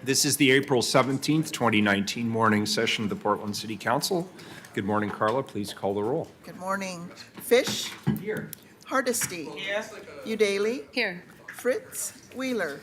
This is the April 17th, 2019 morning session of the Portland City Council. Good morning, Carla. Please call the roll. Good morning. Fish. Here. Hardesty. Udaly. Here. Fritz. Wheeler.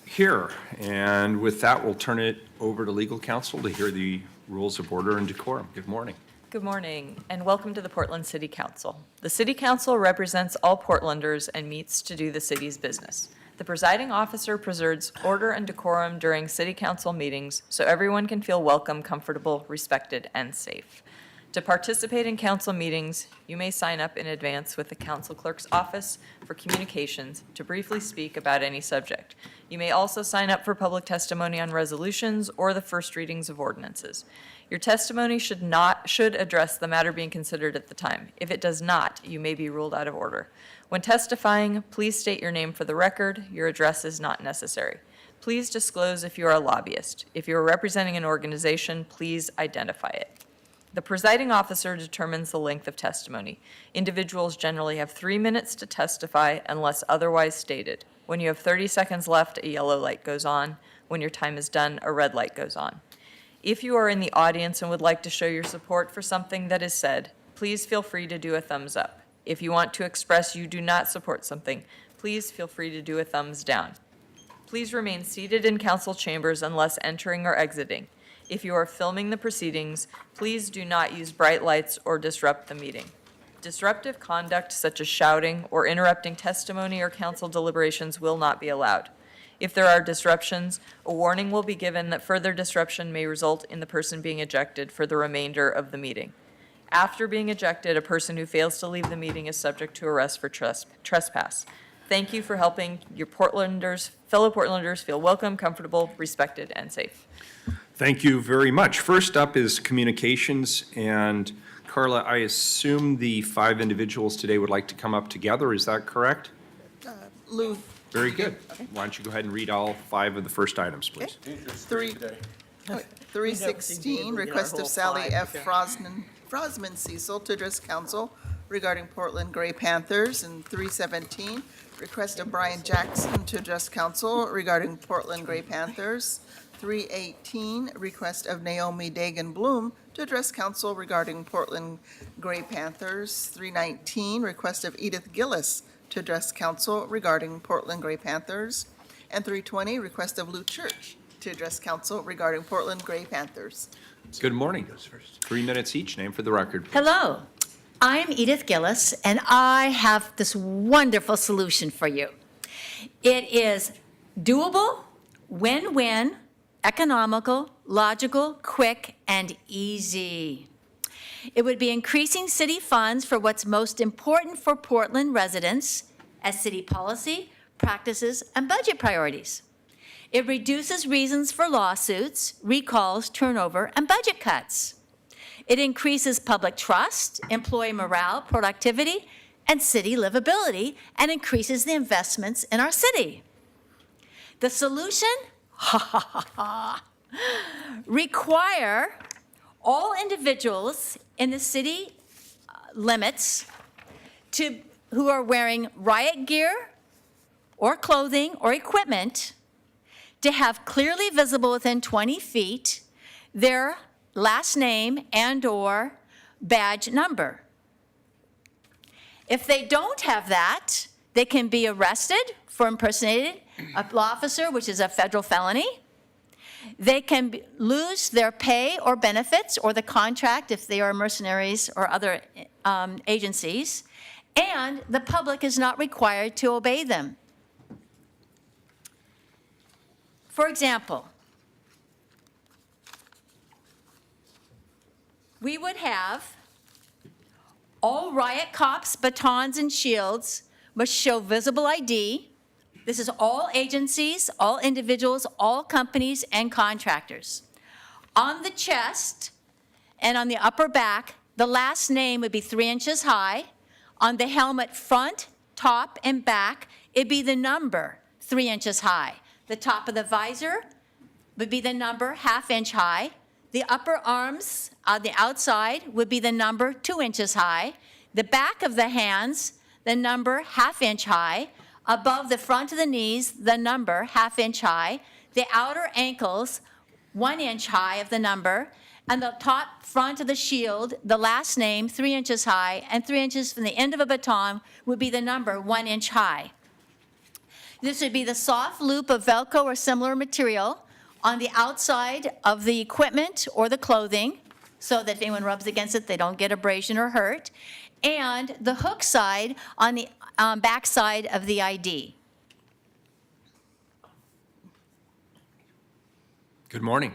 Here. And with that, we'll turn it over to legal counsel to hear the rules of order and decorum. Good morning. Good morning, and welcome to the Portland City Council. The City Council represents all Portlanders and meets to do the city's business. The presiding officer preserves order and decorum during City Council meetings so everyone can feel welcome, comfortable, respected, and safe. To participate in council meetings, you may sign up in advance with the council clerk's office for communications to briefly speak about any subject. You may also sign up for public testimony on resolutions or the first readings of ordinances. Your testimony should address the matter being considered at the time. If it does not, you may be ruled out of order. When testifying, please state your name for the record. Your address is not necessary. Please disclose if you are a lobbyist. If you are representing an organization, please identify it. The presiding officer determines the length of testimony. Individuals generally have 3 minutes to testify unless otherwise stated. When you have 30 seconds left, a yellow light goes on. When your time is done, a red light goes on. If you are in the audience and would like to show your support for something that is said, please feel free to do a thumbs up. If you want to express you do not support something, please feel free to do a thumbs down. Please remain seated in council chambers unless entering or exiting. If you are filming the proceedings, please do not use bright lights or disrupt the meeting. Disruptive conduct such as shouting or interrupting testimony or council deliberations will not be allowed. If there are disruptions, a warning will be given that further disruption may result in the person being ejected for the remainder of the meeting. After being ejected, a person who fails to leave the meeting is subject to arrest for trespass. Thank you for helping your fellow Portlanders feel welcome, comfortable, respected, and safe. Thank you very much. First up is communications. And Carla, I assume the 5 individuals today would like to come up together. Is that correct? Lou. Very good. Why don't you go ahead and read all 5 of the first items, please? 316, request of Sally F. Frosman Cecil to address council regarding Portland Gray Panthers. And 317, request of Brian Jackson to address council regarding Portland Gray Panthers. 318, request of Naomi Dagan Bloom to address council regarding Portland Gray Panthers. 319, request of Edith Gillis to address council regarding Portland Gray Panthers. And 320, request of Lou Church to address council regarding Portland Gray Panthers. Good morning. 3 minutes each. Name for the record, please. Hello, I'm Edith Gillis, and I have this wonderful solution for you. It is doable, win-win, economical, logical, quick, and easy. It would be increasing city funds for what's most important for Portland residents as city policy, practices, and budget priorities. It reduces reasons for lawsuits, recalls, turnover, and budget cuts. It increases public trust, employee morale, productivity, and city livability, and increases the investments in our city. The solution? Require all individuals in the city limits who are wearing riot gear or clothing or equipment to have clearly visible within 20 feet their last name and/or badge number. If they don't have that, they can be arrested for impersonating a law officer, which is a federal felony. They can lose their pay or benefits or the contract if they are mercenaries or other agencies, and the public is not required to obey them. For example, we would have all riot cops, batons, and shields must show visible ID. This is all agencies, all individuals, all companies, and contractors. On the chest and on the upper back, the last name would be 3 inches high. On the helmet front, top, and back, it'd be the number 3 inches high. The top of the visor would be the number 1/2 inch high. The upper arms on the outside would be the number 2 inches high. The back of the hands, the number 1/2 inch high. Above the front of the knees, the number 1/2 inch high. the outer ankles 1 inch high of the number, and the top front of the shield, the last name 3 inches high, and 3 inches from the end of a baton would be the number 1 inch high. This would be the soft loop of Velcro or similar material on the outside of the equipment or the clothing, so that if anyone rubs against it, they don't get abrasion or hurt, and the hook side on the back side of the ID. Good morning.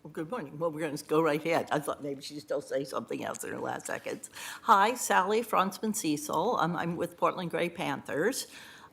Well, good morning. Well, we're going to go right ahead. I thought maybe she'd still say something else in her last seconds. Hi, Sally Franzman-Cecil. I'm with Portland Gray Panthers.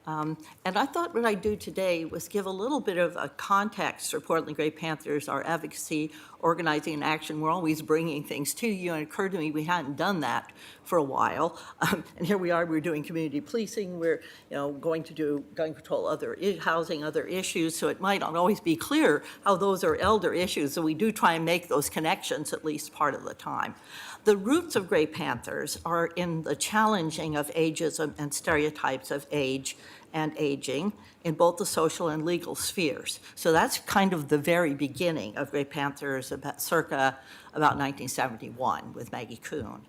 And I thought what I'd do today was give a little bit of a context for Portland Gray Panthers, our advocacy, organizing, and action. We're always bringing things to you, and it occurred to me we hadn't done that for a while. And here we are, we're doing community policing, we're going to do gun control, housing, other issues, so it might not always be clear how those are elder issues, so we do try and make those connections at least part of the time. The roots of Gray Panthers are in the challenging of ageism and stereotypes of age and aging in both the social and legal spheres. So that's kind of the very beginning of Gray Panthers, circa about 1971 with Maggie Kuhn.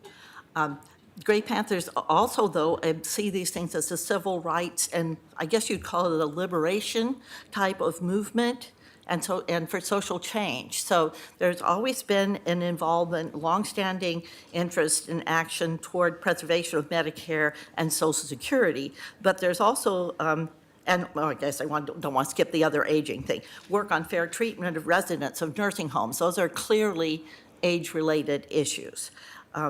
Gray Panthers also, though, see these things as a civil rights, and I guess you'd call it a liberation type of movement, and for social change. So there's always been an involvement, longstanding interest in action toward preservation of Medicare and Social Security, but there's also, I guess I don't want to skip the other aging thing, work on fair treatment of residents of nursing homes. Those are clearly age-related issues.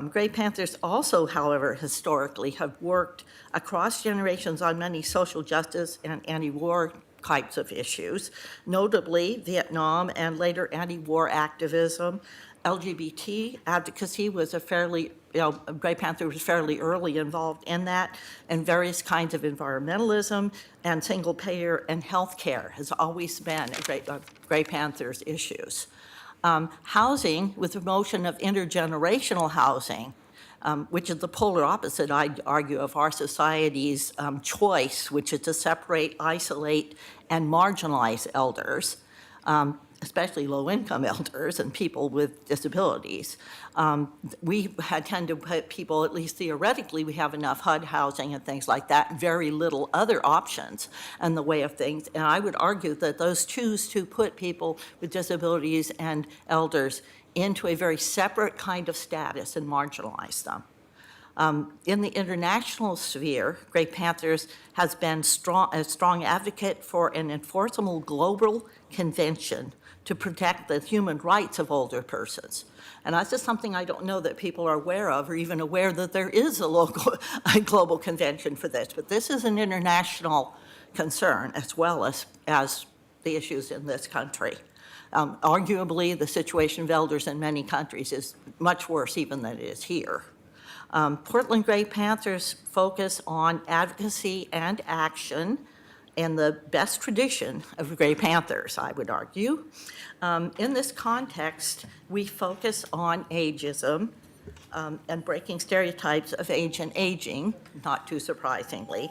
Gray Panthers also, however, historically have worked across generations on many social justice and anti-war types of issues, notably Vietnam and later anti-war activism. LGBT advocacy was Gray Panther was fairly early involved in that, and various kinds of environmentalism and single payer and healthcare has always been Gray Panthers issues. Housing, with the motion of intergenerational housing, which is the polar opposite, I'd argue, of our society's choice, which is to separate, isolate, and marginalize elders, especially low-income elders and people with disabilities. We tend to put people, at least theoretically, we have enough HUD housing and things like that, and very little other options in the way of things. And I would argue that those choose to put people with disabilities and elders into a very separate kind of status and marginalize them. In the international sphere, Gray Panthers has been a strong advocate for an enforceable global convention to protect the human rights of older persons. And that's just something I don't know that people are aware of, or even aware that there is a global convention for this. But this is an international concern as well as the issues in this country. Arguably, the situation of elders in many countries is much worse even than it is here. Portland Gray Panthers focus on advocacy and action in the best tradition of Gray Panthers, I would argue. In this context, we focus on ageism and breaking stereotypes of age and aging, not too surprisingly.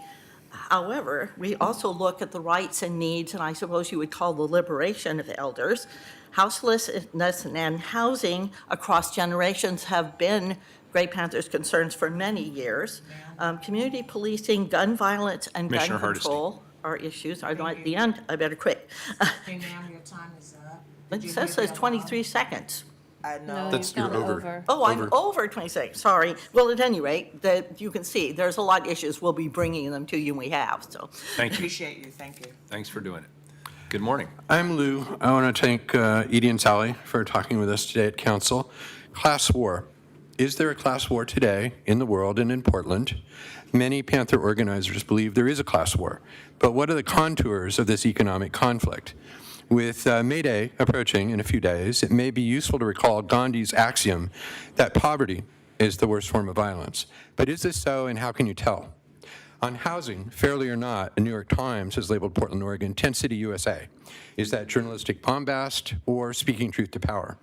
However, we also look at the rights and needs, and I suppose you would call the liberation of elders. Houselessness and housing across generations have been Gray Panthers' concerns for many years. Community policing, gun violence, and gun Commissioner control are issues. I'm at the end, I better quit. Hey, ma'am, your time is up. It says it's 23 seconds. I know. That's you're over. Oh, I'm over 26, sorry. Well, at any rate, you can see, there's a lot of issues. We'll be bringing them to you, and we have, so. Thank you. Appreciate you, thank you. Thanks for doing it. Good morning. I'm Lou. I want to thank Edie and Sally for talking with us today at Council. Class war. Is there a class war today in the world and in Portland? Many Panther organizers believe there is a class war, but what are the contours of this economic conflict? With May Day approaching in a few days, it may be useful to recall Gandhi's axiom that poverty is the worst form of violence. But is this so, and how can you tell? On housing, fairly or not, the New York Times has labeled Portland, Oregon, Tent City, USA. Is that journalistic bombast or speaking truth to power?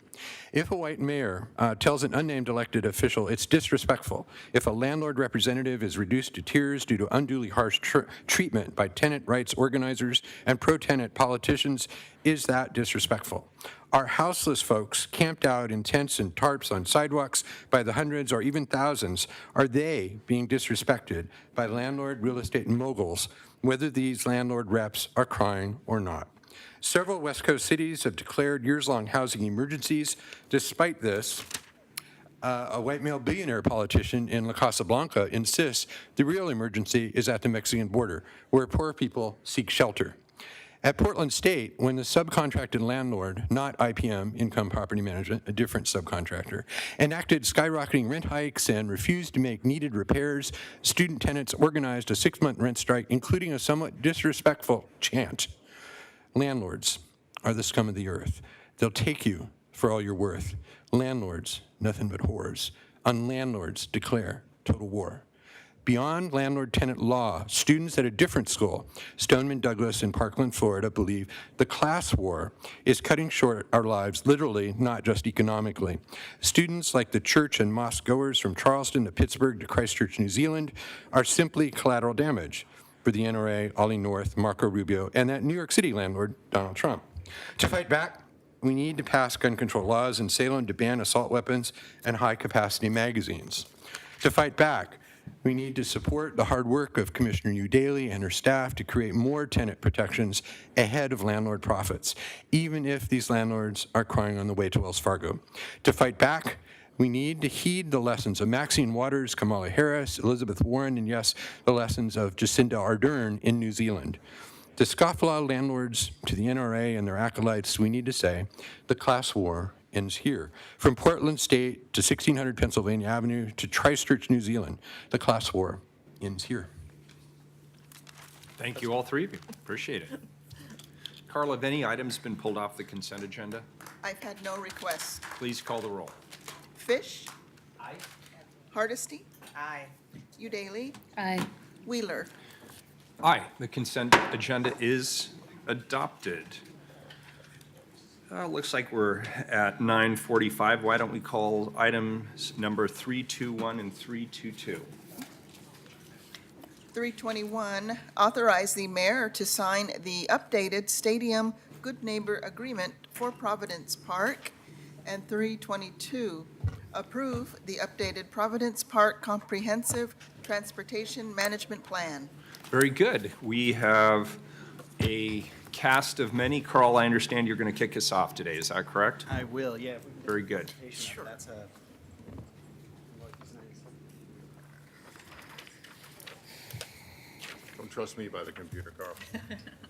If a white mayor tells an unnamed elected official it's disrespectful, if a landlord representative is reduced to tears due to unduly harsh treatment by tenant rights organizers and pro-tenant politicians, is that disrespectful? Are houseless folks camped out in tents and tarps on sidewalks by the hundreds or even thousands, are they being disrespected by landlord real estate moguls, whether these landlord reps are crying or not? Several West Coast cities have declared years-long housing emergencies. Despite this, a white male billionaire politician in La Casa Blanca insists the real emergency is at the Mexican border, where poor people seek shelter. At Portland State, when the subcontracted landlord, not IPM, Income Property Management, a different subcontractor, enacted skyrocketing rent hikes and refused to make needed repairs, student tenants organized a 6-month rent strike, including a somewhat disrespectful chant. Landlords are the scum of the earth. They'll take you for all you're worth. Landlords, nothing but whores. On landlords, declare total war. Beyond landlord-tenant law, students at a different school, Stoneman Douglas in Parkland, Florida, believe the class war is cutting short our lives, literally, not just economically. Students like the church and mosque goers from Charleston to Pittsburgh to Christchurch, New Zealand, are simply collateral damage for the NRA, Ollie North, Marco Rubio, and that New York City landlord, Donald Trump. To fight back, we need to pass gun control laws in Salem to ban assault weapons and high-capacity magazines. To fight back, we need to support the hard work of Commissioner Hugh Daly and her staff to create more tenant protections ahead of landlord profits, even if these landlords are crying on the way to Wells Fargo. To fight back, we need to heed the lessons of Maxine Waters, Kamala Harris, Elizabeth Warren, and yes, the lessons of Jacinda Ardern in New Zealand. To scofflaw landlords, to the NRA and their acolytes, we need to say the class war ends here. From Portland State to 1600 Pennsylvania Avenue to Christchurch, New Zealand, the class war ends here. Thank you, all three of you. Appreciate it. Carla, have any items been pulled off the consent agenda? I've had no requests. Please call the roll. Fish? Aye. Hardesty? Aye. Udaly? Aye. Wheeler? Aye, the consent agenda is adopted. Looks like we're at 9:45. Why don't we call items number 321 and 322? 321, authorize the mayor to sign the updated Stadium Good Neighbor Agreement for Providence Park. And 322, approve the updated Providence Park Comprehensive Transportation Management Plan. Very good. We have a cast of many. Carl, I understand you're going to kick us off today. Is that correct? I will, yeah. if we can get Very good. the presentation up. That's a. Don't trust me by the computer, Carl.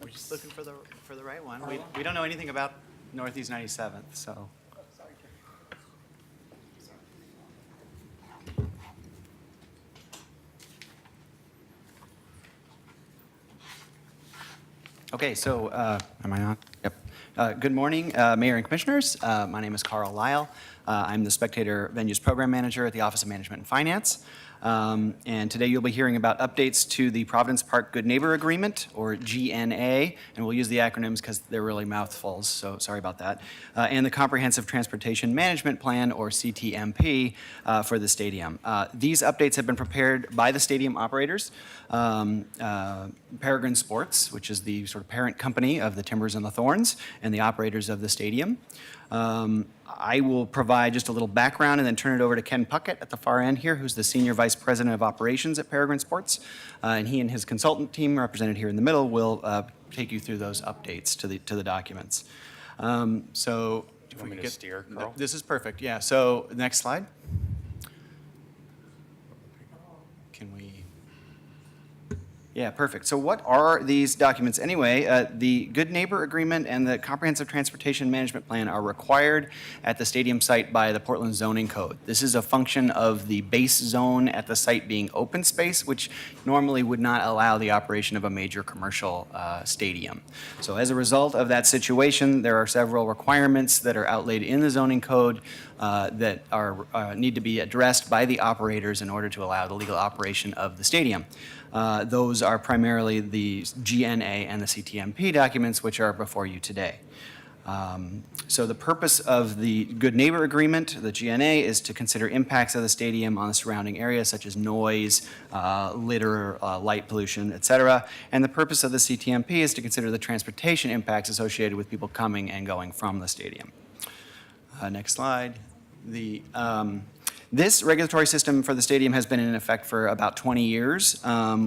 We're just looking for the right one. We don't know anything about Northeast 97th, so. Okay, so, am I on? Yep. Good morning, Mayor and Commissioners. My name is Carl Lyle. I'm the Spectator Venues Program Manager at the Office of Management and Finance. And today you'll be hearing about updates to the Providence Park Good Neighbor Agreement, or GNA, and we'll use the acronyms because they're really mouthfuls, so sorry about that, and the Comprehensive Transportation Management Plan, or CTMP, for the stadium. These updates have been prepared by the stadium operators, Peregrine Sports, which is the sort of parent company of the Timbers and the Thorns, and the operators of the stadium. I will provide just a little background and then turn it over to Ken Puckett at the far end here, who's the Senior Vice President of Operations at Peregrine Sports. And he and his consultant team, represented here in the middle, will take you through those updates to the documents. So if we could get, steer, Carl? this is perfect, yeah. So next slide. Can we? Yeah, perfect. So what are these documents anyway? The Good Neighbor Agreement and the Comprehensive Transportation Management Plan are required at the stadium site by the Portland Zoning Code. This is a function of the base zone at the site being open space, which normally would not allow the operation of a major commercial stadium. So as a result of that situation, there are several requirements that are outlaid in the zoning code that are need to be addressed by the operators in order to allow the legal operation of the stadium. Those are primarily the GNA and the CTMP documents, which are before you today. So the purpose of the Good Neighbor Agreement, the GNA, is to consider impacts of the stadium on the surrounding area, such as noise, litter, light pollution, et cetera. And the purpose of the CTMP is to consider the transportation impacts associated with people coming and going from the stadium. Next slide. This regulatory system for the stadium has been in effect for about 20 years,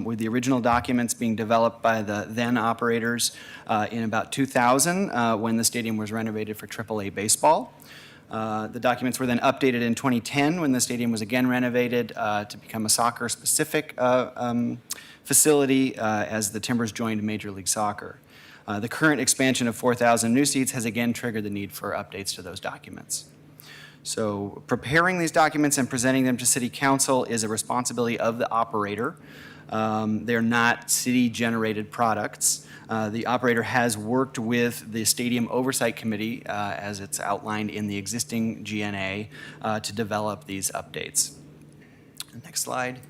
with the original documents being developed by the then operators in about 2000, when the stadium was renovated for AAA baseball. The documents were then updated in 2010 when the stadium was again renovated to become a soccer-specific facility as the Timbers joined Major League Soccer. The current expansion of 4,000 new seats has again triggered the need for updates to those documents. So preparing these documents and presenting them to City Council is a responsibility of the operator. They're not city-generated products. The operator has worked with the Stadium Oversight Committee, as it's outlined in the existing GNA, to develop these updates. Next slide.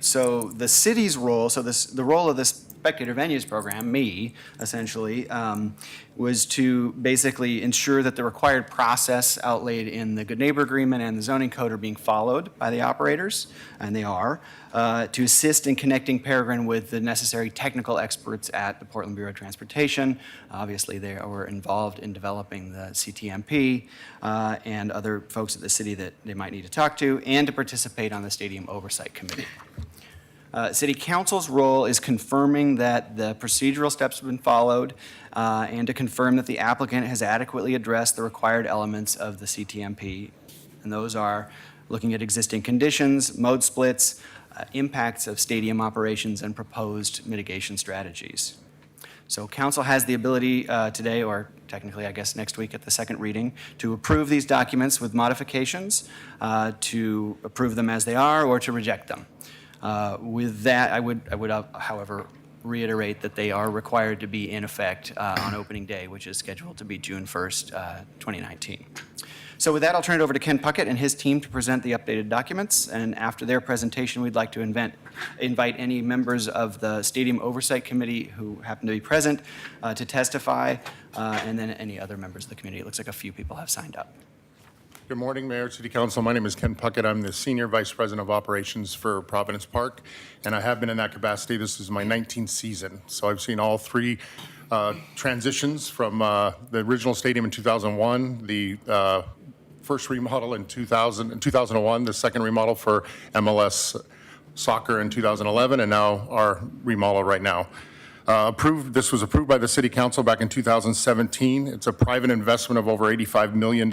So the city's role, the role of this Spectator Venues program, me, essentially, was to basically ensure that the required process outlaid in the Good Neighbor Agreement and the zoning code are being followed by the operators, and they are, to assist in connecting Peregrine with the necessary technical experts at the Portland Bureau of Transportation. Obviously, they were involved in developing the CTMP and other folks at the city that they might need to talk to, and to participate on the Stadium Oversight Committee. City Council's role is confirming that the procedural steps have been followed and to confirm that the applicant has adequately addressed the required elements of the CTMP. And those are looking at existing conditions, mode splits, impacts of stadium operations, and proposed mitigation strategies. So Council has the ability today, or technically I guess next week at the second reading, to approve these documents with modifications, to approve them as they are, or to reject them. With that, I would, however, reiterate that they are required to be in effect on opening day, which is scheduled to be June 1st, 2019. So with that, I'll turn it over to Ken Puckett and his team to present the updated documents. And after their presentation, we'd like to invite any members of the Stadium Oversight Committee who happen to be present to testify, and then any other members of the community. It looks like a few people have signed up. Good morning, Mayor, City Council. My name is Ken Puckett. I'm the Senior Vice President of Operations for Providence Park, and I have been in that capacity. This is my 19th season, so I've seen all three transitions from the original stadium in 2001, the first remodel in 2001, the second remodel for MLS soccer in 2011, and now our remodel right now. This was approved by the City Council back in 2017. It's a private investment of over $85 million.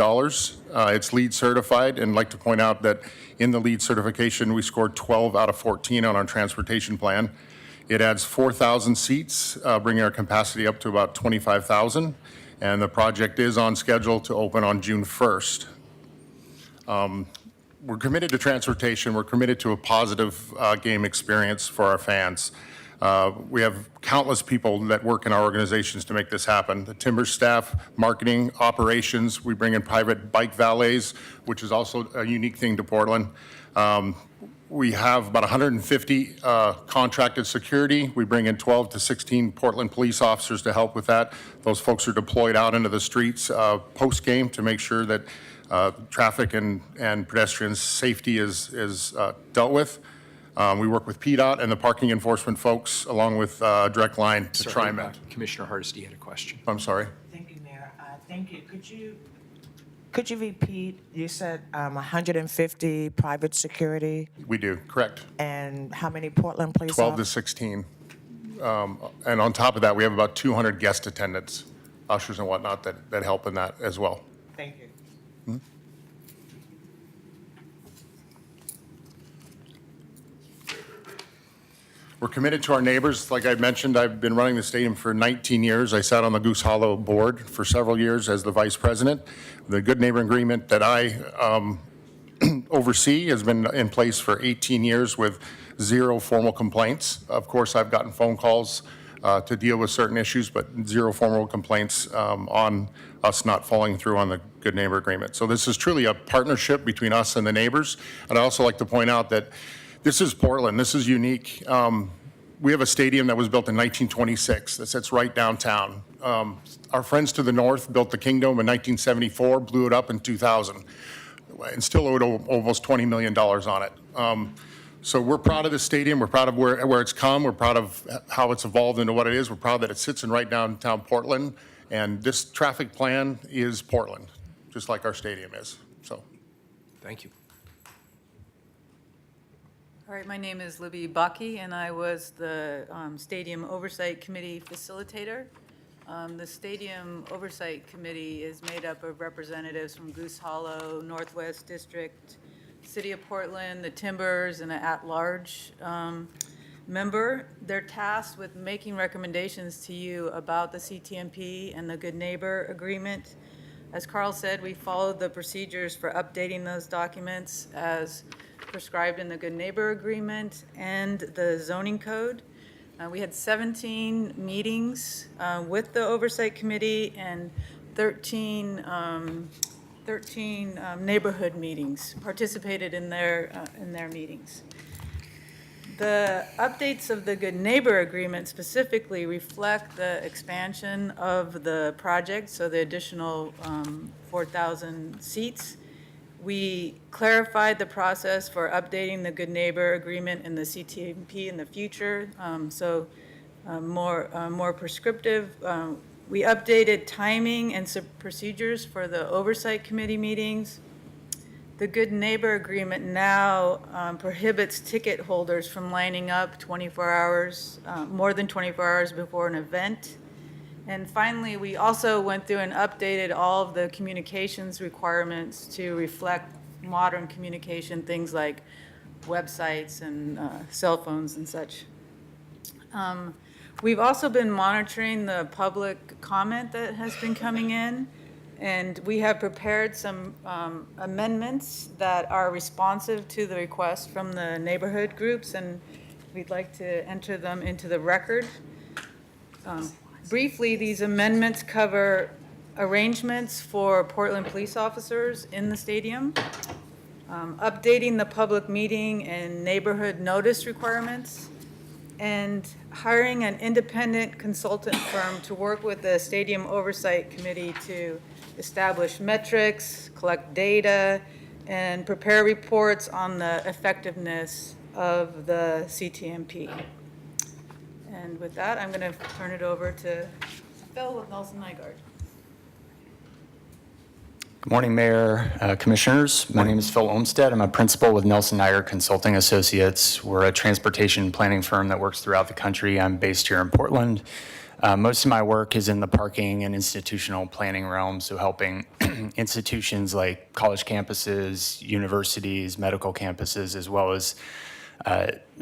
It's LEED certified, and I'd like to point out that in the LEED certification, we scored 12 out of 14 on our transportation plan. It adds 4,000 seats, bringing our capacity up to about 25,000, and the project is on schedule to open on June 1st. We're committed to transportation. We're committed to a positive game experience for our fans. We have countless people that work in our organizations to make this happen. The Timbers staff, marketing, operations, we bring in private bike valets, which is also a unique thing to Portland. We have about 150 contracted security. We bring in 12 to 16 Portland police officers to help with that. Those folks are deployed out into the streets post-game to make sure that traffic and pedestrian safety is dealt with. We work with PEDOT and the parking enforcement folks, along with Direct Line to TriMet. Commissioner Hardesty had a question. I'm sorry. Thank you, Mayor. Thank you. Could you repeat, you said 150 private security, We do, correct. and how many Portland police 12 to officers? 16. And on top of that, we have about 200 guest attendants, ushers and whatnot, that help in that as well. Thank you. We're committed to our neighbors. Like I mentioned, I've been running the stadium for 19 years. I sat on the Goose Hollow board for several years as the vice president. The Good Neighbor Agreement that I oversee has been in place for 18 years with zero formal complaints. Of course, I've gotten phone calls to deal with certain issues, but zero formal complaints on us not following through on the Good Neighbor Agreement. So this is truly a partnership between us and the neighbors. I'd also like to point out that this is Portland. This is unique. We have a stadium that was built in 1926 that sits right downtown. Our friends to the north built the Kingdome in 1974, blew it up in 2000, and still owed almost $20 million on it. So we're proud of this stadium. We're proud of where it's come. We're proud of how it's evolved into what it is. We're proud that it sits in right downtown Portland. And this traffic plan is Portland, just like our stadium is. So, Thank you. All right, my name is Libby Baki, and I was the Stadium Oversight Committee facilitator. The Stadium Oversight Committee is made up of representatives from Goose Hollow, Northwest District, City of Portland, the Timbers, and an at-large member. They're tasked with making recommendations to you about the CTMP and the Good Neighbor Agreement. As Carl said, we followed the procedures for updating those documents as prescribed in the Good Neighbor Agreement and the zoning code. We had 17 meetings with the Oversight Committee and 13 neighborhood meetings, participated in their meetings. The updates of the Good Neighbor Agreement specifically reflect the expansion of the project, so the additional 4,000 seats. We clarified the process for updating the Good Neighbor Agreement and the CTMP in the future, more prescriptive. We updated timing and procedures for the Oversight Committee meetings. The Good Neighbor Agreement now prohibits ticket holders from lining up 24 hours, more than 24 hours before an event. And finally, we also went through and updated all of the communications requirements to reflect modern communication, things like websites and cell phones and such. We've also been monitoring the public comment that has been coming in, and we have prepared some amendments that are responsive to the request from the neighborhood groups, and we'd like to enter them into the record. Briefly, these amendments cover arrangements for Portland police officers in the stadium, updating the public meeting and neighborhood notice requirements, and hiring an independent consultant firm to work with the Stadium Oversight Committee to establish metrics, collect data, and prepare reports on the effectiveness of the CTMP. And with that, I'm going to turn it over to Phil with Nelson Nygaard. Good morning, Mayor, Commissioners. My name is Phil Olmstead. I'm a principal with Nelson Nygaard Consulting Associates. We're a transportation planning firm that works throughout the country. I'm based here in Portland. Most of my work is in the parking and institutional planning realm, so helping institutions like college campuses, universities, medical campuses, as well as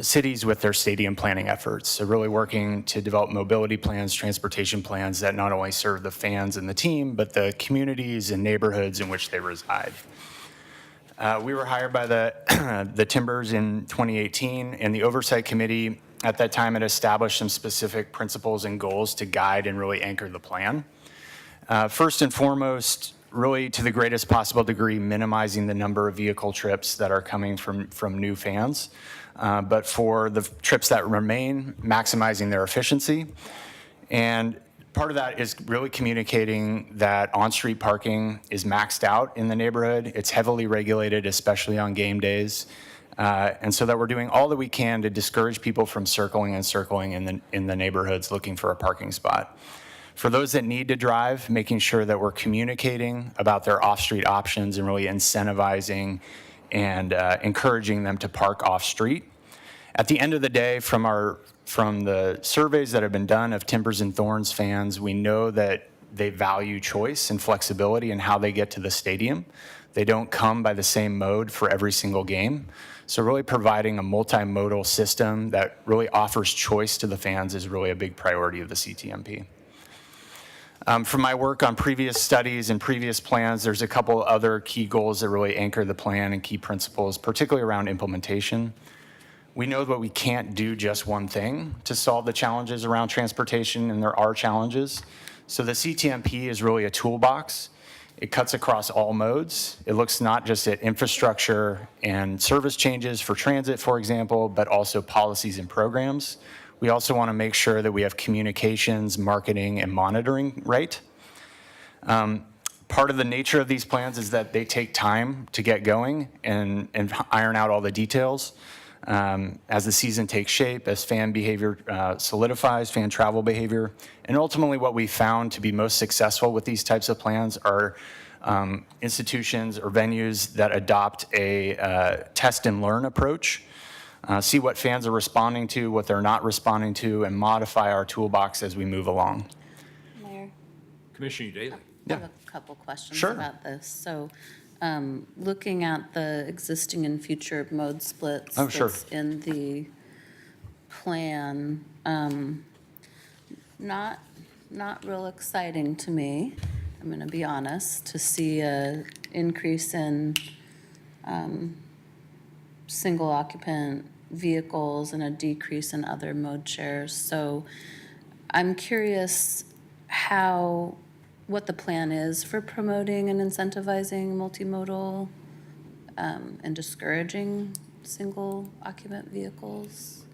cities with their stadium planning efforts. So really working to develop mobility plans, transportation plans that not only serve the fans and the team, but the communities and neighborhoods in which they reside. We were hired by the Timbers in 2018, and the Oversight Committee at that time had established some specific principles and goals to guide and really anchor the plan. First and foremost, really to the greatest possible degree, minimizing the number of vehicle trips that are coming from new fans. But for the trips that remain, maximizing their efficiency. And part of that is really communicating that on-street parking is maxed out in the neighborhood. It's heavily regulated, especially on game days. And so that we're doing all that we can to discourage people from circling in the neighborhoods looking for a parking spot. For those that need to drive, making sure that we're communicating about their off-street options and really incentivizing and encouraging them to park off-street. At the end of the day, from the surveys that have been done of Timbers and Thorns fans, we know that they value choice and flexibility in how they get to the stadium. They don't come by the same mode for every single game. So really providing a multimodal system that really offers choice to the fans is really a big priority of the CTMP. From my work on previous studies and previous plans, there's a couple other key goals that really anchor the plan and key principles, particularly around implementation. We know that we can't do just one thing to solve the challenges around transportation, and there are challenges. So the CTMP is really a toolbox. It cuts across all modes. It looks not just at infrastructure and service changes for transit, for example, but also policies and programs. We also want to make sure that we have communications, marketing, and monitoring right. Part of the nature of these plans is that they take time to get going and iron out all the details. As the season takes shape, as fan behavior solidifies, fan travel behavior. And ultimately what we found to be most successful with these types of plans are institutions or venues that adopt a test and learn approach, see what fans are responding to, what they're not responding to, and modify our toolbox as we move along. Mayor, Commissioner Daly. I have a couple questions Sure. about this. So, looking at the existing and future mode splits Oh, sure. that's in the plan, not real exciting to me. I'm going to be honest, to see a increase in single occupant vehicles and a decrease in other mode shares. So I'm curious what the plan is for promoting and incentivizing multimodal and discouraging single occupant vehicles.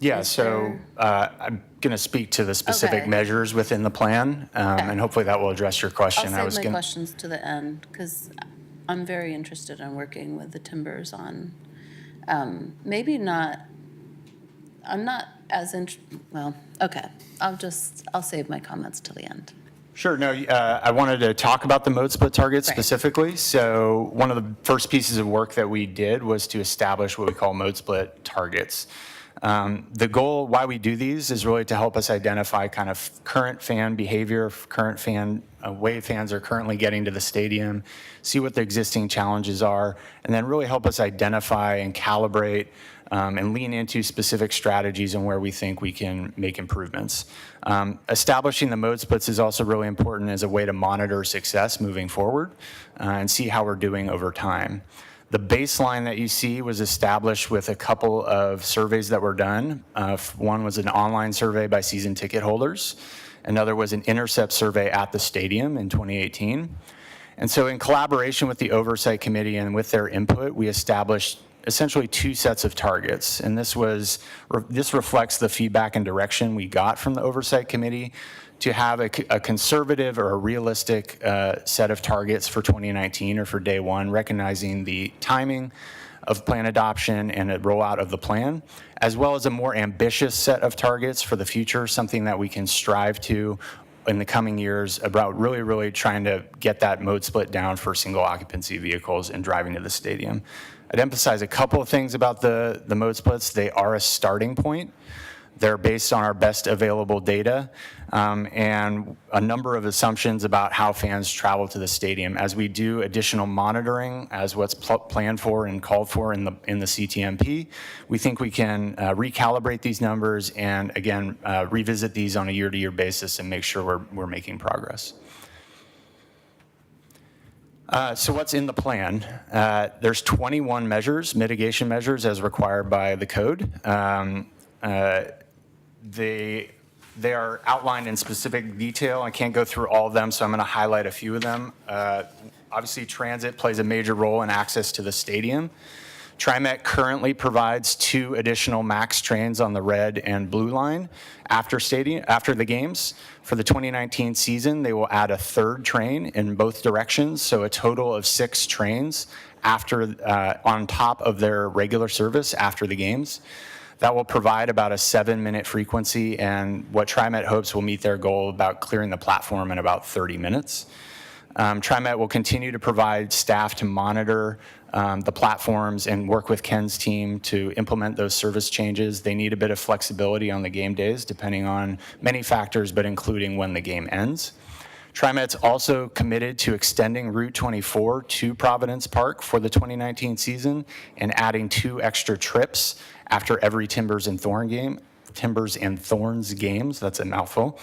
Yeah, Is so I'm going to speak to the specific Okay. measures within the plan, and hopefully that will address your question. I'll save my questions to the end because I'm very interested in working with the Timbers on maybe not, I'm not as, well, okay. I'll save my comments till the end. Sure, no, I wanted to talk about the mode split targets Right. specifically. So one of the first pieces of work that we did was to establish what we call mode split targets. The goal, why we do these, is really to help us identify kind of current fan behavior, current fan, way fans are currently getting to the stadium, see what the existing challenges are, and then really help us identify and calibrate and lean into specific strategies and where we think we can make improvements. Establishing the mode splits is also really important as a way to monitor success moving forward and see how we're doing over time. The baseline that you see was established with a couple of surveys that were done. One was an online survey by season ticket holders. Another was an intercept survey at the stadium in 2018. And so in collaboration with the Oversight Committee and with their input, we established essentially two sets of targets. And this reflects the feedback and direction we got from the Oversight Committee to have a conservative or a realistic set of targets for 2019 or for day one, recognizing the timing of plan adoption and a rollout of the plan, as well as a more ambitious set of targets for the future, something that we can strive to in the coming years about really trying to get that mode split down for single occupancy vehicles and driving to the stadium. I'd emphasize a couple of things about the mode splits. They are a starting point. They're based on our best available data and a number of assumptions about how fans travel to the stadium. As we do additional monitoring, as what's planned for and called for in the CTMP, we think we can recalibrate these numbers and, again, revisit these on a year-to-year basis and make sure we're making progress. So what's in the plan? There's 21 measures, mitigation measures, as required by the code. They are outlined in specific detail. I can't go through all of them, so I'm going to highlight a few of them. Obviously, transit plays a major role in access to the stadium. TriMet currently provides 2 additional MAX trains on the red and blue line after the games. For the 2019 season, they will add a 3rd train in both directions, so a total of 6 trains on top of their regular service after the games. That will provide about a 7-minute frequency, and what TriMet hopes will meet their goal about clearing the platform in about 30 minutes. TriMet will continue to provide staff to monitor the platforms and work with Ken's team to implement those service changes. They need a bit of flexibility on the game days, depending on many factors, but including when the game ends. TriMet's also committed to extending Route 24 to Providence Park for the 2019 season and adding 2 extra trips after every Timbers and Thorns games. That's a mouthful.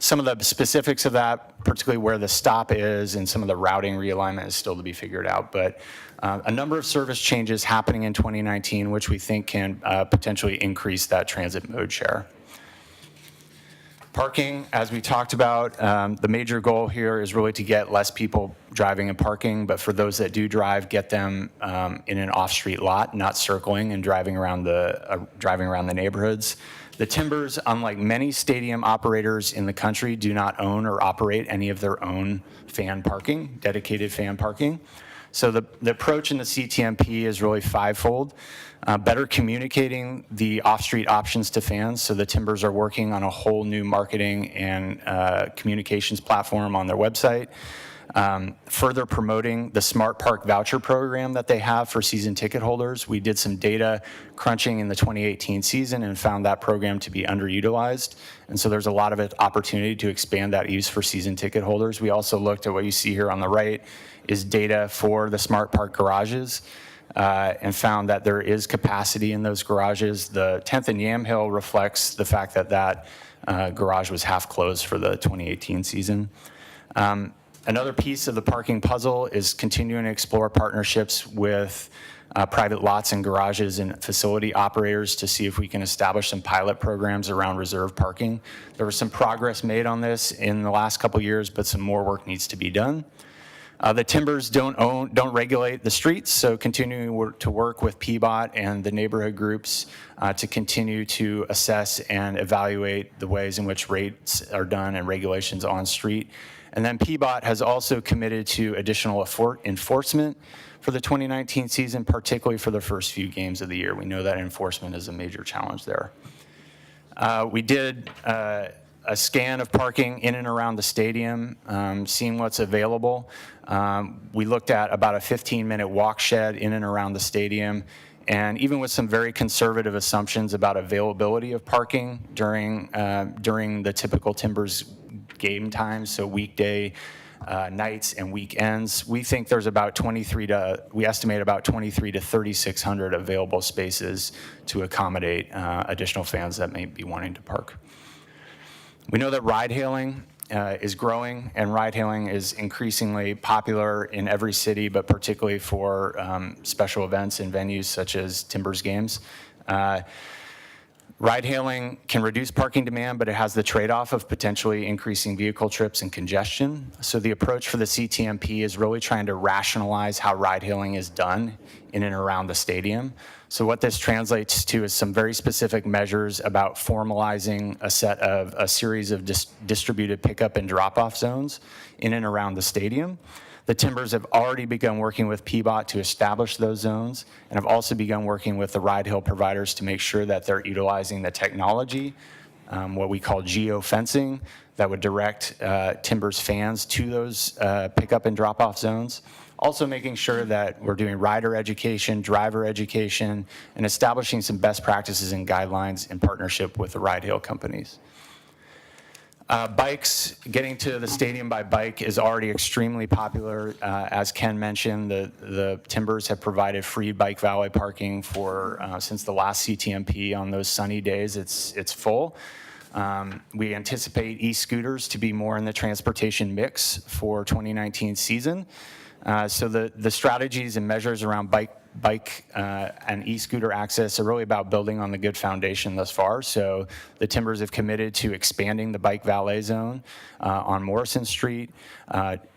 Some of the specifics of that, particularly where the stop is and some of the routing realignment, is still to be figured out. But a number of service changes happening in 2019, which we think can potentially increase that transit mode share. Parking, as we talked about, the major goal here is really to get less people driving and parking, but for those that do drive, get them in an off-street lot, not circling and driving around the neighborhoods. The Timbers, unlike many stadium operators in the country, do not own or operate any of their own fan parking, dedicated fan parking. So the approach in the CTMP is really fivefold. Better communicating the off-street options to fans. So the Timbers are working on a whole new marketing and communications platform on their website. Further promoting the Smart Park voucher program that they have for season ticket holders. We did some data crunching in the 2018 season and found that program to be underutilized. And so there's a lot of opportunity to expand that use for season ticket holders. We also looked at what you see here on the right is data for the Smart Park garages and found that there is capacity in those garages. The 10th and Yamhill reflects the fact that that garage was half closed for the 2018 season. Another piece of the parking puzzle is continuing to explore partnerships with private lots and garages and facility operators to see if we can establish some pilot programs around reserve parking. There was some progress made on this in the last couple years, but some more work needs to be done. The Timbers don't regulate the streets, so continuing to work with PBOT and the neighborhood groups to continue to assess and evaluate the ways in which rates are done and regulations on street. And then PBOT has also committed to additional enforcement for the 2019 season, particularly for the first few games of the year. We know that enforcement is a major challenge there. We did a scan of parking in and around the stadium, seeing what's available. We looked at about a 15-minute walk shed in and around the stadium, and even with some very conservative assumptions about availability of parking during the typical Timbers game times, so weekday nights and weekends, we think there's about we estimate about 23 to 3,600 available spaces to accommodate additional fans that may be wanting to park. We know that ride hailing is growing, and ride hailing is increasingly popular in every city, but particularly for special events and venues such as Timbers games. Ride hailing can reduce parking demand, but it has the trade-off of potentially increasing vehicle trips and congestion. So the approach for the CTMP is really trying to rationalize how ride hailing is done in and around the stadium. So what this translates to is some very specific measures about formalizing a series of distributed pickup and drop-off zones in and around the stadium. The Timbers have already begun working with PBOT to establish those zones and have also begun working with the ride hail providers to make sure that they're utilizing the technology, what we call geofencing, that would direct Timbers fans to those pickup and drop-off zones. Also making sure that we're doing rider education, driver education, and establishing some best practices and guidelines in partnership with the ride hail companies. Bikes, getting to the stadium by bike is already extremely popular. As Ken mentioned, the Timbers have provided free bike valet parking for since the last CTMP. On those sunny days, it's full. We anticipate e-scooters to be more in the transportation mix for 2019 season. So the strategies and measures around bike and e-scooter access are really about building on the good foundation thus far. So the Timbers have committed to expanding the bike valet zone on Morrison Street.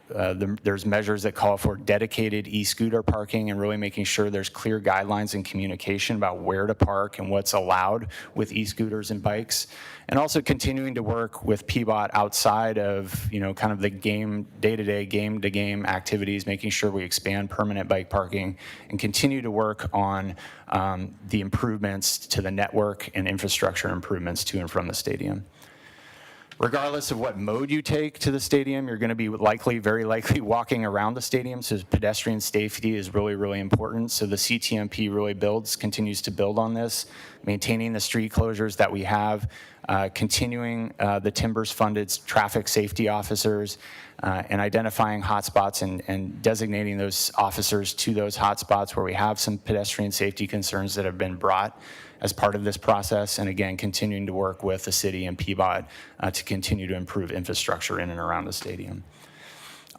There's measures that call for dedicated e-scooter parking and really making sure there's clear guidelines and communication about where to park and what's allowed with e-scooters and bikes. And also continuing to work with PBOT outside of, kind of the day-to-day, game-to-game activities, making sure we expand permanent bike parking and continue to work on the improvements to the network and infrastructure improvements to and from the stadium. Regardless of what mode you take to the stadium, you're going to be very likely walking around the stadium. So pedestrian safety is really, really important. So the CTMP really continues to build on this, maintaining the street closures that we have, continuing the Timbers-funded traffic safety officers, and identifying hotspots and designating those officers to those hotspots where we have some pedestrian safety concerns that have been brought as part of this process, and again, continuing to work with the city and PBOT to continue to improve infrastructure in and around the stadium.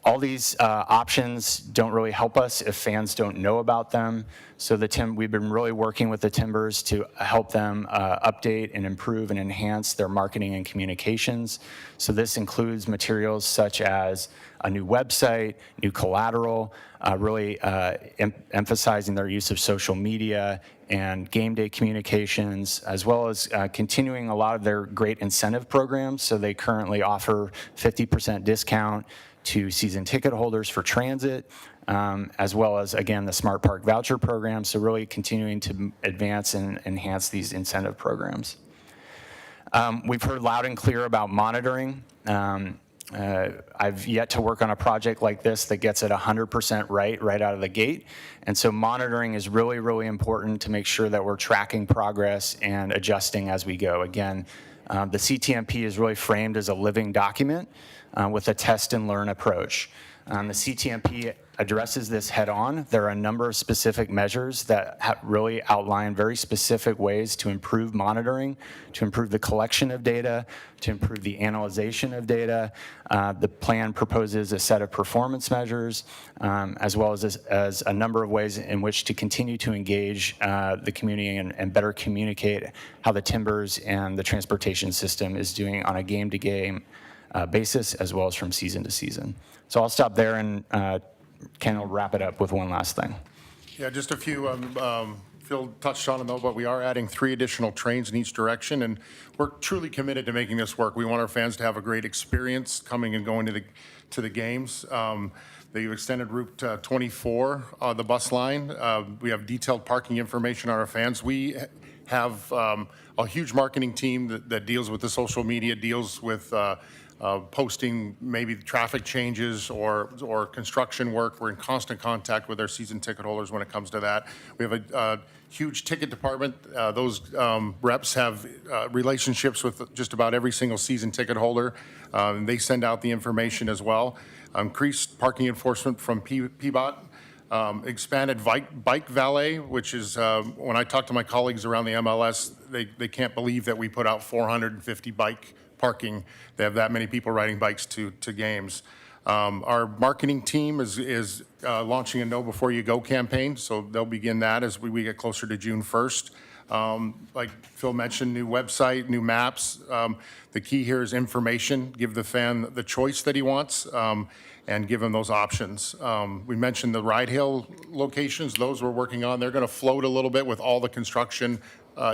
All these options don't really help us if fans don't know about them. So we've been really working with the Timbers to help them update and improve and enhance their marketing and communications. So this includes materials such as a new website, new collateral, really emphasizing their use of social media and game day communications, as well as continuing a lot of their great incentive programs. So they currently offer 50% discount to season ticket holders for transit, as well as, again, the Smart Park voucher program. So really continuing to advance and enhance these incentive programs. We've heard loud and clear about monitoring. I've yet to work on a project like this that gets it 100% right out of the gate. And so monitoring is really, really important to make sure that we're tracking progress and adjusting as we go. Again, the CTMP is really framed as a living document with a test and learn approach. The CTMP addresses this head on. There are a number of specific measures that really outline very specific ways to improve monitoring, to improve the collection of data, to improve the analyzation of data. The plan proposes a set of performance measures, as well as a number of ways in which to continue to engage the community and better communicate how the Timbers and the transportation system is doing on a game-to-game basis, as well as from season to season. So I'll stop there, and Ken will wrap it up with one last thing. Yeah, just a few, Phil touched on them though, but we are adding 3 additional trains in each direction, and we're truly committed to making this work. We want our fans to have a great experience coming and going to the games. They've extended Route 24, the bus line. We have detailed parking information on our fans. We have a huge marketing team that deals with the social media, deals with posting maybe traffic changes or construction work. We're in constant contact with our season ticket holders when it comes to that. We have a huge ticket department. Those reps have relationships with just about every single season ticket holder. And they send out the information as well. Increased parking enforcement from PBOT. Expanded bike valet, which is, when I talk to my colleagues around the MLS, they can't believe that we put out 450 bike parking. They have that many people riding bikes to games. Our marketing team is launching a Know Before You Go campaign, so they'll begin that as we get closer to June 1st. Like Phil mentioned, new website, new maps. The key here is information. Give the fan the choice that he wants, and give him those options. We mentioned the ride-hail locations. Those we're working on. They're going to float a little bit with all the construction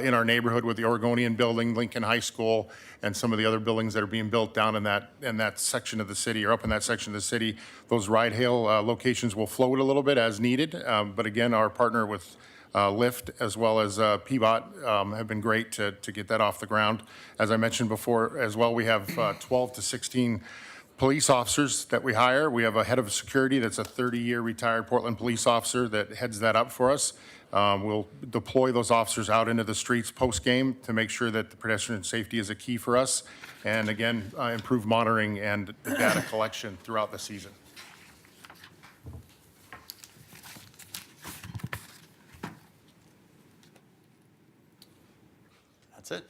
in our neighborhood with the Oregonian building, Lincoln High School, and some of the other buildings that are being built down in that section of the city, or up in that section of the city. Those ride-hail locations will float a little bit as needed. But again, our partner with Lyft as well as PBOT have been great to get that off the ground. As I mentioned before as well, we have 12 to 16 police officers that we hire. We have a head of security that's a 30-year retired Portland police officer that heads that up for us. We'll deploy those officers out into the streets post-game to make sure that the pedestrian safety is a key for us. And again, improve monitoring and data collection throughout the season. That's it.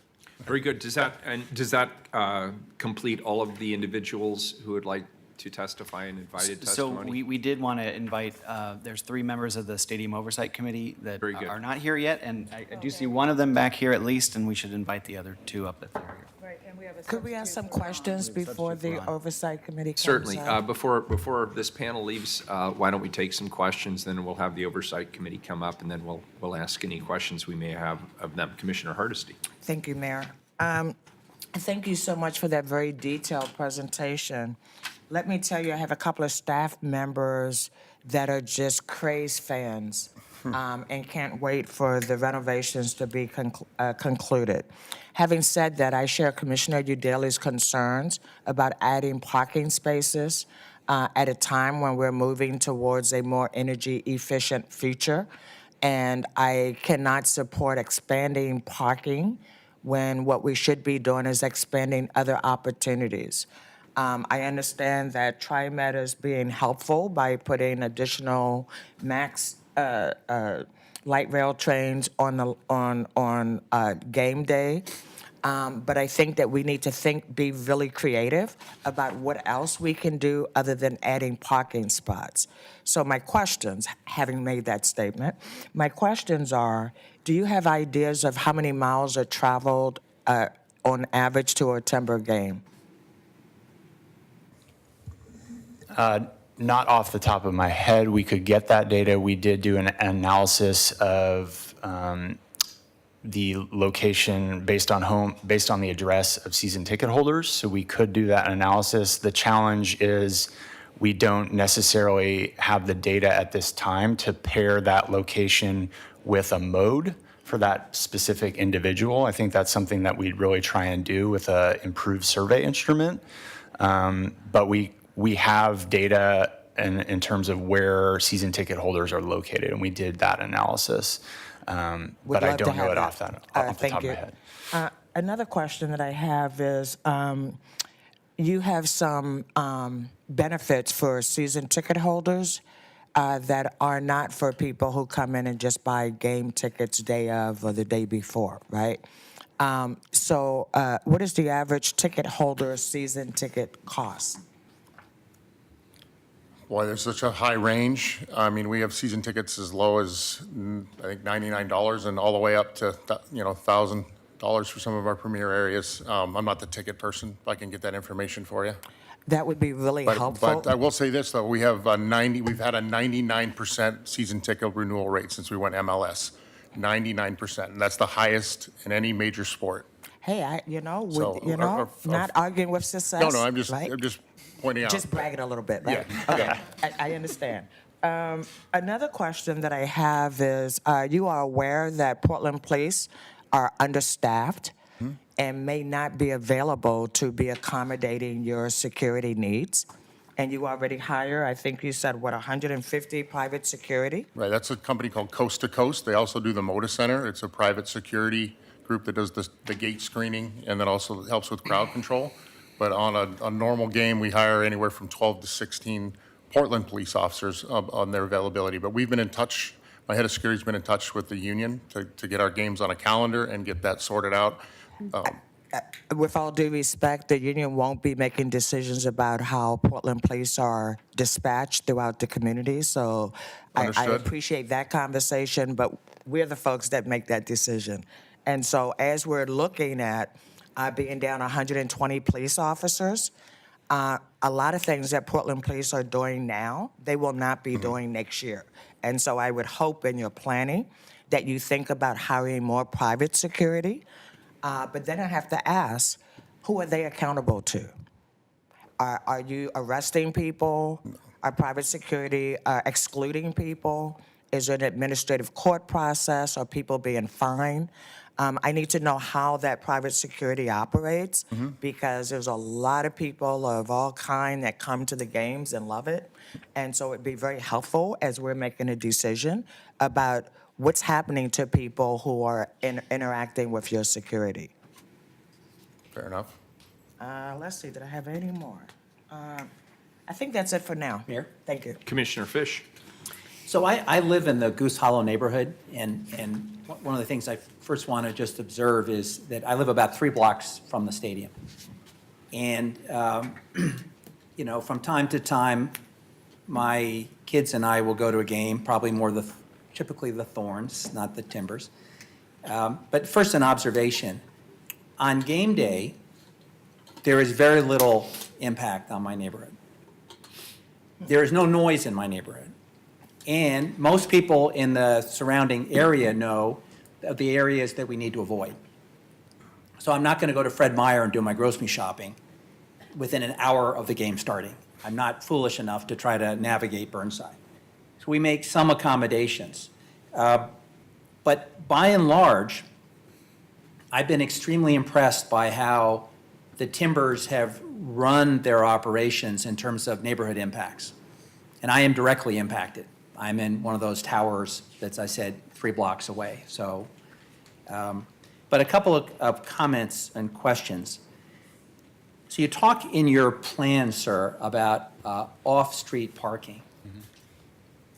Very good. Does that complete all of the individuals who would like to testify and invited So testimony? we did want to invite, there's 3 members of the Stadium Oversight Committee that Very good. are not here yet, and I do see one of them back here at least, and we should invite the other 2 up if they're here. Right, and we have a Could we ask some questions before the Oversight Committee comes Certainly. up? Before this panel leaves, why don't we take some questions, then we'll have the Oversight Committee come up, and then we'll ask any questions we may have of them. Commissioner Hardesty. Thank you, Mayor. Thank you so much for that very detailed presentation. Let me tell you, I have a couple of staff members that are just crazed fans and can't wait for the renovations to be concluded. Having said that, I share Commissioner Udaley's concerns about adding parking spaces at a time when we're moving towards a more energy-efficient future. And I cannot support expanding parking when what we should be doing is expanding other opportunities. I understand that TriMet is being helpful by putting additional max light rail trains on game day. But I think that we need to be really creative about what else we can do other than adding parking spots. So my questions, having made that statement, my questions are, do you have ideas of how many miles are traveled on average to a Timber game? Not off the top of my head. We could get that data. We did do an analysis of the location based on the address of season ticket holders. So we could do that analysis. The challenge is we don't necessarily have the data at this time to pair that location with a mode for that specific individual. I think that's something that we'd really try and do with an improved survey instrument. But we have data in terms of where season ticket holders are located, and we did that analysis. But I don't know it off the top of my head. Another question that I have is, you have some benefits for season ticket holders that are not for people who come in and just buy game tickets day of or the day before, right? So what is the average ticket holder season ticket cost? Boy, there's such a high range. I mean, we have season tickets as low as, I think, $99 and all the way up to, $1,000 for some of our premier areas. I'm not the ticket person, but I can get that information for you. That would be really helpful. But I will say this, though, we've had a 99% season ticket renewal rate since we went MLS. 99%, and that's the highest in any major sport. Hey, So, not arguing with success. No, I'm just pointing out. Just bragging a little bit, right? Yeah. Okay, I understand. Another question that I have is, you are aware that Portland Police are understaffed and may not be available to be accommodating your security needs. And you already hire, I think you said, 150 private security? Right, that's a company called Coast to Coast. They also do the Moda Center. It's a private security group that does the gate screening and that also helps with crowd control. But on a normal game, we hire anywhere from 12 to 16 Portland police officers on their availability. But we've been in touch, my head of security's been in touch with the union to get our games on a calendar and get that sorted out. With all due respect, the union won't be making decisions about how Portland police are dispatched throughout the community. So I Understood. appreciate that conversation, but we're the folks that make that decision. And so as we're looking at being down 120 police officers, a lot of things that Portland police are doing now, they will not be doing next year. And so I would hope in your planning that you think about hiring more private security. But then I have to ask, who are they accountable to? Are you arresting people? Are private security excluding people? Is there an administrative court process? Are people being fined? I need to know how that private security operates because there's a lot of people of all kinds that come to the games and love it. And so it'd be very helpful as we're making a decision about what's happening to people who are interacting with your security. Fair enough. Let's see, did I have any more? I think that's it for now. Mayor? Thank you. Commissioner Fish. So I live in the Goose Hollow neighborhood, and one of the things I first want to just observe is that I live about 3 blocks from the stadium. And, from time to time, my kids and I will go to a game, probably typically the Thorns, not the Timbers. But first, an observation. On game day, there is very little impact on my neighborhood. There is no noise in my neighborhood. And most people in the surrounding area know of the areas that we need to avoid. So I'm not going to go to Fred Meyer and do my grocery shopping within an hour of the game starting. I'm not foolish enough to try to navigate Burnside. So we make some accommodations. But by and large, I've been extremely impressed by how the Timbers have run their operations in terms of neighborhood impacts. And I am directly impacted. I'm in one of those towers that's, I said, 3 blocks away. So, but a couple of comments and questions. So you talk in your plan, sir, about off-street parking.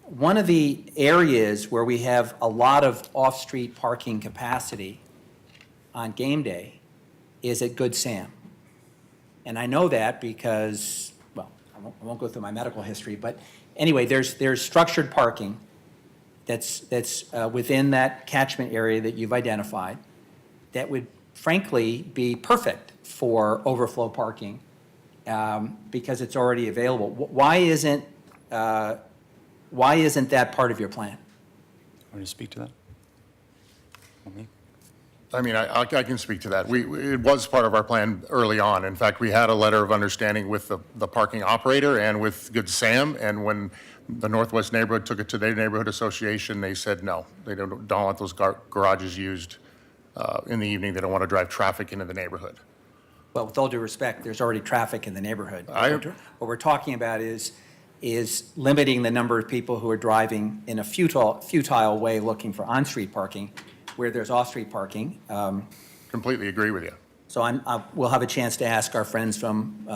One of the areas where we have a lot of off-street parking capacity on game day is at Good Sam. And I know that because, well, I won't go through my medical history, but anyway, there's structured parking that's within that catchment area that you've identified that would frankly be perfect for overflow parking because it's already available. Why isn't that part of your plan? Want me to speak to that? I mean, I can speak to that. It was part of our plan early on. In fact, we had a letter of understanding with the parking operator and with Good Sam, and when the Northwest neighborhood took it to their neighborhood association, they said no. They don't want those garages used in the evening. They don't want to drive traffic into the neighborhood. Well, with all due respect, there's already traffic in the neighborhood. What we're talking about is limiting the number of people who are driving in a futile way looking for on-street parking where there's off-street parking. Completely agree with you. So we'll have a chance to ask our friends from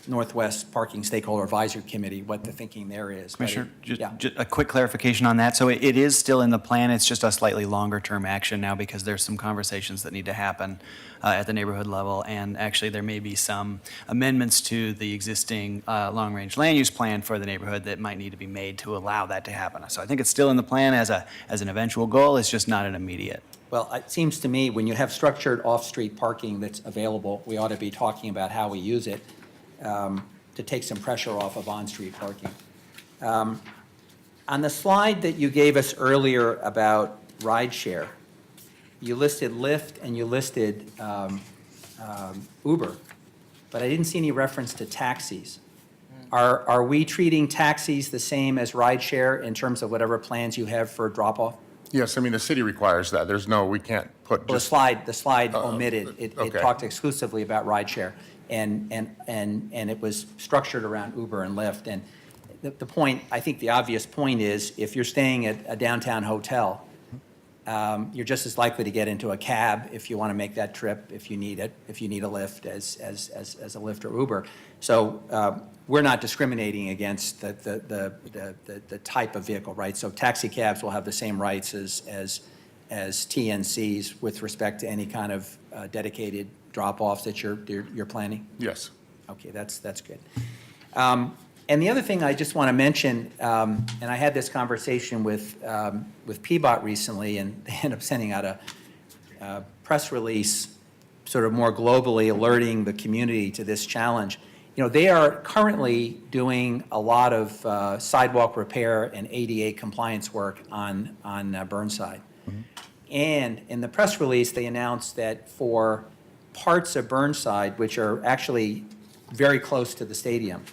Northwest Parking Stakeholder Advisory Committee what the thinking there is. Commissioner, Yeah. just a quick clarification on that. So it is still in the plan, it's just a slightly longer-term action now because there's some conversations that need to happen at the neighborhood level, and actually there may be some amendments to the existing long-range land use plan for the neighborhood that might need to be made to allow that to happen. So I think it's still in the plan as an eventual goal, it's just not an immediate. Well, it seems to me when you have structured off-street parking that's available, we ought to be talking about how we use it to take some pressure off of on-street parking. On the slide that you gave us earlier about rideshare, you listed Lyft and you listed Uber, but I didn't see any reference to taxis. Are we treating taxis the same as rideshare in terms of whatever plans you have for drop-off? Yes, I mean, the city requires that. We can't put Well, just. the slide omitted. It okay. talked exclusively about rideshare, and it was structured around Uber and Lyft. And the point, I think the obvious point is, if you're staying at a downtown hotel, you're just as likely to get into a cab if you want to make that trip, if you need it, if you need a Lyft as a Lyft or Uber. So we're not discriminating against the type of vehicle, right? So taxi cabs will have the same rights as TNCs with respect to any kind of dedicated drop-offs that you're planning? Yes. Okay, that's good. And the other thing I just want to mention, and I had this conversation with PBOT recently, and they ended up sending out a press release sort of more globally alerting the community to this challenge. You know, they are currently doing a lot of sidewalk repair and ADA compliance work on Burnside. Mm-hmm. And in the press release, they announced that for parts of Burnside, which are actually very close to the stadium,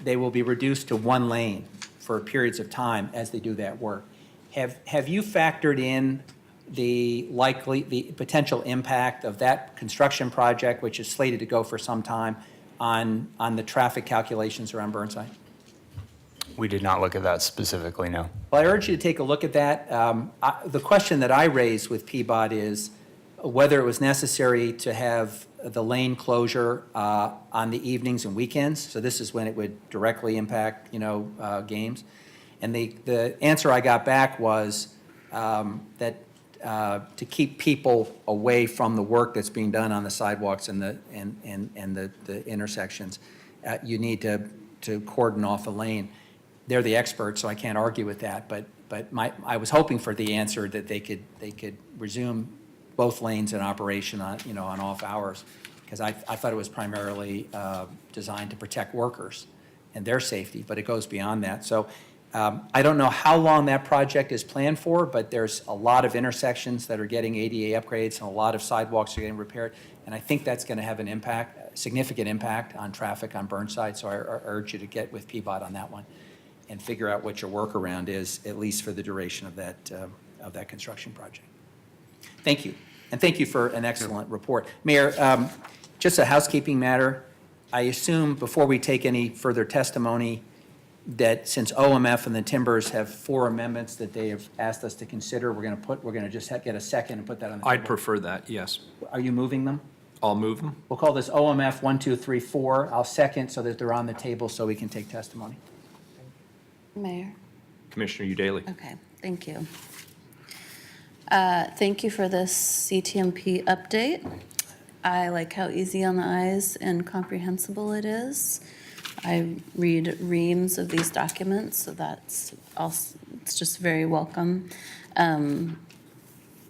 they will be reduced to one lane for periods of time as they do that work. Have you factored in the potential impact of that construction project, which is slated to go for some time, on the traffic calculations around Burnside? We did not look at that specifically, no. Well, I urge you to take a look at that. The question that I raised with PBOT is whether it was necessary to have the lane closure on the evenings and weekends. So this is when it would directly impact, games. And the answer I got back was that to keep people away from the work that's being done on the sidewalks and the intersections, you need to cordon off a lane. They're the experts, so I can't argue with that. But I was hoping for the answer that they could resume both lanes in operation on off hours, because I thought it was primarily designed to protect workers and their safety, but it goes beyond that. So I don't know how long that project is planned for, but there's a lot of intersections that are getting ADA upgrades and a lot of sidewalks are getting repaired, and I think that's going to have an impact, significant impact on traffic on Burnside. So I urge you to get with PBOT on that one and figure out what your workaround is, at least for the duration of that construction project. Thank you. And thank you for an excellent report. Mayor, just a housekeeping matter. I assume before we take any further testimony that since OMF and the Timbers have 4 amendments that they have asked us to consider, we're going to just get a second and put that on the table. I'd prefer that, yes. Are you moving them? I'll move them. We'll call this OMF 1, 2, 3, 4. I'll second so that they're on the table so we can take testimony. Mayor? Commissioner Udaly. Okay, thank you. Thank you for this CTMP update. I like how easy on the eyes and comprehensible it is. I read reams of these documents, so that's also, it's just very welcome.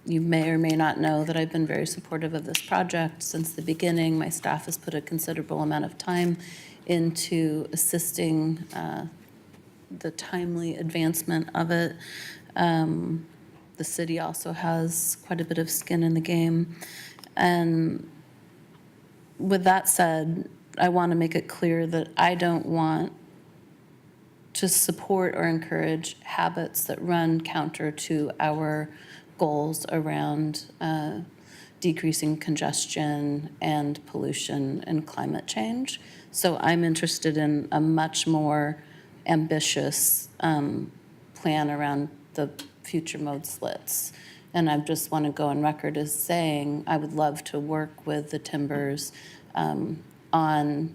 You may or may not know that I've been very supportive of this project since the beginning. My staff has put a considerable amount of time into assisting the timely advancement of it. The city also has quite a bit of skin in the game. And with that said, I want to make it clear that I don't want to support or encourage habits that run counter to our goals around decreasing congestion and pollution and climate change. So I'm interested in a much more ambitious plan around the future mode splits. And I just want to go on record as saying I would love to work with the Timbers on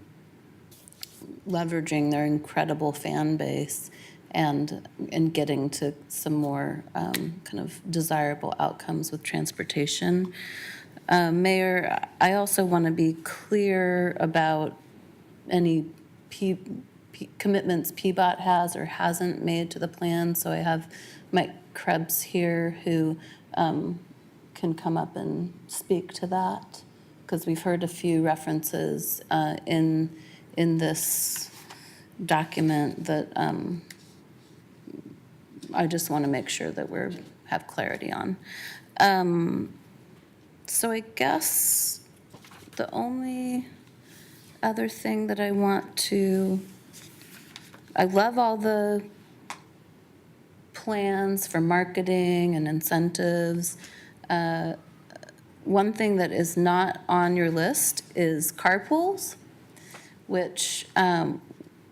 leveraging their incredible fan base and getting to some more kind of desirable outcomes with transportation. Mayor, I also want to be clear about any commitments PBOT has or hasn't made to the plan. So I have Mike Krebs here who can come up and speak to that, because we've heard a few references in this document that I just want to make sure that we have clarity on. So I guess the only other thing that I love all the plans for marketing and incentives. One thing that is not on your list is carpools, which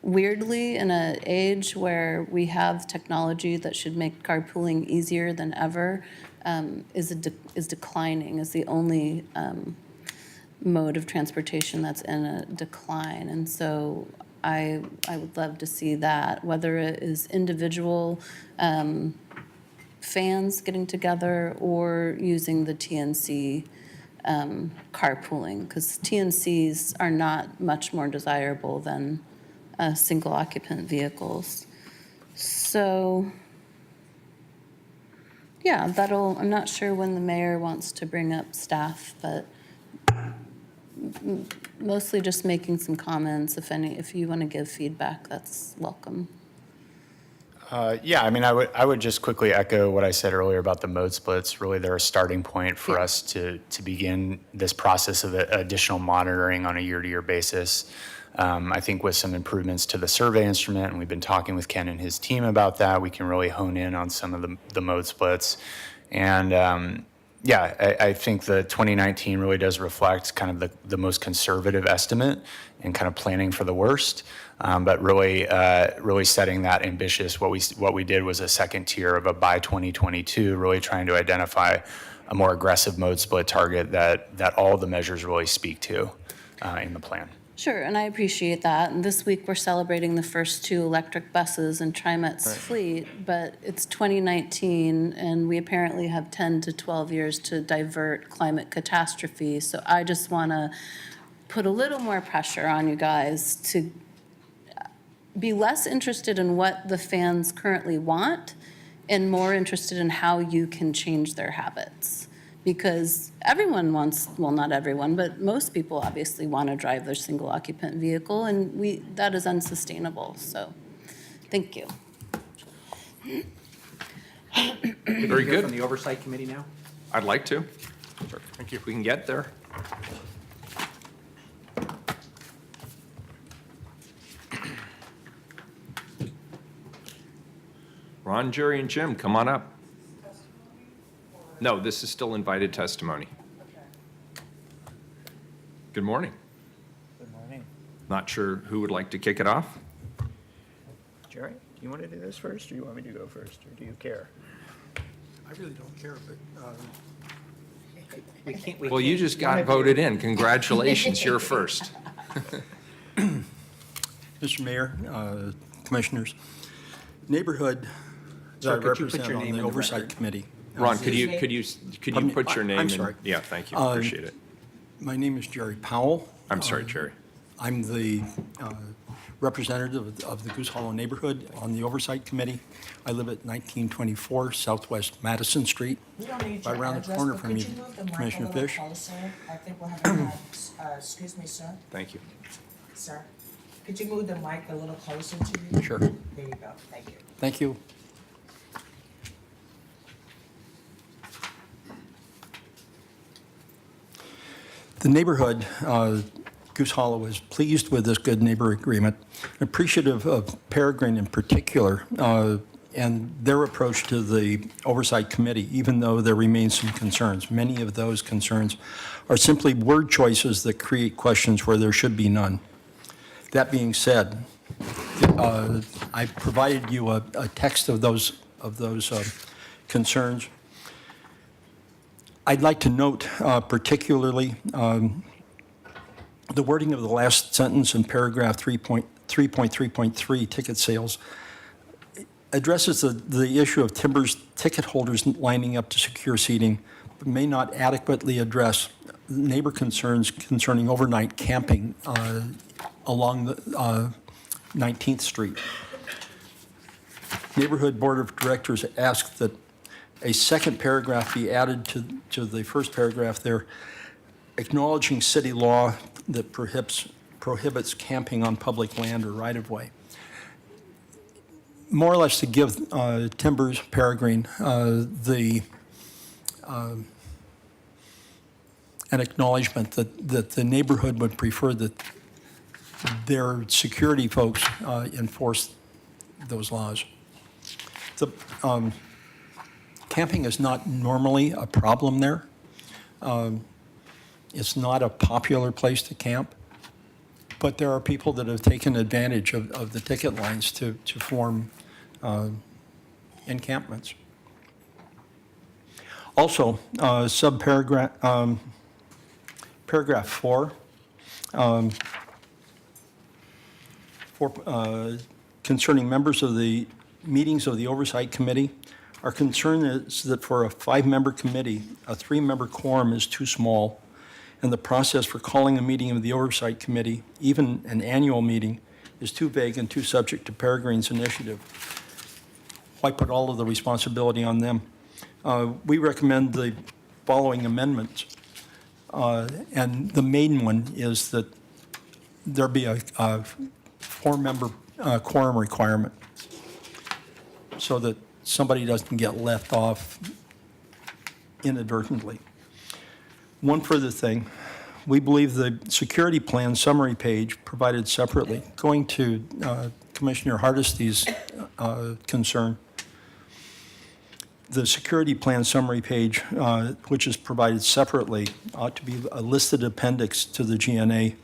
weirdly, in an age where we have technology that should make carpooling easier than ever, is declining, is the only mode of transportation that's in a decline. And so I would love to see that, whether it is individual fans getting together or using the TNC carpooling, because TNCs are not much more desirable than single occupant vehicles. So, yeah, I'm not sure when the mayor wants to bring up staff, but mostly just making some comments. If you want to give feedback, that's welcome. Yeah, I mean, I would just quickly echo what I said earlier about the mode splits. Really, they're a starting point for us to begin this process of additional monitoring on a year-to-year basis. I think with some improvements to the survey instrument, and we've been talking with Ken and his team about that, we can really hone in on some of the mode splits. And yeah, I think the 2019 really does reflect kind of the most conservative estimate and kind of planning for the worst. But really setting that ambitious, what we did was a second tier of a by 2022, really trying to identify a more aggressive mode split target that all the measures really speak to in the plan. Sure, and I appreciate that. And this week, we're celebrating the first 2 electric buses in TriMet's fleet, but it's 2019, and we apparently have 10 to 12 years to divert climate catastrophe. So I just want to put a little more pressure on you guys to be less interested in what the fans currently want and more interested in how you can change their habits. Because everyone wants, well, not everyone, but most people obviously want to drive their single occupant vehicle, and that is unsustainable. So, thank you. Very good. From the Oversight Committee now? I'd like to, Sure, thank you. if we can get there. Ron, Jerry, and Jim, come on up. No, this is still invited testimony. Good morning. Good morning. Not sure who would like to kick it off? Jerry, do you want to do this first, or you want me to go first, or do you care? I really don't care, but Well, you just got voted in. Congratulations, you're first. Mr. Mayor, Commissioners, neighborhood that I Sir, could you put represent your on name the in the Oversight record? Committee. Ron, could you put your name in? I'm sorry. Yeah, thank you, appreciate it. My name is Jerry Powell. I'm sorry, Jerry. I'm the representative of the Goose Hollow neighborhood on the Oversight Committee. I live at 1924 Southwest Madison Street. We don't need Right your around the address, corner but from could you, you move the mic Commissioner a little Fish. closer? I think we're having, excuse me, sir, Thank you. sir. Could you move the mic a little closer to you? Sure. There you go, thank you. Thank you. The neighborhood, Goose Hollow, is pleased with this good neighbor agreement, appreciative of Peregrine in particular, and their approach to the Oversight Committee, even though there remain some concerns. Many of those concerns are simply word choices that create questions where there should be none. That being said, I provided you a text of those concerns. I'd like to note particularly the wording of the last sentence in paragraph 3.3.3, ticket sales, addresses the issue of ticket holders lining up to secure seating, but may not adequately address neighbor concerns concerning overnight camping along the 19th Street. Neighborhood Board of Directors asked that a second paragraph be added to the first paragraph there, acknowledging city law that prohibits camping on public land or right-of-way. More or less to give Timbers, Peregrine, an acknowledgement that the neighborhood would prefer that their security folks enforce those laws. Camping is not normally a problem there. It's not a popular place to camp, but there are people that have taken advantage of the ticket lines to form encampments. Also, paragraph 4, concerning members of the meetings of the Oversight Committee, our concern is that for a 5-member committee, a 3-member quorum is too small, and the process for calling a meeting of the Oversight Committee, even an annual meeting, is too vague and too subject to Peregrine's initiative. Why put all of the responsibility on them? We recommend the following amendments, and the main one is that there be a 4-member quorum requirement so that somebody doesn't get left off inadvertently. One further thing, we believe the security plan summary page provided separately, going to Commissioner Hardesty's concern, the security plan summary page, which is provided separately, ought to be a listed appendix to the GNA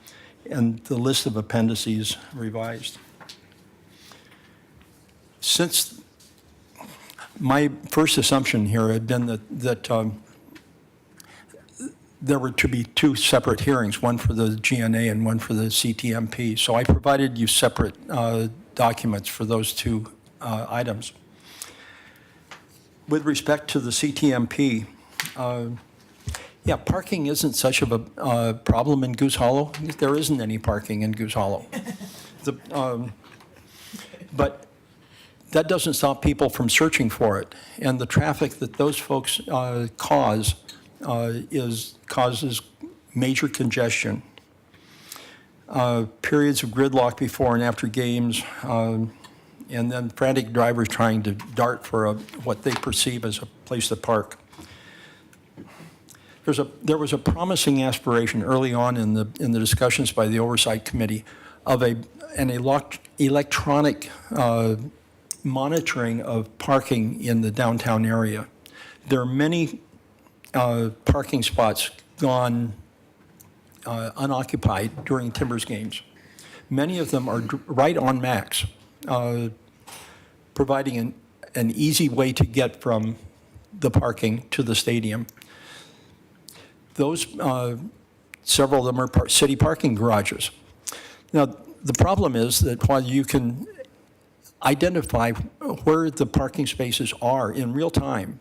and the list of appendices revised. Since my first assumption here had been that there were to be 2 separate hearings, one for the GNA and one for the CTMP. So I provided you separate documents for those 2 items. With respect to the CTMP, yeah, parking isn't such of a problem in Goose Hollow. There isn't any parking in Goose Hollow. But that doesn't stop people from searching for it. And the traffic that those folks causes major congestion. Periods of gridlock before and after games, and then frantic drivers trying to dart for what they perceive as a place to park. There was a promising aspiration early on in the discussions by the Oversight Committee of an electronic monitoring of parking in the downtown area. There are many parking spots gone unoccupied during Timbers games. Many of them are right on max, providing an easy way to get from the parking to the stadium. Those, several of them are city parking garages. Now, the problem is that while you can identify where the parking spaces are in real time,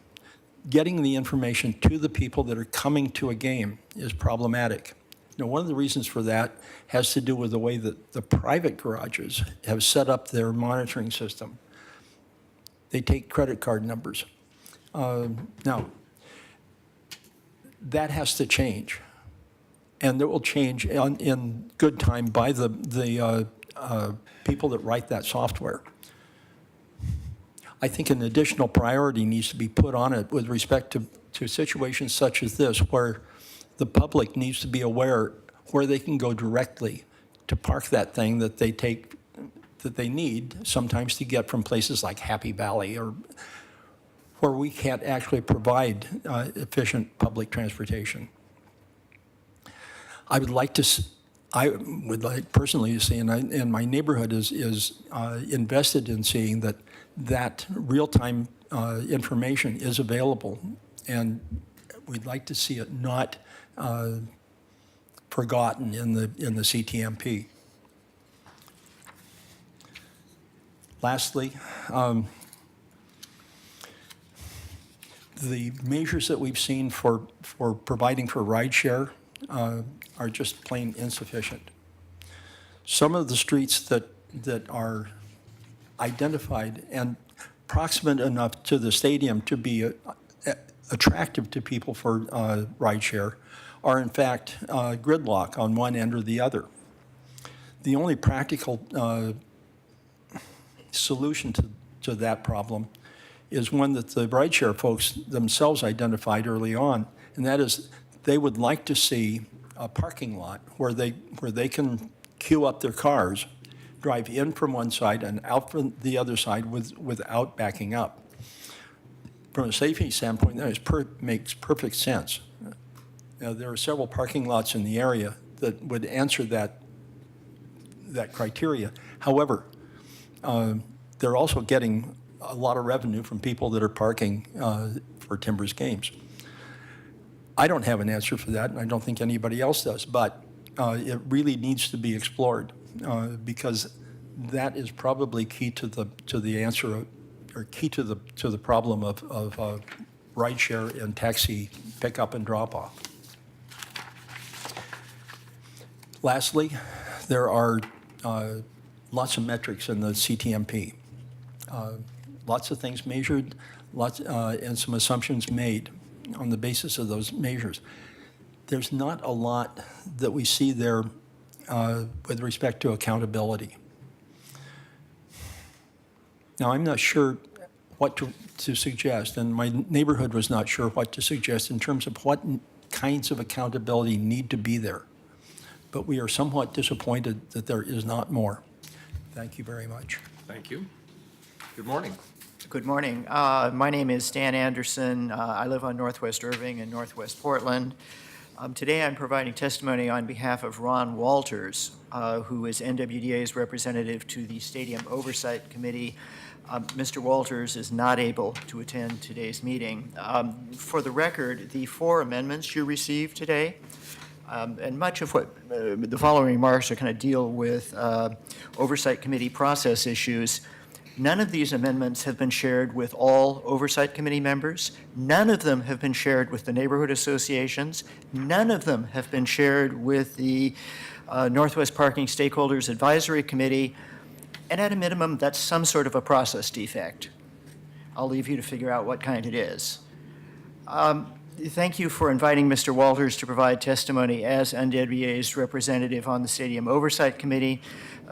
getting the information to the people that are coming to a game is problematic. Now, one of the reasons for that has to do with the way that the private garages have set up their monitoring system. They take credit card numbers. Now, that has to change. And it will change in good time by the people that write that software. I think an additional priority needs to be put on it with respect to situations such as this, where the public needs to be aware where they can go directly to park that thing that they need sometimes to get from places like Happy Valley, or where we can't actually provide efficient public transportation. I would like personally to see, and my neighborhood is invested in seeing that real-time information is available, and we'd like to see it not forgotten in the CTMP. Lastly, the measures that we've seen for providing for rideshare are just plain insufficient. Some of the streets that are identified and proximate enough to the stadium to be attractive to people for rideshare are in fact gridlock on one end or the other. The only practical solution to that problem is one that the rideshare folks themselves identified early on, and that is they would like to see a parking lot where they can queue up their cars, drive in from one side and out from the other side without backing up. From a safety standpoint, that makes perfect sense. Now, there are several parking lots in the area that would answer that criteria. However, they're also getting a lot of revenue from people that are parking for Timbers games. I don't have an answer for that, and I don't think anybody else does, but it really needs to be explored because that is probably key to the answer, or key to the problem of rideshare and taxi pickup and drop off. Lastly, there are lots of metrics in the CTMP. Lots of things measured, and some assumptions made on the basis of those measures. There's not a lot that we see there with respect to accountability. Now, I'm not sure what to suggest, and my neighborhood was not sure what to suggest in terms of what kinds of accountability need to be there. But we are somewhat disappointed that there is not more. Thank you very much. Thank you. Good morning. Good morning. My name is Stan Anderson. I live on Northwest Irving and Northwest Portland. Today I'm providing testimony on behalf of Ron Walters, who is NWDA's representative to the Stadium Oversight Committee. Mr. Walters is not able to attend today's meeting. For the record, the 4 amendments you received today, and much of what the following remarks are kind of deal with Oversight Committee process issues. None of these amendments have been shared with all Oversight Committee members. None of them have been shared with the neighborhood associations. None of them have been shared with the Northwest Parking Stakeholders Advisory Committee. And at a minimum, that's some sort of a process defect. I'll leave you to figure out what kind it is. Thank you for inviting Mr. Walters to provide testimony as NWDA's representative on the Stadium Oversight Committee.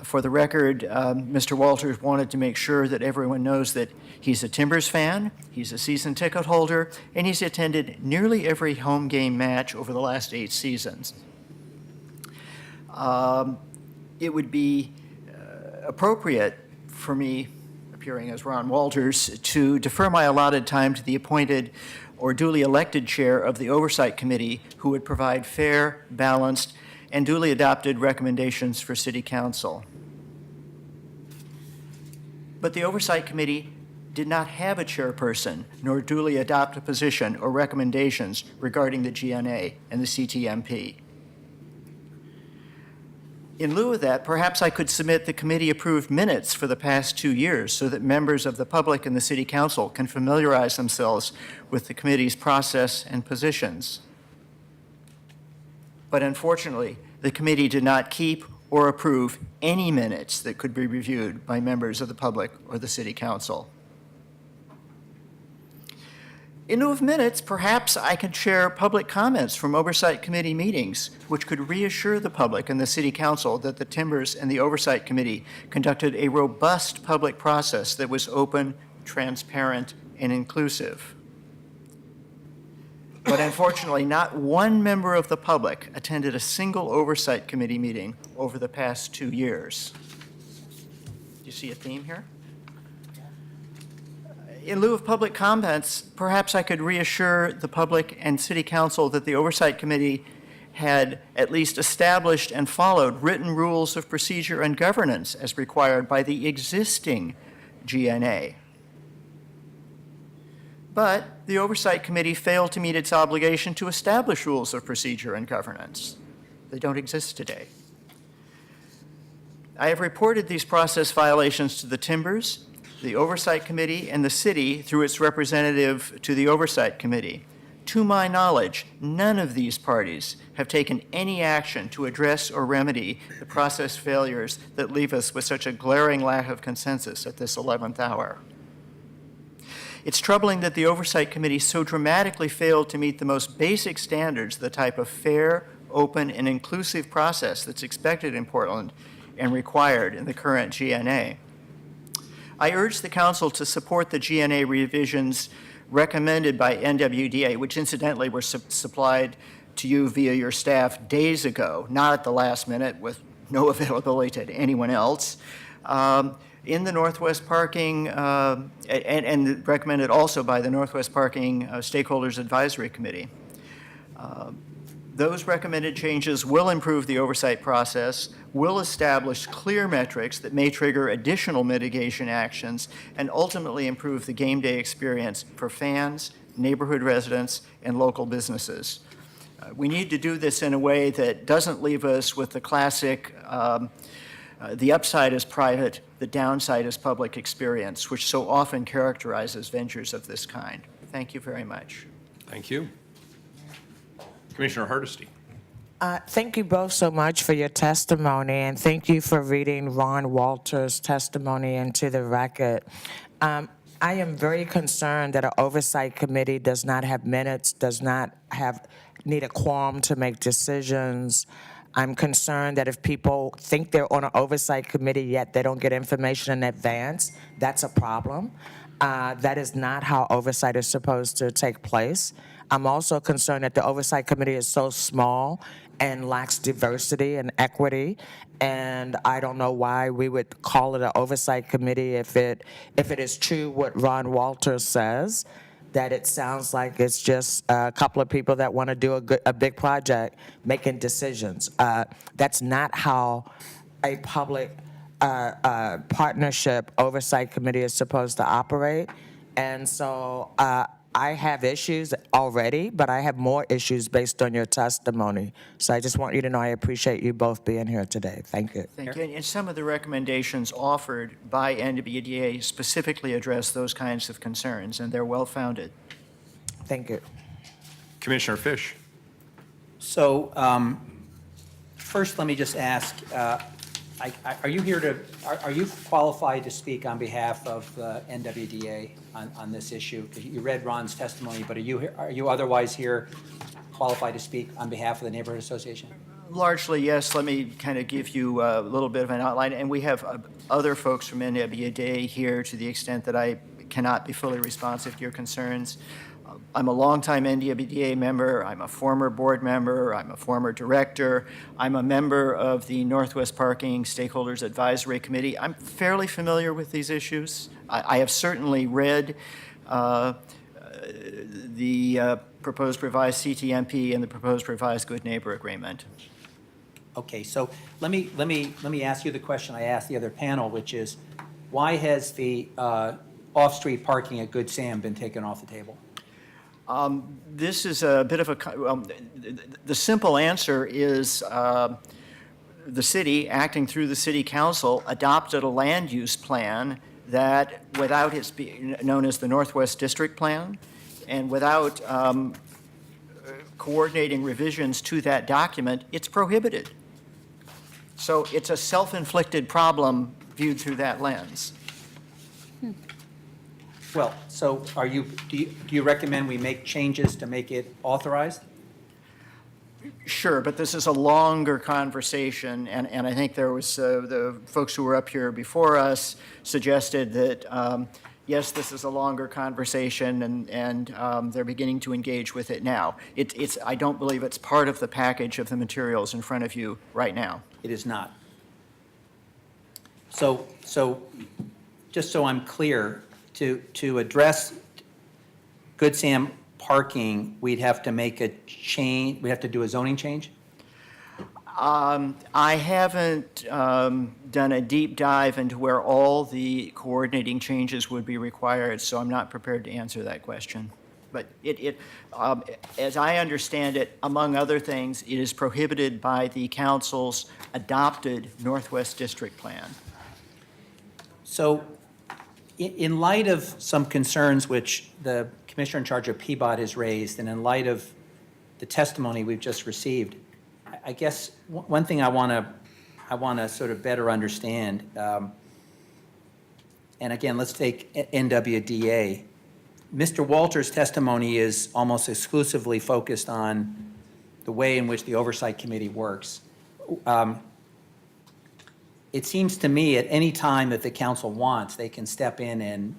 For the record, Mr. Walters wanted to make sure that everyone knows that he's a Timbers fan, he's a season ticket holder, and he's attended nearly every home game match over the last 8 seasons. It would be appropriate for me, appearing as Ron Walters, to defer my allotted time to the appointed or duly elected chair of the Oversight Committee, who would provide fair, balanced, and duly adopted recommendations for City Council. But the Oversight Committee did not have a chairperson, nor duly adopt a position or recommendations regarding the GNA and the CTMP. In lieu of that, perhaps I could submit the committee-approved minutes for the past 2 years so that members of the public and the City Council can familiarize themselves with the committee's process and positions. But But unfortunately, the committee did not keep or approve any minutes that could be reviewed by members of the public or the city council. In lieu of minutes, perhaps I could share public comments from Oversight Committee meetings, which could reassure the public and the City Council that the Timbers and the Oversight Committee conducted a robust public process that was open, transparent, and inclusive. But unfortunately, not one member of the public attended a single Oversight Committee meeting over the past 2 years. Do you see a theme here? In lieu of public comments, perhaps I could reassure the public and City Council that the Oversight Committee had at least established and followed written rules of procedure and governance as required by the existing GNA. But the Oversight Committee failed to meet its obligation to establish rules of procedure and governance. They don't exist today. I have reported these process violations to the Timbers, the Oversight Committee, and the city through its representative to the Oversight Committee. To my knowledge, none of these parties have taken any action to address or remedy the process failures that leave us with such a glaring lack of consensus at this 11th hour. It's troubling that the Oversight Committee so dramatically failed to meet the most basic standards of the type of fair, open, and inclusive process that's expected in Portland and required in the current GNA. I urge the Council to support the GNA revisions recommended by NWDA, which incidentally were supplied to you via your staff days ago, not at the last minute with no availability to anyone else, in the Northwest Parking, and recommended also by the Northwest Parking Stakeholders Advisory Committee. Those recommended changes will improve the oversight process, will establish clear metrics that may trigger additional mitigation actions, and ultimately improve the game day experience for fans, neighborhood residents, and local businesses. We need to do this in a way that doesn't leave us with the classic, the upside is private, the downside is public experience, which so often characterizes ventures of this kind. Thank you very much. Thank you. Commissioner Hardesty. Thank you both so much for your testimony, and thank you for reading Ron Walters' testimony into the record. I am very concerned that an oversight committee does not have minutes, does not need a quorum to make decisions. I'm concerned that if people think they're on an oversight committee yet they don't get information in advance, that's a problem. That is not how oversight is supposed to take place. I'm also concerned that the Oversight Committee is so small and lacks diversity and equity, and I don't know why we would call it an Oversight Committee if it is true what Ron Walters says, that it sounds like it's just a couple of people that want to do a big project making decisions. That's not how a public partnership oversight committee is supposed to operate, and so I have issues already, but I have more issues based on your testimony. So I just want you to know I appreciate you both being here today. Thank you. Thank you. And some of the recommendations offered by NWDA specifically address those kinds of concerns, and they're well-founded. Thank you. Commissioner Fish. So first, let me just ask, are you qualified to speak on behalf of NWDA on this issue? You read Ron's testimony, but are you otherwise here qualified to speak on behalf of the Neighborhood Association? Largely, yes. Let me kind of give you a little bit of an outline. And we have other folks from NWDA here to the extent that I cannot be fully responsive to your concerns. I'm a longtime NWDA member. I'm a former board member. I'm a former director. I'm a member of the Northwest Parking Stakeholders Advisory Committee. I'm fairly familiar with these issues. I have certainly read the proposed revised CTMP and the proposed revised Good Neighbor Agreement. Okay, so let me ask you the question I asked the other panel, which is, why has the off-street parking at Good Sam been taken off the table? This is a bit of the simple answer is the city, acting through the city council, adopted a land use plan that, without its being known as the Northwest District Plan, and without coordinating revisions to that document, it's prohibited. So it's a self-inflicted problem viewed through that lens. Well, so do you recommend we make changes to make it authorized? Sure, but this is a longer conversation, and I think there was, the folks who were up here before us suggested that, yes, this is a longer conversation, and they're beginning to engage with it now. I don't believe it's part of the package of the materials in front of you right now. It is not. So just so I'm clear, to address Good Sam parking, we'd have to make a change, we'd have to do a zoning change? I haven't done a deep dive into where all the coordinating changes would be required, so I'm not prepared to answer that question. But as I understand it, among other things, it is prohibited by the council's adopted Northwest District Plan. So in light of some concerns which the commissioner in charge of PBOT has raised, and in light of the testimony we've just received, I guess one thing I want to sort of better understand, and again, let's take NWDA. Mr. Walters' testimony is almost exclusively focused on the way in which the Oversight Committee works. It seems to me at any time that the council wants, they can step in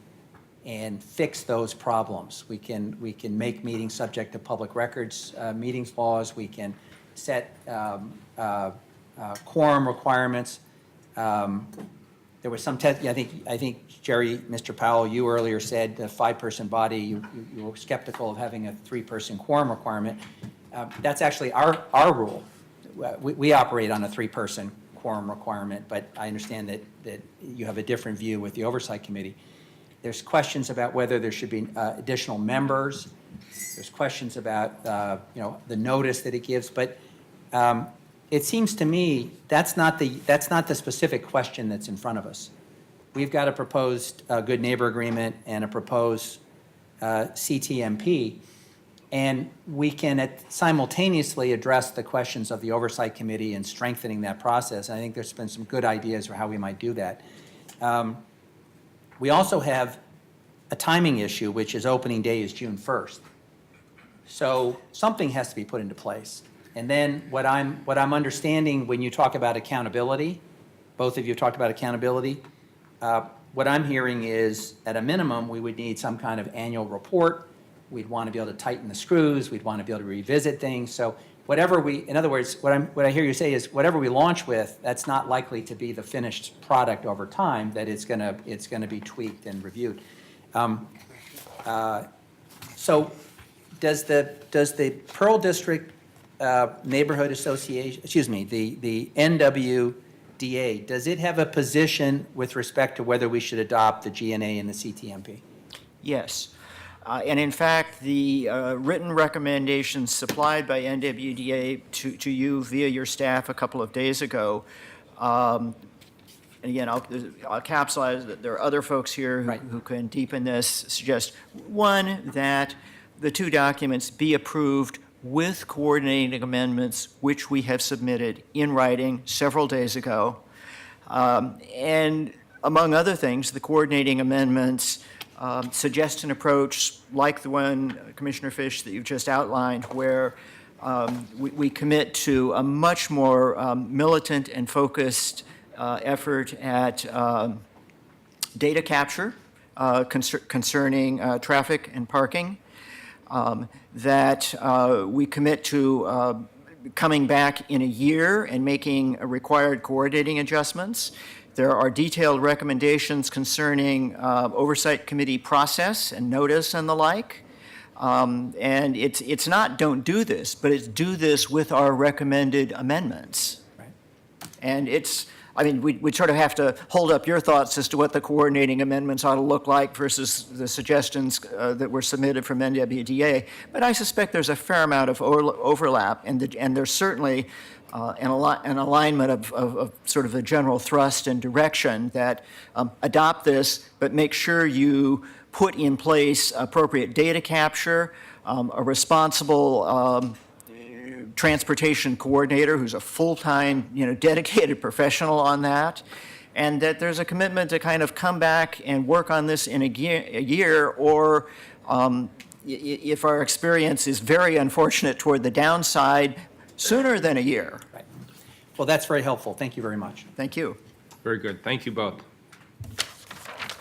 and fix those problems. We can make meetings subject to public records, meetings laws. We can set quorum requirements. There was some I think Jerry, Mr. Powell, you earlier said the 5-person body. You were skeptical of having a 3-person quorum requirement. That's actually our rule. We operate on a 3-person quorum requirement, but I understand that you have a different view with the Oversight Committee. There's questions about whether there should be additional members. There's questions about the notice that it gives, but it seems to me that's not the specific question that's in front of us. We've got a proposed Good Neighbor Agreement and a proposed CTMP, and we can simultaneously address the questions of the Oversight Committee and strengthening that process. And I think there's been some good ideas for how we might do that. We also have a timing issue, which is opening day is June 1st. So something has to be put into place. And then what I'm understanding when you talk about accountability, both of you talked about accountability, what I'm hearing is at a minimum, we would need some kind of annual report. We'd want to be able to tighten the screws. We'd want to be able to revisit things. So whatever in other words, what I hear you say is whatever we launch with, that's not likely to be the finished product over time, that it's going to be tweaked and reviewed. So does the Pearl District Neighborhood Association, excuse me, the NWDA, does it have a position with respect to whether we should adopt the GNA and the CTMP? Yes. And in fact, the written recommendations supplied by NWDA to you via your staff a couple of days ago, and again, I'll capsulize that there are other folks here who can deepen this, suggest, one, that the 2 documents be approved with coordinating amendments, which we have submitted in writing several days ago. And among other things, the coordinating amendments suggest an approach like the one, Commissioner Fish, that you've just outlined, where we commit to a much more militant and focused effort at data capture concerning traffic and parking, that we commit to coming back in a year and making required coordinating adjustments. There are detailed recommendations concerning Oversight Committee process and notice and the like. And it's not don't do this, but it's do this with our recommended amendments. Right. And we sort of have to hold up your thoughts as to what the coordinating amendments ought to look like versus the suggestions that were submitted from NWDA. But I suspect there's a fair amount of overlap, and there's certainly an alignment of sort of the general thrust and direction that adopt this, but make sure you put in place appropriate data capture, a responsible transportation coordinator who's a full-time, dedicated professional on that, and that there's a commitment to kind of come back and work on this in a year, or if our experience is very unfortunate toward the downside, sooner than a year. Right. Well, that's very helpful. Thank you very much. Thank you. Very good. Thank you both.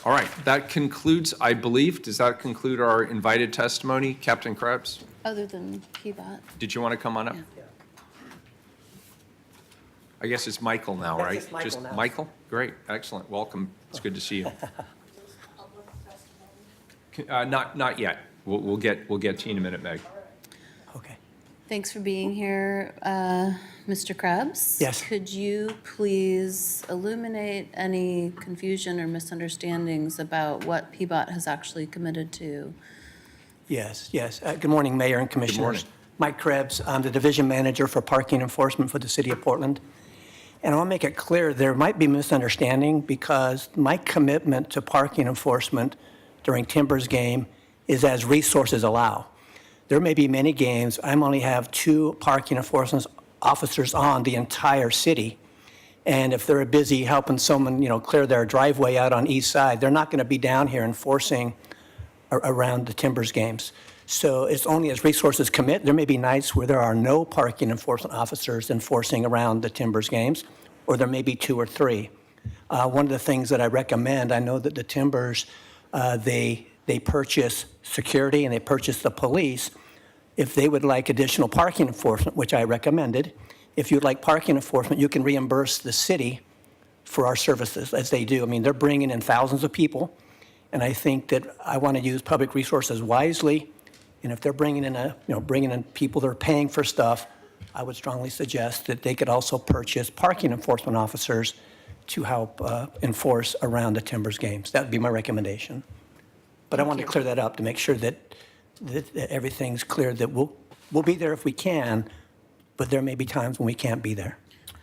All right, that concludes, I believe, does that conclude our invited testimony? Captain Krebs, Other than PBOT. did you want to come on up? Yeah. I guess it's Michael now, right? It's Michael now. Michael? Great, excellent. Welcome. It's good to see you. Not yet. We'll get to you in a minute, Meg. Okay. Thanks for being here, Mr. Krebs. Yes. Could you please illuminate any confusion or misunderstandings about what PBOT has actually committed to? Yes. Good morning, Mayor and Commissioners. morning. Mike Krebs, I'm the Division Manager for Parking Enforcement for the City of Portland. And I want to make it clear, there might be misunderstanding because my commitment to parking enforcement during Timbers game is as resources allow. There may be many games, I only have 2 parking enforcement officers on the entire city. And if they're busy helping someone, clear their driveway out on east side, they're not going to be down here enforcing around the Timbers games. So it's only as resources commit. There may be nights where there are no parking enforcement officers enforcing around the Timbers games, or there may be 2 or 3. One of the things that I recommend, I know that the Timbers, they purchase security and they purchase the police. If they would like additional parking enforcement, which I recommended, if you'd like parking enforcement, you can reimburse the city for our services, as they do. I mean, they're bringing in thousands of people, and I think that I want to use public resources wisely. And if they're bringing in people that are paying for stuff, I would strongly suggest that they could also purchase parking enforcement officers to help enforce around the Timbers games. That would be my recommendation. But I want to clear that up to make sure that everything's clear, that we'll be there if we can, but there may be times when we can't be there.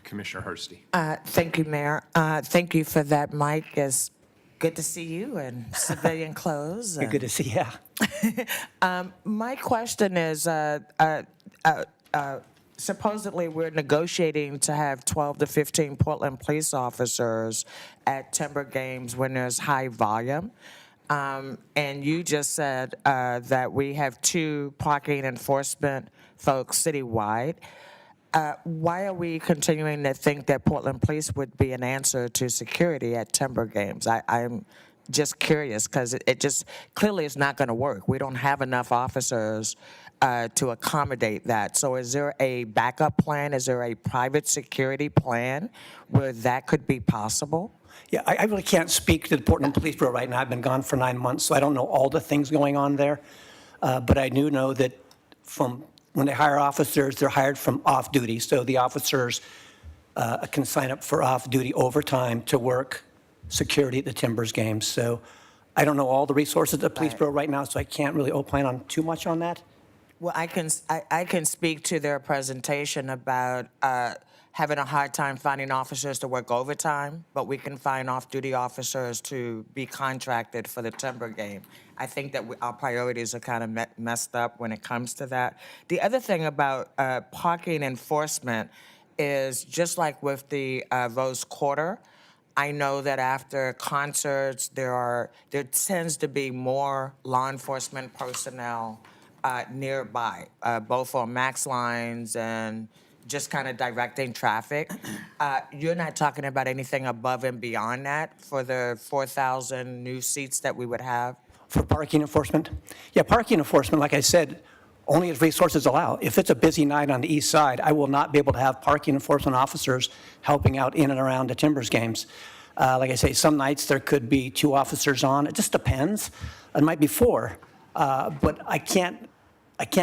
Commissioner Hursty. Thank you, Mayor. Thank you for that, Mike. It's good to see you in civilian clothes. Good to see you. My question is, supposedly we're negotiating to have 12 to 15 Portland police officers at Timber games when there's high volume. And you just said that we have 2 parking enforcement folks citywide. Why are we continuing to think that Portland Police would be an answer to security at Timber games? I'm just curious because it just clearly is not going to work. We don't have enough officers to accommodate that. So is there a backup plan? Is there a private security plan where that could be possible? Yeah, I really can't speak to the Portland Police Bureau right now. I've been gone for 9 months, so I don't know all the things going on there. But I do know that from when they hire officers, they're hired from off-duty. So the officers can sign up for off-duty overtime to work security at the Timbers games. So I don't know all the resources at the Police Bureau right now, so I can't really opine on too much on that. Well, I can speak to their presentation about having a hard time finding officers to work overtime, but we can find off-duty officers to be contracted for the Timber game. I think that our priorities are kind of messed up when it comes to that. The other thing about parking enforcement is just like with the Rose Quarter, I know that after concerts, there tends to be more law enforcement personnel nearby, both on max lines and just kind of directing traffic. You're not talking about anything above and beyond that for the 4,000 new seats that we would have? For parking enforcement? Yeah, parking enforcement, like I said, only as resources allow. If it's a busy night on the east side, I will not be able to have parking enforcement officers helping out in and around the Timbers games. Like I say, some nights there could be 2 officers on. It just depends. It might be 4, but I can't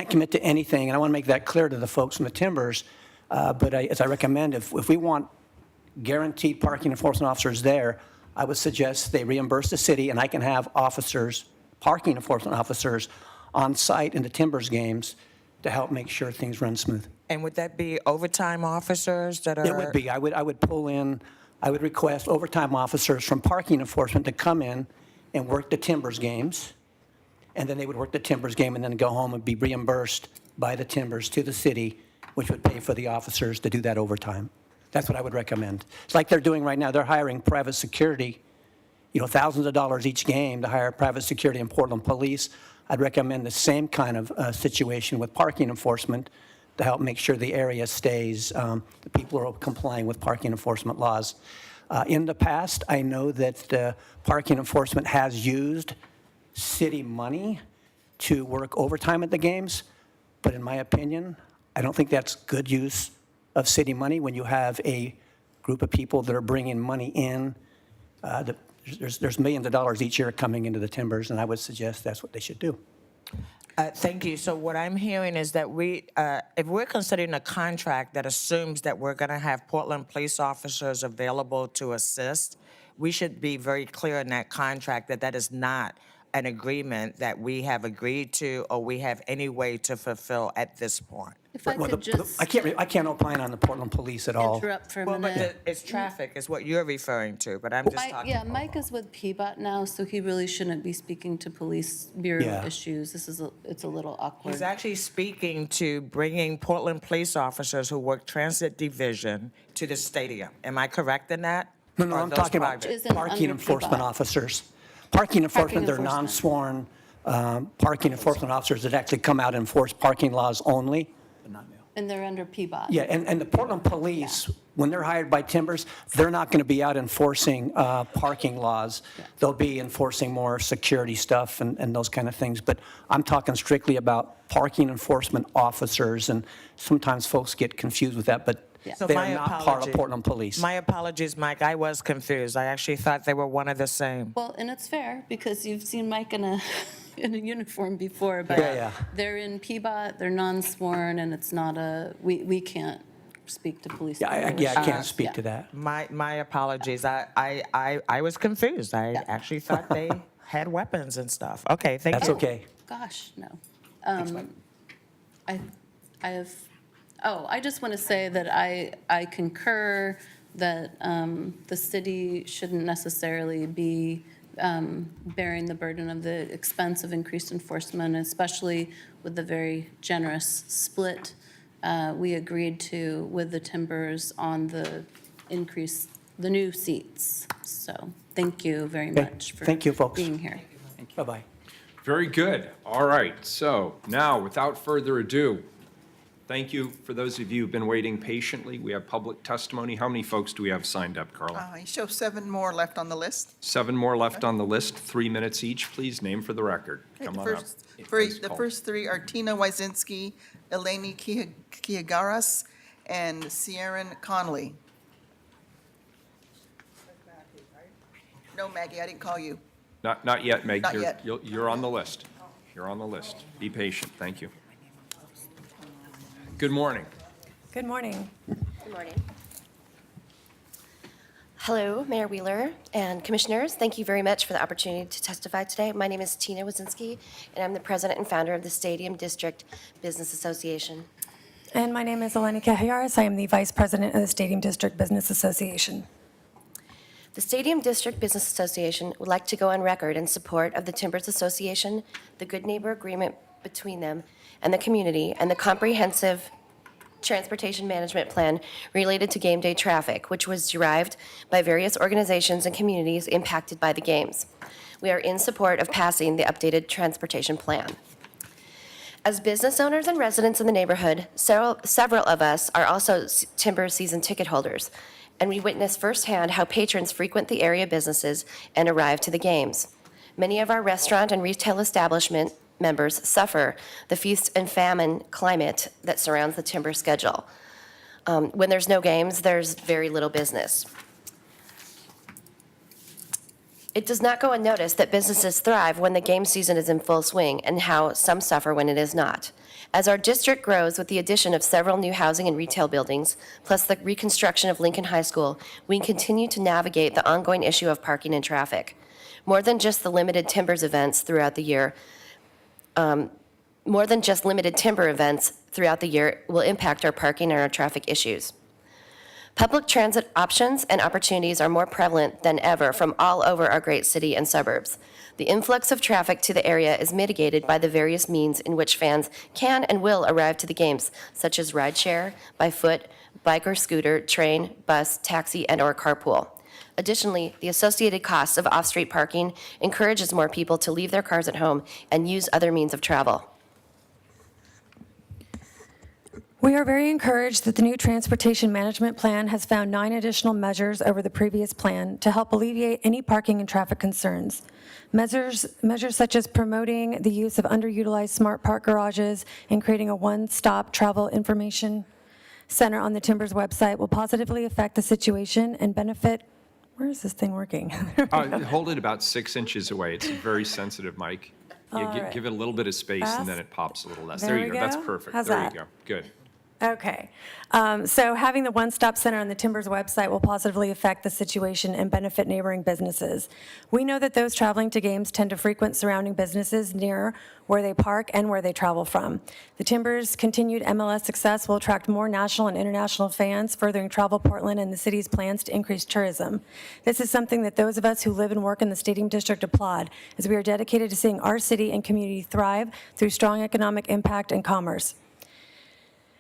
commit to anything, and I want to make that clear to the folks from the Timbers. But as I recommend, if we want guaranteed parking enforcement officers there, I would suggest they reimburse the city, and I can have officers, parking enforcement officers, on site in the Timbers games to help make sure things run smooth. And would that be overtime officers that are? It would be. I would pull in. I would request overtime officers from parking enforcement to come in and work the Timbers games, and then they would work the Timbers game and then go home and be reimbursed by the Timbers to the city which would pay for the officers to do that overtime. That's what I would recommend. It's like they're doing right now. They're hiring private security, thousands of dollars each game to hire private security in Portland Police. I'd recommend the same kind of situation with parking enforcement to help make sure the area stays, the people are complying with parking enforcement laws. In the past, I know that parking enforcement has used city money to work overtime at the games, but in my opinion, I don't think that's good use of city money when you have a group of people that are bringing money in. There's millions of dollars each year coming into the Timbers, and I would suggest that's what they should do. Thank you. So what I'm hearing is that if we're considering a contract that assumes that we're going to have Portland police officers available to assist, we should be very clear in that contract that that is not an agreement that we have agreed to or we have any way to fulfill at this point. If I could just I can't opine on the Portland Police at all. interrupt for a Well, minute. but it's traffic is what you're referring to, but I'm just talking. Yeah, Mike is with PBOT now, so he really shouldn't be speaking to police bureau Yeah. issues. It's a little awkward. He's actually speaking to bringing Portland police officers who work transit division to the stadium. Am I correct in that? No, Or I'm those talking about private? Isn't parking under enforcement PBOT. officers. Parking enforcement, they're enforcement. non-sworn parking enforcement officers that actually come out and enforce parking laws only. And they're under PBOT. Yeah, and the Portland Police, when they're hired by Timbers, they're not going to be out enforcing parking laws. They'll be enforcing more security stuff and those kind of things. But I'm talking strictly about parking enforcement officers, and sometimes folks get confused with that, but So they my are not part of apology. Portland Police. My apologies, Mike. I was confused. I actually thought they were one of the same. Well, and it's fair, because you've seen Mike in a, in a uniform before, but Yeah. they're in PBOT, they're non-sworn, and it's not we can't speak to police. I bureau can't issues. speak Yeah. to that. My apologies. I was confused. I actually thought they had weapons and stuff. Okay, thank That's you. okay. Gosh, no. I have, I just want to say that I concur that the city shouldn't necessarily be bearing the burden of the expense of increased enforcement, especially with the very generous split we agreed to with the Timbers on the new seats. So thank you very Okay. much for Thank you, folks. being here. Bye-bye. Very good. All right. So now, without further ado, thank you for those of you who've been waiting patiently. We have public testimony. How many folks do we have signed up, Carla? You show 7 more left on the list. 7 more left on the list, 3 minutes each. Please name for the record. Okay, Come the on up. first- Please The call. first 3 are Tina Wyzinski, Eleni Kiagaras, and Sierran Conley. No, Maggie, I didn't call you. Not yet, Meg. Not yet. You're on the list. You're on the list. Be patient. Thank you. Good morning. Good morning. Good morning. Hello, Mayor Wheeler and Commissioners. Thank you very much for the opportunity to testify today. My name is Tina Wazinski, and I'm the president and founder of the Stadium District Business Association. And my name is Eleni Kahiaris. I am the vice president of the Stadium District Business Association. The Stadium District Business Association would like to go on record in support of the Timbers Association, the Good Neighbor Agreement between them and the community, and the comprehensive transportation management plan related to game day traffic, which was derived by various organizations and communities impacted by the games. We are in support of passing the updated transportation plan. As business owners and residents in the neighborhood, several of us are also Timbers season ticket holders, and we witness firsthand how patrons frequent the area businesses and arrive to the games. Many of our restaurant and retail establishment members suffer the feast and famine climate that surrounds the Timbers schedule. When there's no games, there's very little business. It does not go unnoticed that businesses thrive when the game season is in full swing, and how some suffer when it is not. As our district grows with the addition of several new housing and retail buildings, plus the reconstruction of Lincoln High School, we continue to navigate the ongoing issue of parking and traffic. More than just limited timber events throughout the year will impact our parking and our traffic issues. Public transit options and opportunities are more prevalent than ever from all over our great city and suburbs. The influx of traffic to the area is mitigated by the various means in which fans can and will arrive to the games, such as rideshare, by foot, bike or scooter, train, bus, taxi, and/or carpool. Additionally, the associated costs of off-street parking encourages more people to leave their cars at home and use other means of travel. We are very encouraged that the new Transportation Management Plan has found 9 additional measures over the previous plan to help alleviate any parking and traffic concerns. Measures such as promoting the use of underutilized smart park garages and creating a one-stop travel information center on the Timbers website will positively affect the situation and benefit. Where is this thing working? Hold it about 6 inches away. It's very sensitive, Mike. Give it a little bit of space, and then it pops a little less. There you go. That's perfect. How's there that? you go. Good. Okay. So having the one-stop center on the Timbers website will positively affect the situation and benefit neighboring businesses. We know that those traveling to games tend to frequent surrounding businesses near where they park and where they travel from. The Timbers' continued MLS success will attract more national and international fans, furthering Travel Portland and the city's plans to increase tourism. This is something that those of us who live and work in the Stadium District applaud, as we are dedicated to seeing our city and community thrive through strong economic impact and commerce.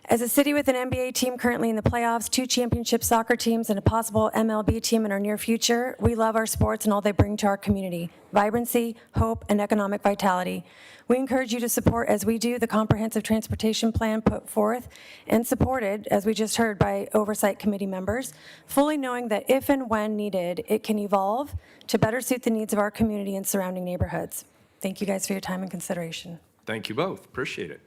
As a city with an NBA team currently in the playoffs, 2 championship soccer teams, and a possible MLB team in our near future, we love our sports and all they bring to our community: vibrancy, hope, and economic vitality. We encourage you to support, as we do, the comprehensive transportation plan put forth and supported, as we just heard, by Oversight Committee members, fully knowing that if and when needed, it can evolve to better suit the needs of our community and surrounding neighborhoods. Thank you guys for your time and consideration. Thank you both. Appreciate it.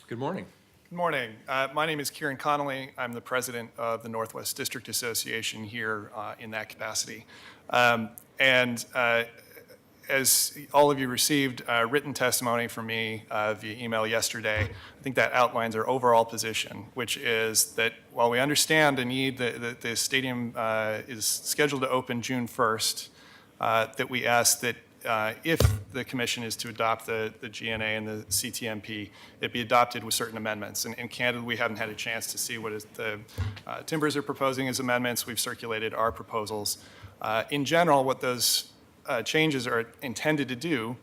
Good morning. Good morning. My name is Kieran Connolly. I'm the president of the Northwest District Association here in that capacity. As all of you received written testimony from me via email yesterday, I think that outlines our overall position, which is that while we understand the need that the stadium is scheduled to open June 1st, that we ask that if the commission is to adopt the GNA and the CTMP, it be adopted with certain amendments. And candidly, we haven't had a chance to see what the Timbers are proposing as amendments. We've circulated our proposals. In general, what those changes are intended to do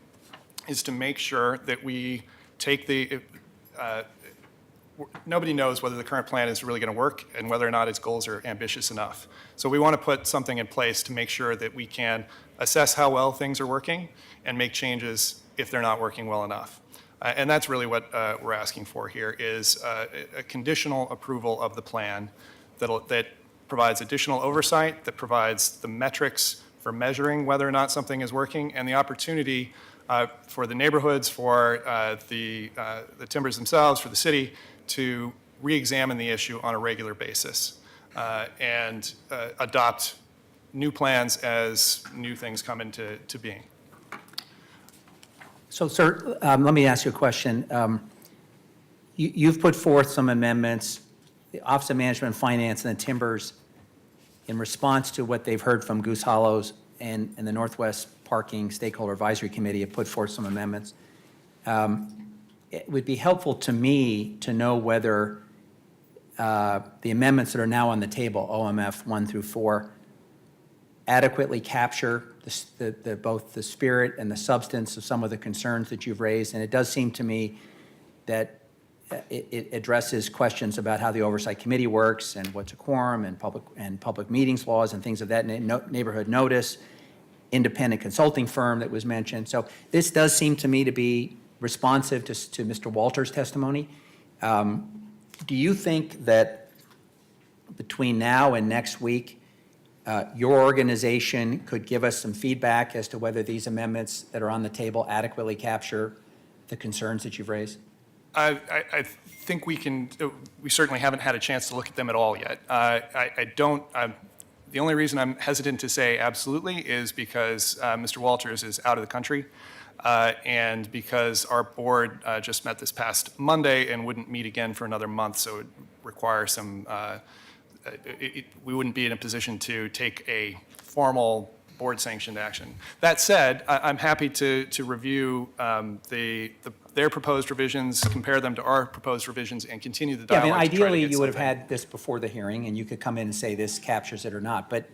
is to make sure that we take nobody knows whether the current plan is really going to work and whether or not its goals are ambitious enough. So we want to put something in place to make sure that we can assess how well things are working and make changes if they're not working well enough. And that's really what we're asking for here is a conditional approval of the plan that provides additional oversight, that provides the metrics for measuring whether or not something is working, and the opportunity for the neighborhoods, for the Timbers themselves, for the city, to re-examine the issue on a regular basis and adopt new plans as new things come into being. So, sir, let me ask you a question. You've put forth some amendments, the Office of Management and Finance and the Timbers, in response to what they've heard from Goose Hollows and the Northwest Parking Stakeholder Advisory Committee have put forth some amendments. It would be helpful to me to know whether the amendments that are now on the table, OMF 1 through 4, adequately capture both the spirit and the substance of some of the concerns that you've raised. And it does seem to me that it addresses questions about how the Oversight Committee works and what's a quorum and public meetings laws and things of that neighborhood notice, independent consulting firm that was mentioned. So this does seem to me to be responsive to Mr. Walters' testimony. Do you think that between now and next week, your organization could give us some feedback as to whether these amendments that are on the table adequately capture the concerns that you've raised? I think we can. We certainly haven't had a chance to look at them at all yet. I don't. The only reason I'm hesitant to say absolutely is because Mr. Walters is out of the country, and because our board just met this past Monday and wouldn't meet again for another month, so it would require some. We wouldn't be in a position to take a formal board-sanctioned action. That said, I'm happy to review the their proposed revisions, compare them to our proposed revisions, and continue the Yeah, I dialogue mean, to try to ideally, get you would have something. had this before the hearing, and you could come in and say this captures it or not. But,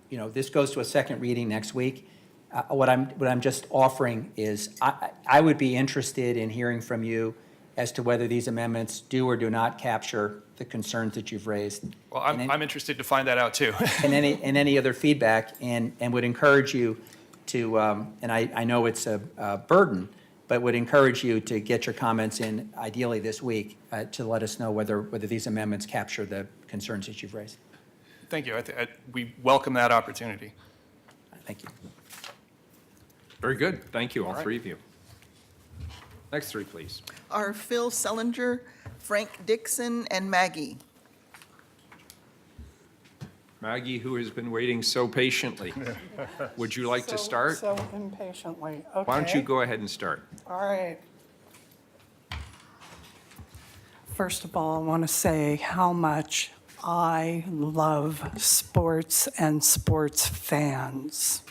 you know, this goes to a second reading next week. What I'm just offering is, I would be interested in hearing from you as to whether these amendments do or do not capture the concerns that you've raised. Well, I'm interested to find that out, too. And any other feedback, and would encourage you to, and I know it's a burden, but would encourage you to get your comments in ideally this week to let us know whether these amendments capture the concerns that you've raised. Thank you. We welcome that opportunity. Thank you. Very good. Thank you, all three of you. Next three, please. Are Phil Sellinger, Frank Dixon, and Maggie. Maggie, who has been waiting so patiently. Would you like to start? So impatiently, okay. Why don't you go ahead and start? All right. First of all, I want to say how much I love sports and sports fans.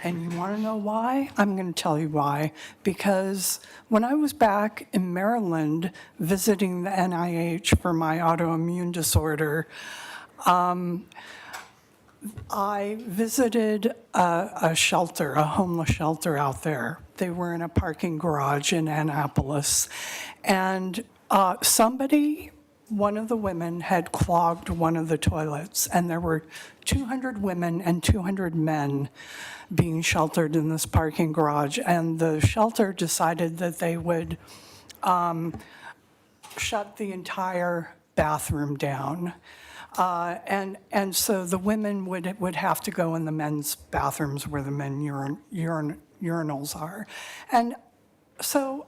And you want to know why? I'm going to tell you why. Because when I was back in Maryland visiting the NIH for my autoimmune disorder, I visited a shelter, a homeless shelter out there. They were in a parking garage in Annapolis. And one of the women had clogged one of the toilets, and there were 200 women and 200 men being sheltered in this parking garage. And the shelter decided that they would shut the entire bathroom down. And so the women would have to go in the men's bathrooms where the men urinals are. And so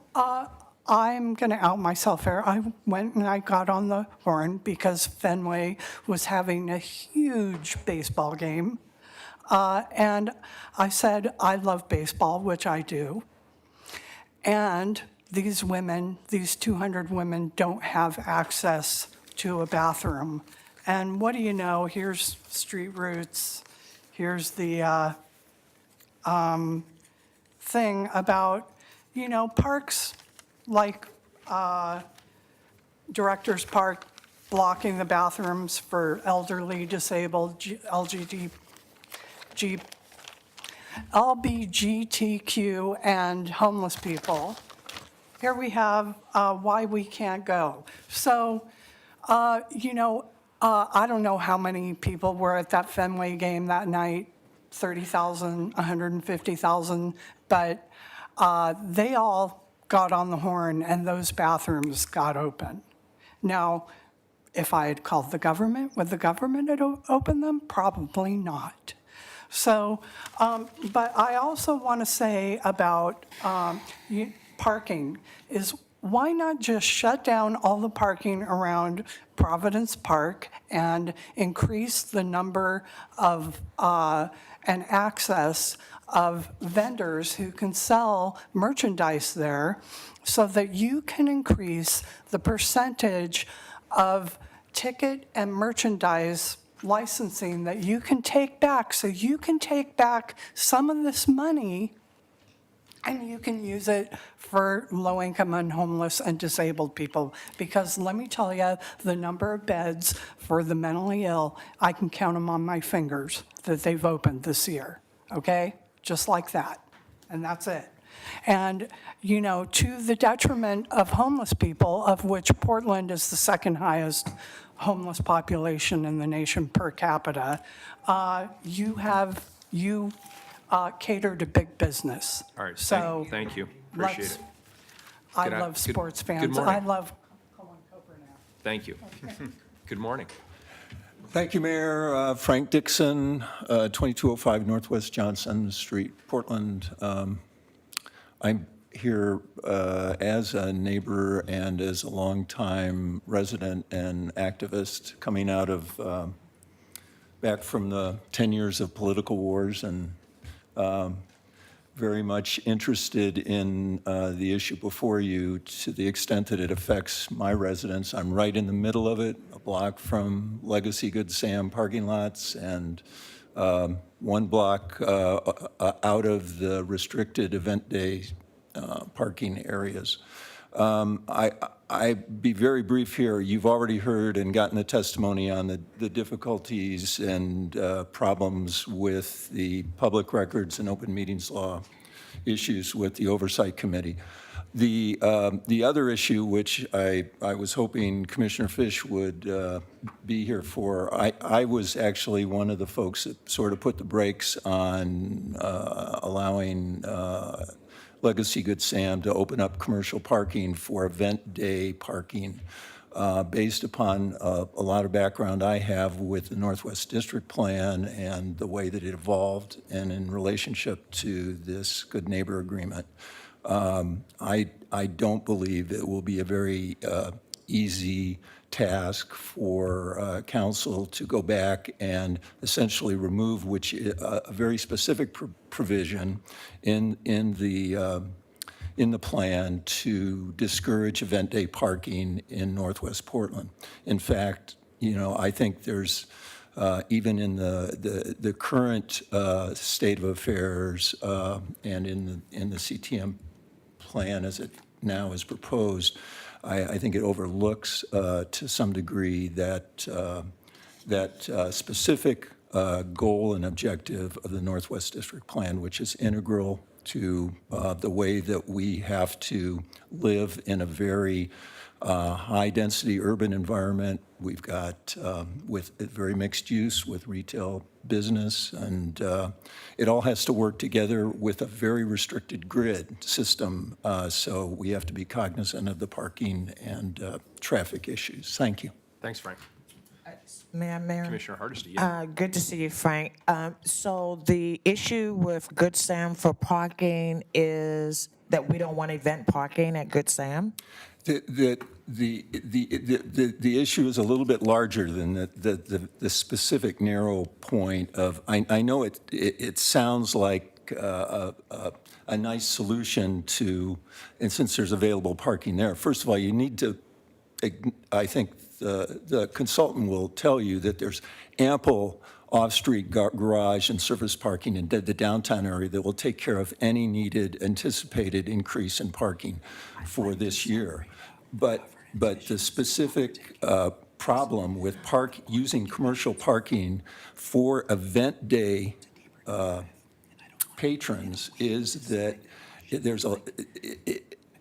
I'm going to out myself here. I went and I got on the horn because Fenway was having a huge baseball game. And I said, I love baseball, which I do. And these women, these 200 women, don't have access to a bathroom. And what do you know? Here's Street Roots. Here's the thing about, parks like Directors Park blocking the bathrooms for elderly, disabled, LGBTQ, and homeless people. Here we have why we can't go. So, I don't know how many people were at that Fenway game that night, 30,000, 150,000, but they all got on the horn and those bathrooms got open. Now, if I had called the government, would the government have opened them? Probably not. So, but I also want to say about parking is why not just shut down all the parking around Providence Park and increase the number of and access of vendors who can sell merchandise there so that you can increase the percentage of ticket and merchandise licensing that you can take back, so you can take back some of this money and you can use it for low-income and homeless and disabled people. Because let me tell you, the number of beds for the mentally ill, I can count them on my fingers that they've opened this year, okay? Just like that, and that's it. And, to the detriment of homeless people, of which Portland is the second highest homeless population in the nation per capita, you cater to big business. All right, So thank you. Appreciate it. I Good- love good- sports good fans. morning. I love Thank you. Good morning. Thank you, Mayor. Frank Dixon, 2205 Northwest Johnson Street, Portland. I'm here as a neighbor and as a longtime resident and activist coming out of back from the 10 years of political wars, and very much interested in the issue before you to the extent that it affects my residents. I'm right in the middle of it, a block from Legacy Good Sam parking lots, and 1 block out of the restricted event day parking areas. I be very brief here. You've already heard and gotten the testimony on the difficulties and problems with the public records and open meetings law issues with the Oversight Committee. The other issue, which I was hoping Commissioner Fish would be here for, I was actually one of the folks that sort of put the brakes on allowing Legacy Good Sam to open up commercial parking for event day parking based upon a lot of background I have with the Northwest District Plan and the way that it evolved and in relationship to this Good Neighbor Agreement. I don't believe it will be a very easy task for council to go back and essentially remove a very specific provision in the plan to discourage event day parking in Northwest Portland. In fact, I think there's even in the current state of affairs and in the CTM plan as it now is proposed, I think it overlooks to some degree that specific goal and objective of the Northwest District Plan, which is integral to the way that we have to live in a very high-density urban environment. We've got with very mixed use with retail business, and it all has to work together with a very restricted grid system. So we have to be cognizant of the parking and traffic issues. Thank you. Thanks, Frank. Mayor. Commissioner Hardesty. Good to see you, Frank. So the issue with Good Sam for parking is that we don't want event parking at Good Sam? The issue is a little bit larger than the specific narrow point of, I know it sounds like a nice solution to, and since there's available parking there, first of all, you need to, I think the consultant will tell you that there's ample off-street garage and surface parking in the downtown area that will take care of any needed anticipated increase in parking for this year. But the specific problem with using commercial parking for event day patrons is that there's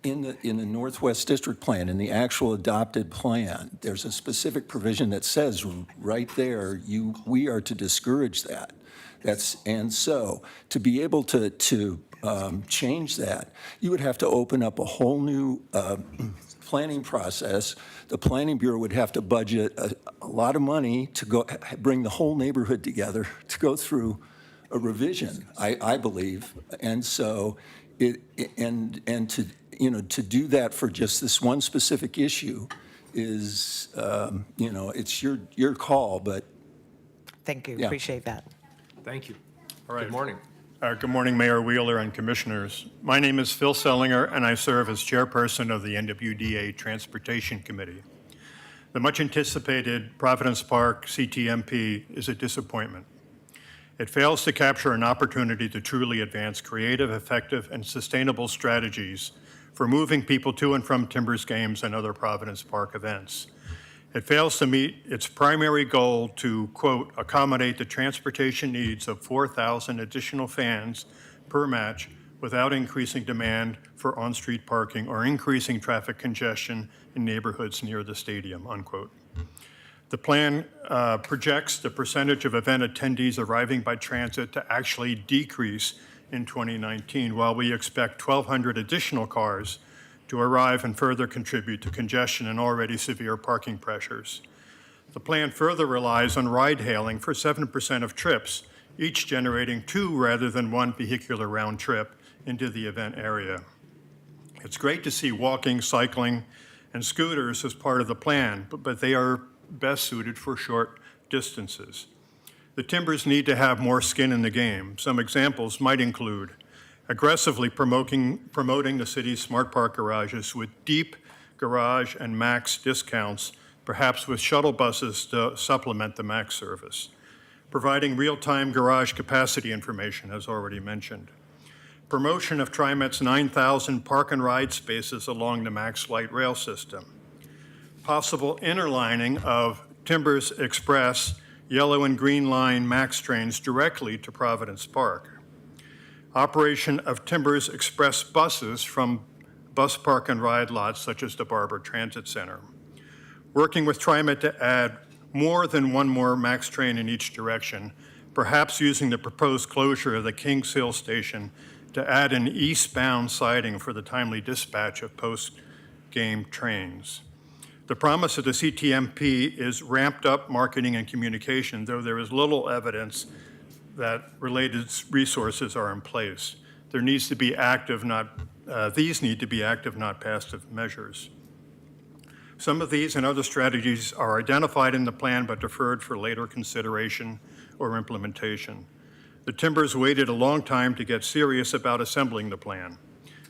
in the Northwest District Plan, in the actual adopted plan, there's a specific provision that says right there, we are to discourage that. And so to be able to change that, you would have to open up a whole new planning process. The Planning Bureau would have to budget a lot of money to go bring the whole neighborhood together to go through a revision, I believe. And so to do that for just this one specific issue is, it's your call, but. Thank you, Yeah. appreciate that. Thank you. All right. Good morning. Good morning, Mayor Wheeler and Commissioners. My name is Phil Sellinger, and I serve as chairperson of the NWDA Transportation Committee. The much-anticipated Providence Park CTMP is a disappointment. It fails to capture an opportunity to truly advance creative, effective, and sustainable strategies for moving people to and from Timbers games and other Providence Park events. It fails to meet its primary goal to, quote, accommodate the transportation needs of 4,000 additional fans per match without increasing demand for on-street parking or increasing traffic congestion in neighborhoods near the stadium, unquote. The plan projects the percentage of event attendees arriving by transit to actually decrease in 2019, while we expect 1,200 additional cars to arrive and further contribute to congestion and already severe parking pressures. The plan further relies on ride-hailing for 7% of trips, each generating 2 rather than 1 vehicular round trip into the event area. It's great to see walking, cycling, and scooters as part of the plan, but they are best suited for short distances. The Timbers need to have more skin in the game. Some examples might include aggressively promoting the city's smart park garages with deep garage and max discounts, perhaps with shuttle buses to supplement the max service. Providing real-time garage capacity information, as already mentioned. promotion of TriMet's 9,000 park and ride spaces along the Max Light Rail system, possible interlining of Timbers Express yellow and green line Max trains directly to Providence Park, operation of Timbers Express buses from bus park and ride lots such as the Barber Transit Center, working with TriMet to add more than one more Max train in each direction, perhaps using the proposed closure of the Kings Hill station to add an eastbound siding for the timely dispatch of post-game trains. The promise of the CTMP is ramped up marketing and communication, though there is little evidence that related resources are in place. There needs to be active, these need to be active, not passive measures. Some of these and other strategies are identified in the plan but deferred for later consideration or implementation. The Timbers waited a long time to get serious about assembling the plan.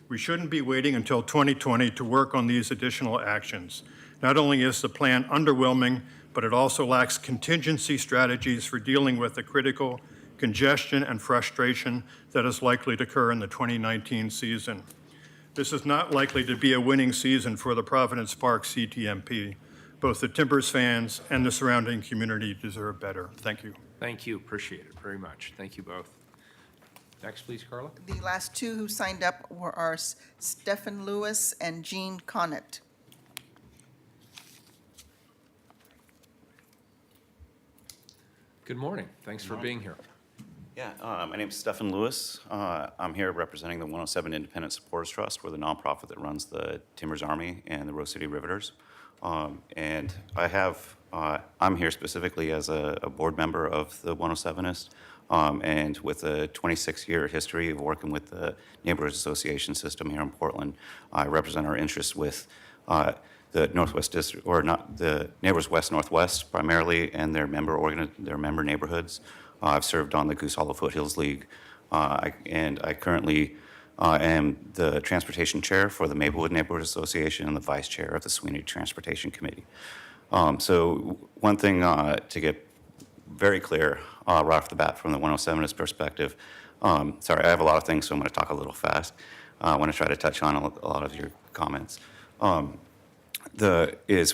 We shouldn't be waiting until 2020 to work on these additional actions. Not only is the plan underwhelming, but it also lacks contingency strategies for dealing with the critical congestion and frustration that is likely to occur in the 2019 season. This is not likely to be a winning season for the Providence Park CTMP. Both the Timbers fans and the surrounding community deserve better. Thank you. Thank you, appreciate it very much. Thank you both. Next, please, Carla. The last two who signed up are Stephen Lewis and Jean Connett. Good morning. Thanks for being here. Yeah, my name is Stephen Lewis. I'm here representing the 107 Independent Supporters Trust. We're the nonprofit that runs the Timbers Army and the Rose City Riveters. And I'm here specifically as a board member of the 107ist, and with a 26-year history of working with the Neighborhood Association system here in Portland. I represent our interests with the Northwest District, or not the Neighbors West Northwest primarily, and their member neighborhoods. I've served on the Goose Hollow Foothills League, and I currently am the transportation chair for the Maplewood Neighborhood Association and the vice chair of the Sweeney Transportation Committee. So one thing to get very clear right off the bat from the 107ist perspective, sorry, I have a lot of things, so I'm going to talk a little fast. I want to try to touch on a lot of your comments.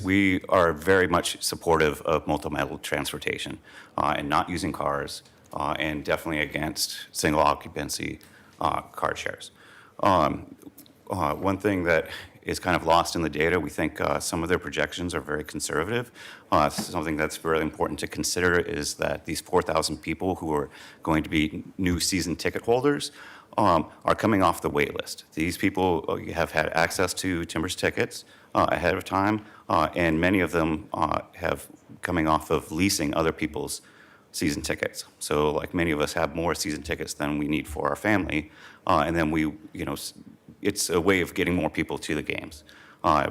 We are very much supportive of multimodal transportation and not using cars, and definitely against single occupancy car shares. One thing that is kind of lost in the data, we think some of their projections are very conservative. Something that's really important to consider is that these 4,000 people who are going to be new season ticket holders are coming off the wait list. These people have had access to Timbers tickets ahead of time, and many of them have coming off of leasing other people's season tickets. So like many of us have more season tickets than we need for our family, and then it's a way of getting more people to the games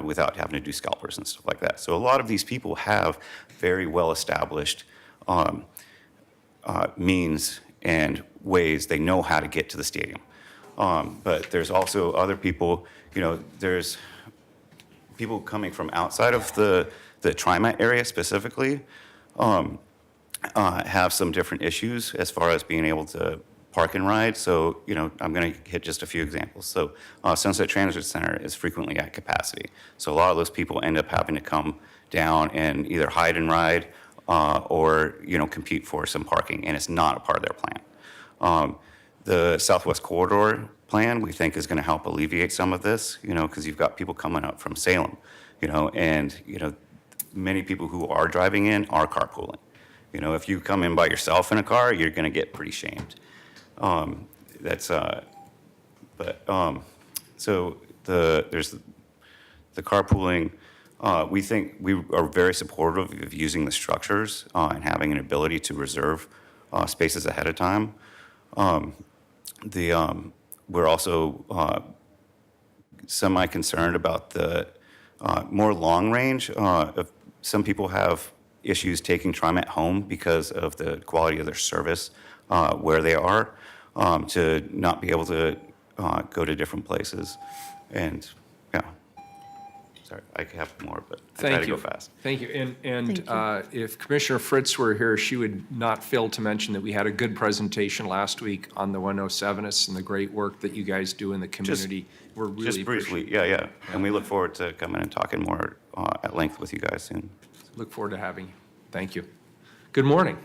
without having to do scalpers and stuff like that. So a lot of these people have very well-established means and ways they know how to get to the stadium. But there's also other people, there's people coming from outside of the TriMet area specifically, have some different issues as far as being able to park and ride. So, I'm going to hit just a few examples. So, Sunset Transit Center is frequently at capacity. So a lot of those people end up having to come down and either hide and ride or, compete for some parking, and it's not a part of their plan. The Southwest Corridor plan, we think, is going to help alleviate some of this, because you've got people coming up from Salem, and, many people who are driving in are carpooling. If you come in by yourself in a car, you're going to get pretty shamed. So there's the carpooling. We think we are very supportive of using the structures and having an ability to reserve spaces ahead of time. We're also semi-concerned about the more long range. Some people have issues taking TriMet home because of the quality of their service where they are, to not be able to go to different places. And yeah, Sorry, I have more, but I try to go fast. Thank you. And if Commissioner Fritz were here, she would not fail to mention that we had a good presentation last week on the 107s and the great work that you guys do in the community. We're really Just briefly, appreciate yeah. And we look forward to coming and talking more at length with you guys soon. Look forward to having you. Thank you. Good morning.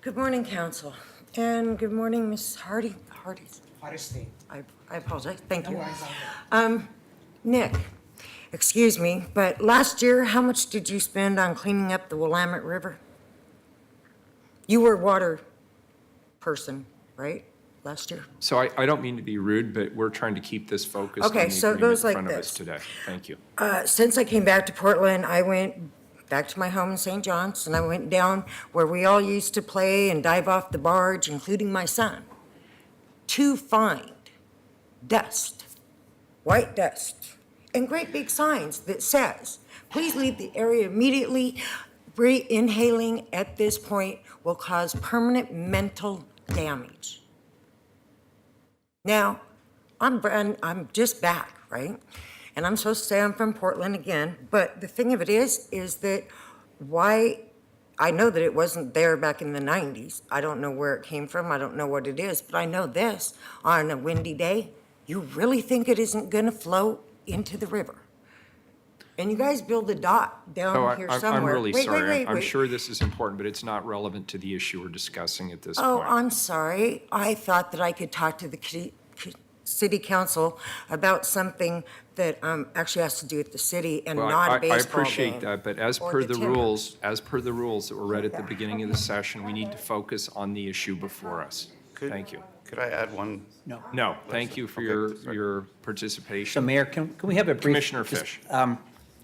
Good morning, Council, and good morning, Ms. Hardesty. I apologize, thank you. Nick, excuse me, but last year, how much did you spend on cleaning up the Willamette River? You were a water person, right, last year? So I don't mean to be rude, but we're trying to keep this focused on Okay, the so it agreement goes in like front of us this. today. Thank you. Since I came back to Portland, I went back to my home in St. John's, and I went down where we all used to play and dive off the barge, including my son, to find dust, white dust, and great big signs that says, please leave the area immediately. Re-inhaling at this point will cause permanent mental damage. Now, I'm just back, right? And I'm supposed to say I'm from Portland again, but the thing of it is that why, I know that it wasn't there back in the 90s. I don't know where it came from. I don't know what it is, but I know this, on a windy day, you really think it isn't gonna flow into the river? And you guys build a dock down here somewhere. I'm really Wait, sorry. wait, I'm wait. sure this is important, but it's not relevant to the issue we're discussing at this Oh, point. I'm sorry. I thought that I could talk to the city council about something that actually has to do with the city and Well, not a I baseball appreciate game. that, but as or per the the timber. rules, that were read at the beginning of the session, we need to focus on the issue before us. Thank you. Could I add one? No, thank you for your participation. So Mayor, can we have a brief? Commissioner just, Fish.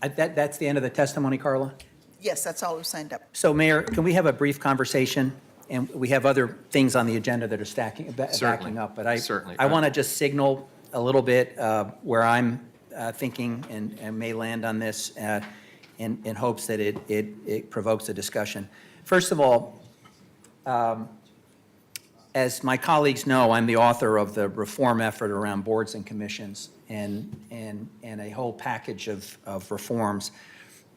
That's the end of the testimony, Carla? Yes, that's all who signed up. So Mayor, can we have a brief conversation? And we have other things on the agenda that are backing up. But Certainly. I want to just signal a little bit where I'm thinking and may land on this in hopes that it provokes a discussion. First of all, as my colleagues know, I'm the author of the reform effort around boards and commissions and a whole package of reforms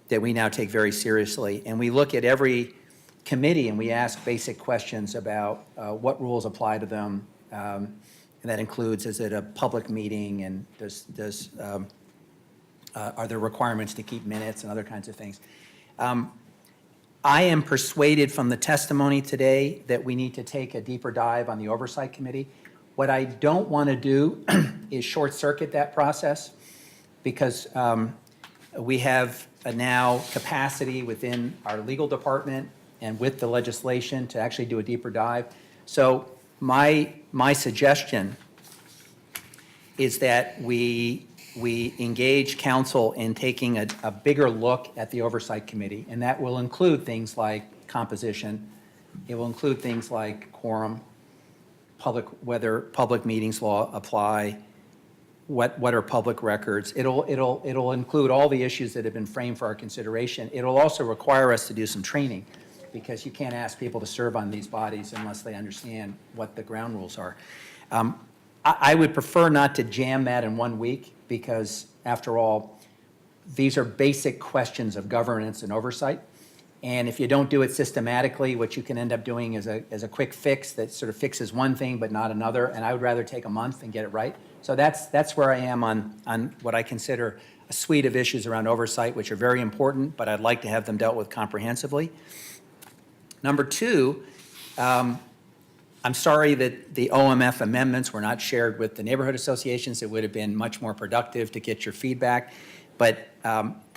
that we now take very seriously. And we look at every committee and we ask basic questions about what rules apply to them. And that includes, is it a public meeting, and are there requirements to keep minutes and other kinds of things. I am persuaded from the testimony today that we need to take a deeper dive on the Oversight Committee. What I don't want to do is short-circuit that process, because we have now capacity within our legal department and with the legislation to actually do a deeper dive. So my suggestion is that we engage council in taking a bigger look at the Oversight Committee, and that will include things like composition. It will include things like quorum, whether public meetings law apply, what are public records. It'll include all the issues that have been framed for our consideration. It'll also require us to do some training, because you can't ask people to serve on these bodies unless they understand what the ground rules are. I would prefer not to jam that in 1 week, because after all, these are basic questions of governance and oversight. And if you don't do it systematically, what you can end up doing is a quick fix that sort of fixes one thing but not another. And I would rather take a month and get it right. So that's where I am on what I consider a suite of issues around oversight, which are very important, but I'd like to have them dealt with comprehensively. Number two, I'm sorry that the OMF amendments were not shared with the neighborhood associations. It would have been much more productive to get your feedback. But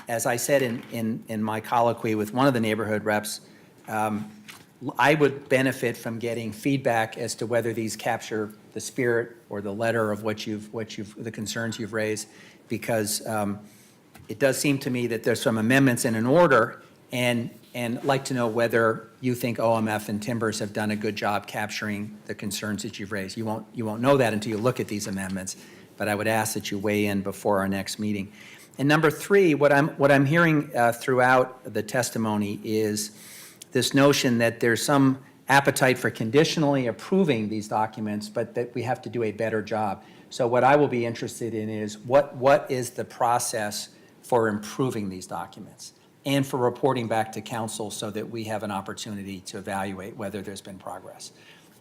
as I said in my colloquy with one of the neighborhood reps, I would benefit from getting feedback as to whether these capture the spirit or the letter of the concerns you've raised, because it does seem to me that there's some amendments in an order, and like to know whether you think OMF and Timbers have done a good job capturing the concerns that you've raised. You won't know that until you look at these amendments, but I would ask that you weigh in before our next meeting. And number three, what I'm hearing throughout the testimony is this notion that there's some appetite for conditionally approving these documents, but that we have to do a better job. So what I will be interested in is what is the process for improving these documents and for reporting back to council so that we have an opportunity to evaluate whether there's been progress.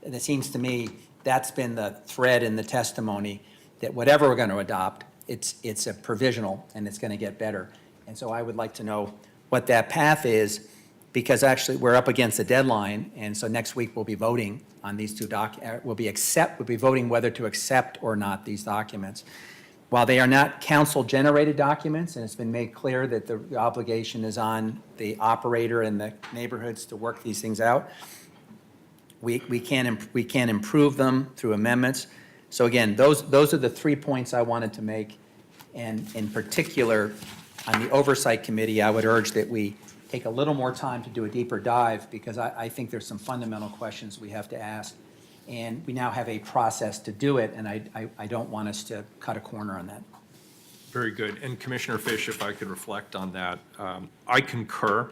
And it seems to me that's been the thread in the testimony, that whatever we're going to adopt, it's a provisional and it's going to get better. And so I would like to know what that path is, because actually we're up against a deadline, and so next week we'll be voting on these two we'll be voting whether to accept or not these documents. While they are not council-generated documents, and it's been made clear that the obligation is on the operator and the neighborhoods to work these things out, we can improve them through amendments. So again, those are the 3 points I wanted to make, and in particular, on the Oversight Committee, I would urge that we take a little more time to do a deeper dive, because I think there's some fundamental questions we have to ask. And we now have a process to do it, and I don't want us to cut a corner on that. Very good. And Commissioner Fish, if I could reflect on that, I concur.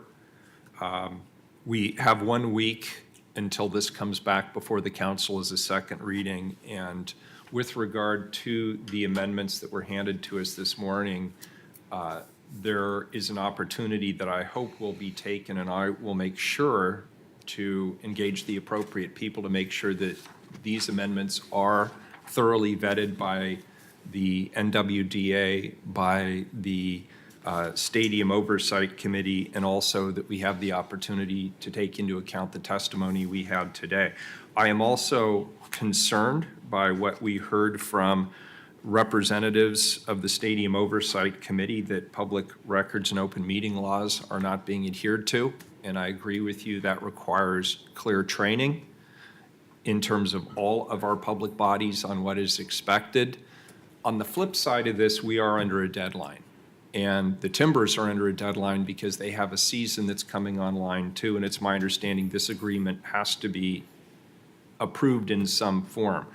We have 1 week until this comes back before the council as a second reading. And with regard to the amendments that were handed to us this morning, there is an opportunity that I hope will be taken, and I will make sure to engage the appropriate people to make sure that these amendments are thoroughly vetted by the NWDA, by the Stadium Oversight Committee, and also that we have the opportunity to take into account the testimony we had today. I am also concerned by what we heard from representatives of the Stadium Oversight Committee, that public records and open meeting laws are not being adhered to. And I agree with you, that requires clear training in terms of all of our public bodies on what is expected. On the flip side of this, we are under a deadline. And the Timbers are under a deadline because they have a season that's coming online too. And it's my understanding this agreement has to be approved in some form.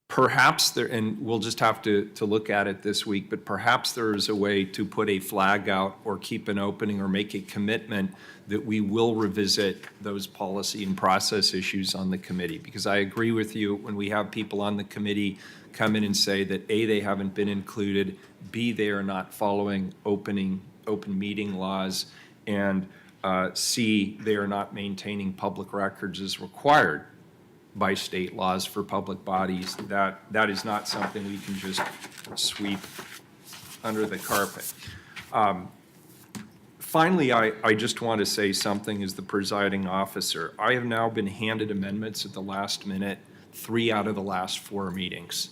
Perhaps there, and we'll just have to look at it this week, but perhaps there is a way to put a flag out or keep an opening or make a commitment that we will revisit those policy and process issues on the committee. Because I agree with you, when we have people on the committee come in and say that A, they haven't been included, B, they are not following open meeting laws, and C, they are not maintaining public records as required by state laws for public bodies, that is not something we can just sweep under the carpet. Finally, I just want to say something as the presiding officer. I have now been handed amendments at the last minute, 3 out of the last 4 meetings.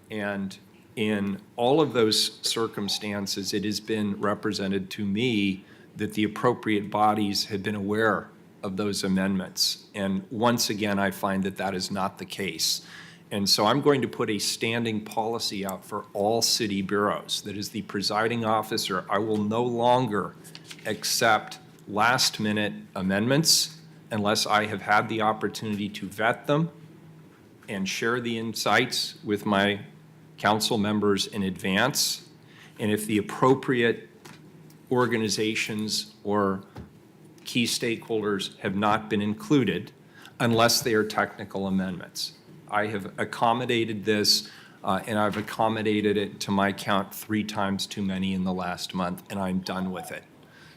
And in all of those circumstances, it has been represented to me that the appropriate bodies have been aware of those amendments. And once again, I find that that is not the case. And so I'm going to put a standing policy out for all city bureaus. That is, the presiding officer, I will no longer accept last-minute amendments unless I have had the opportunity to vet them and share the insights with my council members in advance. And if the appropriate organizations or key stakeholders have not been included, unless they are technical amendments. I have accommodated this, and I've accommodated it to my count 3 times too many in the last month, and I'm done with it.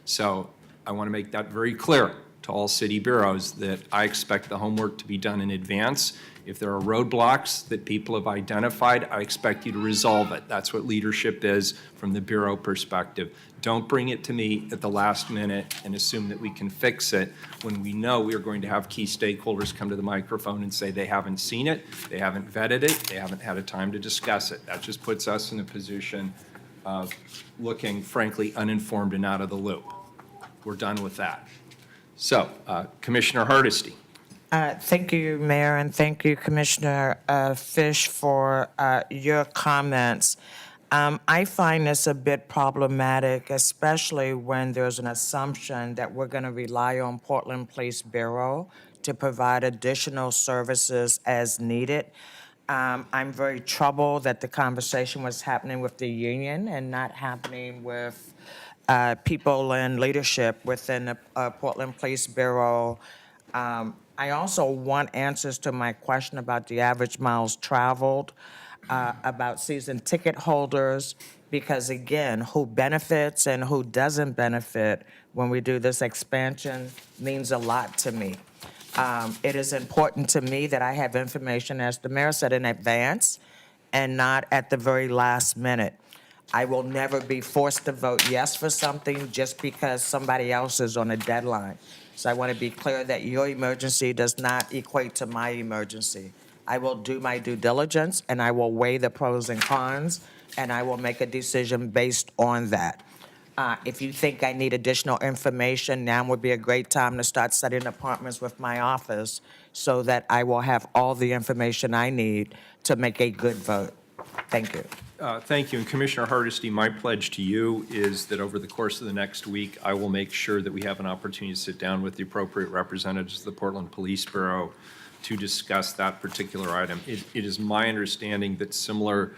So I want to make that very clear to all city bureaus that I expect the homework to be done in advance. If there are roadblocks that people have identified, I expect you to resolve it. That's what leadership is from the bureau perspective. Don't bring it to me at the last minute and assume that we can fix it when we know we are going to have key stakeholders come to the microphone and say they haven't seen it, they haven't vetted it, they haven't had a time to discuss it. That just puts us in a position of looking, frankly, uninformed and out of the loop. We're done with that. So, Commissioner Hardesty. Thank you, Mayor, and thank you, Commissioner Fish, for your comments. I find this a bit problematic, especially when there's an assumption that we're going to rely on Portland Police Bureau to provide additional services as needed. I'm very troubled that the conversation was happening with the union and not happening with people in leadership within the Portland Police Bureau. I also want answers to my question about the average miles traveled, about season ticket holders, because again, who benefits and who doesn't benefit when we do this expansion means a lot to me. It is important to me that I have information, as the mayor said, in advance and not at the very last minute. I will never be forced to vote yes for something just because somebody else is on a deadline. So I want to be clear that your emergency does not equate to my emergency. I will do my due diligence, and I will weigh the pros and cons, and I will make a decision based on that. If you think I need additional information, now would be a great time to start setting appointments with my office so that I will have all the information I need to make a good vote. Thank you. Thank you. And Commissioner Hardesty, my pledge to you is that over the course of the next week, I will make sure that we have an opportunity to sit down with the appropriate representatives of the Portland Police Bureau to discuss that particular item. It is my understanding that similar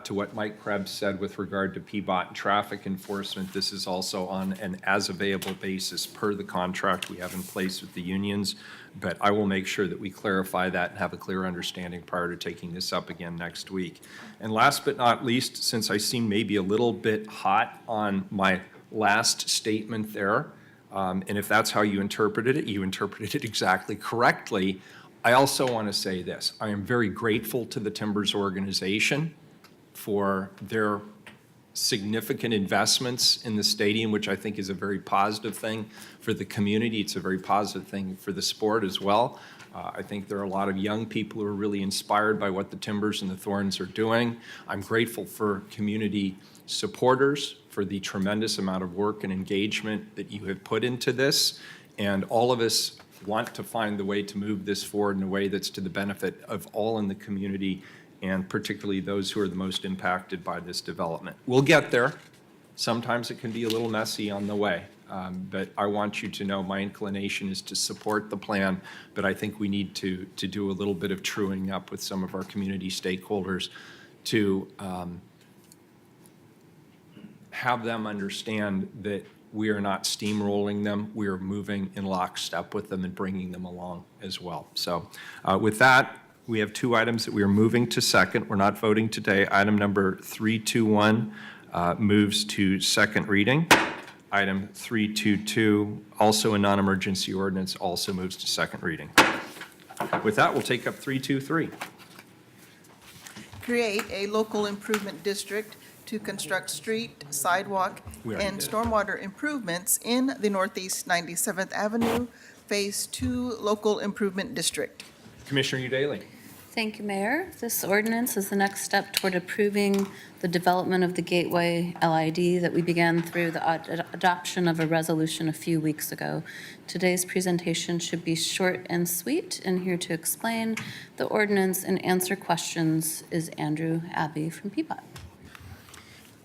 to what Mike Krebs said with regard to PBOT and traffic enforcement, this is also on an as-available basis per the contract we have in place with the unions. But I will make sure that we clarify that and have a clear understanding prior to taking this up again next week. And last but not least, since I seem maybe a little bit hot on my last statement there, and if that's how you interpreted it exactly correctly. I also want to say this. I am very grateful to the Timbers organization for their significant investments in the stadium, which I think is a very positive thing for the community. It's a very positive thing for the sport as well. I think there are a lot of young people who are really inspired by what the Timbers and the Thorns are doing. I'm grateful for community supporters for the tremendous amount of work and engagement that you have put into this. And all of us want to find the way to move this forward in a way that's to the benefit of all in the community, and particularly those who are the most impacted by this development. We'll get there. Sometimes it can be a little messy on the way, but I want you to know my inclination is to support the plan, but I think we need to do a little bit of truing up with some of our community stakeholders to have them understand that we are not steamrolling them. We are moving in lockstep with them and bringing them along as well. So with that, we have two items that we are moving to second. We're not voting today. Item number 321 moves to second reading. Item 322, also a non-emergency ordinance, also moves to second reading. With that, we'll take up 323. Create a local improvement district to construct street, sidewalk, and stormwater improvements in the Northeast 97th Avenue Phase 2 Local Improvement District. Commissioner Udaly. Thank you, Mayor. This ordinance is the next step toward approving the development of the Gateway LID that we began through the adoption of a resolution a few weeks ago. Today's presentation should be short and sweet, and here to explain the ordinance and answer questions is Andrew Abbey from PEDESTRIANS.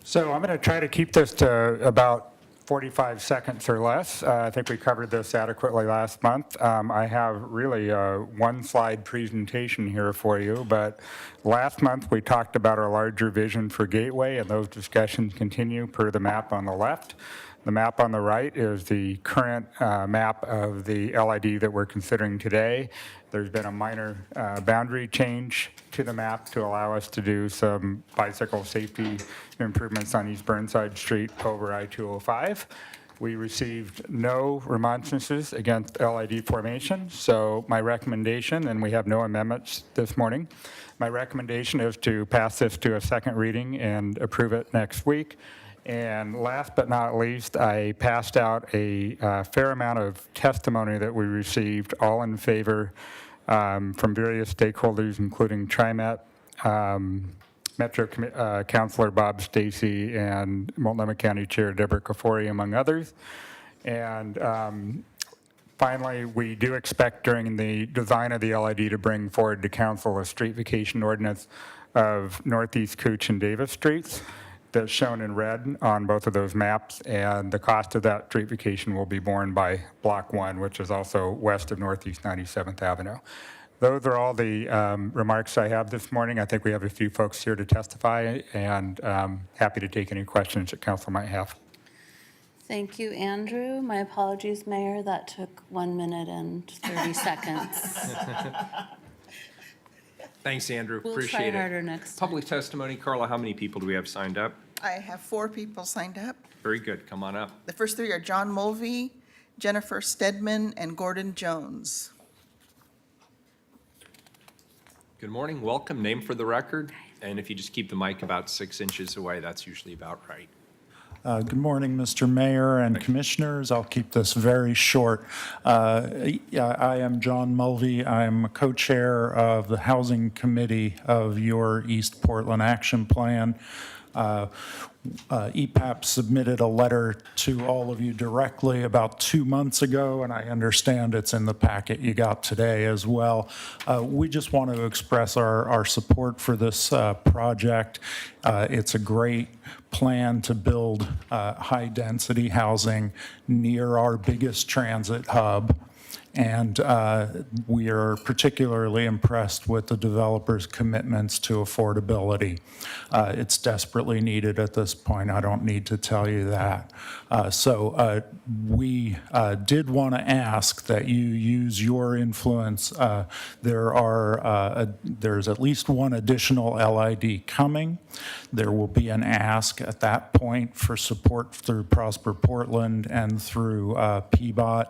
So I'm going to try to keep this to about 45 seconds or less. I think we covered this adequately last month. I have really a one-slide presentation here for you, but last month we talked about our larger vision for Gateway, and those discussions continue per the map on the left. The map on the right is the current map of the LID that we're considering today. There's been a minor boundary change to the map to allow us to do some bicycle safety improvements on East Burnside Street over I-205. We received no remonstrances against LID formation, so my recommendation, and we have no amendments this morning, my recommendation is to pass this to a second reading and approve it next week. And last but not least, I passed out a fair amount of testimony that we received, all in favor from various stakeholders, including TriMet, Metro Councilor Bob Stacy, and Multnomah County Chair Deborah Kafori, among others. And finally, we do expect during the design of the LID to bring forward to council a street vacation ordinance of Northeast Cooch and Davis Streets that's shown in red on both of those maps, and the cost of that street vacation will be borne by Block 1, which is also west of Northeast 97th Avenue. Those are all the remarks I have this morning. I think we have a few folks here to testify, and happy to take any questions that council might have. Thank you, Andrew. My apologies, Mayor. That took 1 minute and 30 seconds. Thanks, Andrew. We'll Appreciate it. try harder next time. Public testimony. Carla, how many people do we have signed up? I have 4 people signed up. Very good. Come on up. The first 3 are John Mulvey, Jennifer Stedman, and Gordon Jones. Good morning. Welcome. Name for the record. And if you just keep the mic about 6 inches away, that's usually about right. Good morning, Mr. Mayor and Commissioners. I'll keep this very short. I am John Mulvey. I'm co-chair of the Housing Committee of your East Portland Action Plan. EPAP submitted a letter to all of you directly about 2 months ago, and I understand it's in the packet you got today as well. We just want to express our support for this project. It's a great plan to build high-density housing near our biggest transit hub. And we are particularly impressed with the developer's commitments to affordability. It's desperately needed at this point. I don't need to tell you that. So we did want to ask that you use your influence. There's at least one additional LID coming. There will be an ask at that point for support through Prosper Portland and through PBOT.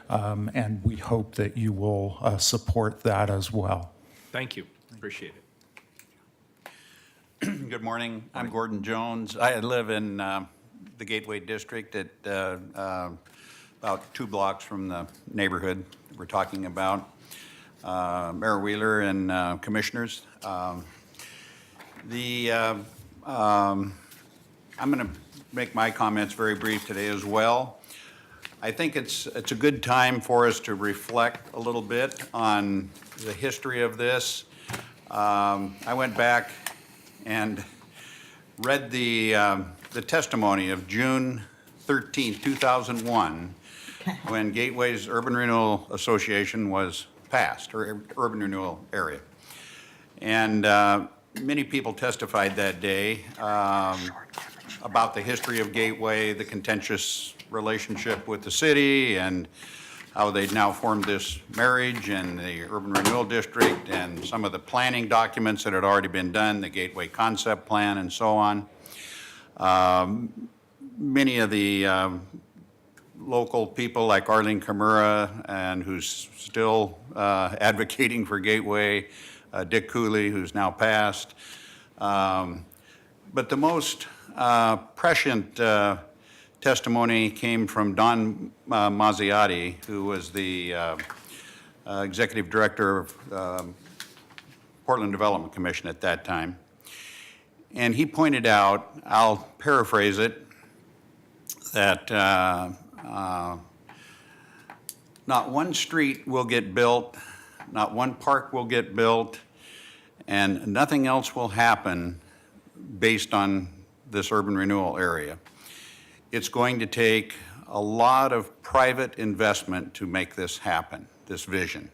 And we hope that you will support that as well. Thank you. Appreciate it. Good morning. I'm Gordon Jones. I live in the Gateway District at about 2 blocks from the neighborhood we're talking about. Mayor Wheeler and commissioners. I'm going to make my comments very brief today as well. I think it's a good time for us to reflect a little bit on the history of this. I went back and read the testimony of June 13, 2001, when Gateway's Urban Renewal Association was passed, or Urban Renewal Area. And many people testified that day about the history of Gateway, the contentious relationship with the city, and how they'd now formed this marriage and the Urban Renewal District, and some of the planning documents that had already been done, the Gateway Concept Plan and so on. Many of the local people like Arlene Kimura, and who's still advocating for Gateway, Dick Cooley, who's now passed. But the most prescient testimony came from Don Mazziotti, who was the executive director of Portland Development Commission at that time. And he pointed out, I'll paraphrase it, that not one street will get built, not one park will get built, and nothing else will happen based on this urban renewal area. It's going to take a lot of private investment to make this happen, this vision.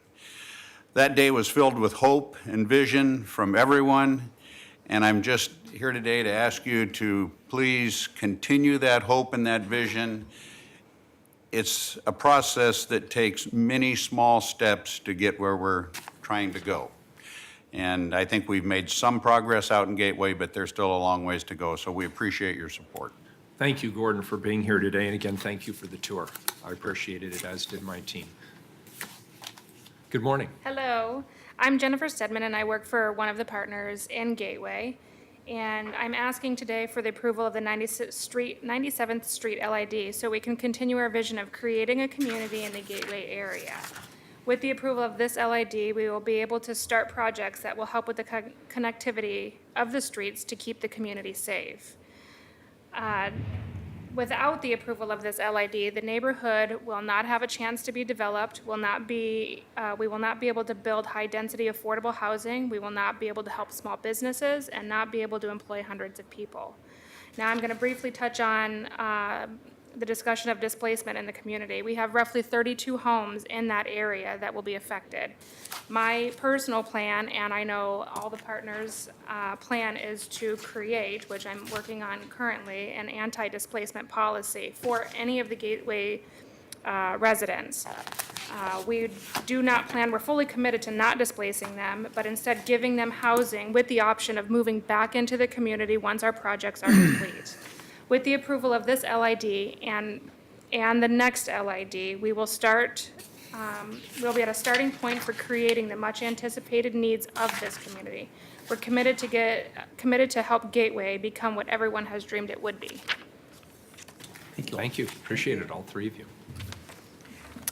That day was filled with hope and vision from everyone, and I'm just here today to ask you to please continue that hope and that vision. It's a process that takes many small steps to get where we're trying to go. And I think we've made some progress out in Gateway, but there's still a long ways to go, so we appreciate your support. Thank you, Gordon, for being here today. And again, thank you for the tour. I appreciated it, as did my team. Good morning. Hello, I'm Jennifer Stedman, and I work for one of the partners in Gateway. And I'm asking today for the approval of the 97th Street LID so we can continue our vision of creating a community in the Gateway area. With the approval of this LID, we will be able to start projects that will help with the connectivity of the streets to keep the community safe. Without the approval of this LID, the neighborhood will not have a chance to be developed, we will not be able to build high-density affordable housing, we will not be able to help small businesses, and not be able to employ hundreds of people. Now I'm going to briefly touch on the discussion of displacement in the community. We have roughly 32 homes in that area that will be affected. My personal plan, and I know all the partners' plan, is to create, which I'm working on currently, an anti-displacement policy for any of the Gateway residents. We do not plan, we're fully committed to not displacing them, but instead giving them housing with the option of moving back into the community once our projects are complete. With the approval of this LID and the next LID, we will start, we'll be at a starting point for creating the much anticipated needs of this community. We're committed to help Gateway become what everyone has dreamed it would be. Thank you. Appreciate it, all three of you.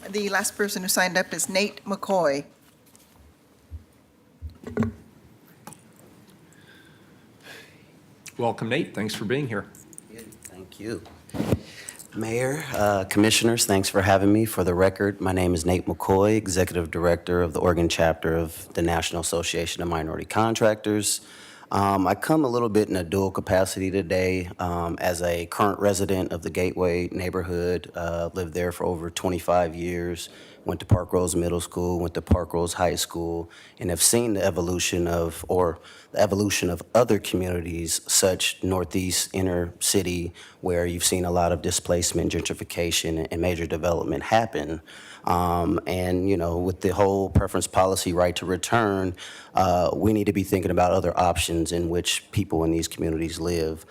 The last person who signed up is Nate McCoy. Welcome, Nate. Thanks for being here. Thank you. Mayor, Commissioners, thanks for having me. For the record, my name is Nate McCoy, Executive Director of the Oregon Chapter of the National Association of Minority Contractors. I come a little bit in a dual capacity today as a current resident of the Gateway neighborhood, lived there for over 25 years, went to Park Rose Middle School, went to Park Rose High School, and have seen the evolution of other communities such Northeast inner city where you've seen a lot of displacement, gentrification, and major development happen. And, you know, with the whole preference policy right to return, we need to be thinking about other options in which people in these communities live,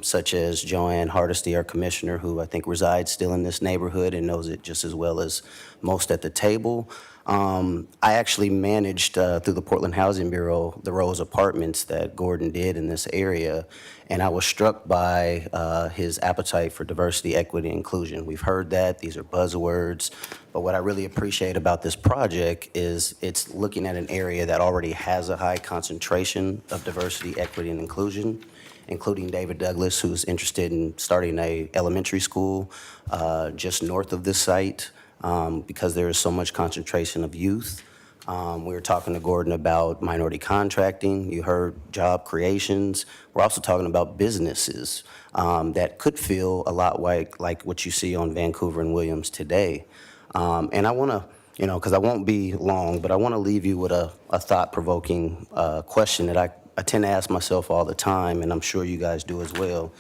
such as Joanne Hardesty, our commissioner, who I think resides still in this neighborhood and knows it just as well as most at the table. I actually managed through the Portland Housing Bureau the Rose Apartments that Gordon did in this area, and I was struck by his appetite for diversity, equity, and inclusion. We've heard that, these are buzzwords, but what I really appreciate about this project is it's looking at an area that already has a high concentration of diversity, equity, and inclusion, including David Douglas, who's interested in starting a elementary school just north of this site. Because there is so much concentration of youth. We were talking to Gordon about minority contracting. You heard job creations. We're also talking about businesses that could feel a lot like what you see on Vancouver and Williams today. And I want to, you know, because I won't be long, but I want to leave you with a thought-provoking question that I tend to ask myself all the time, and I'm sure you guys do as well.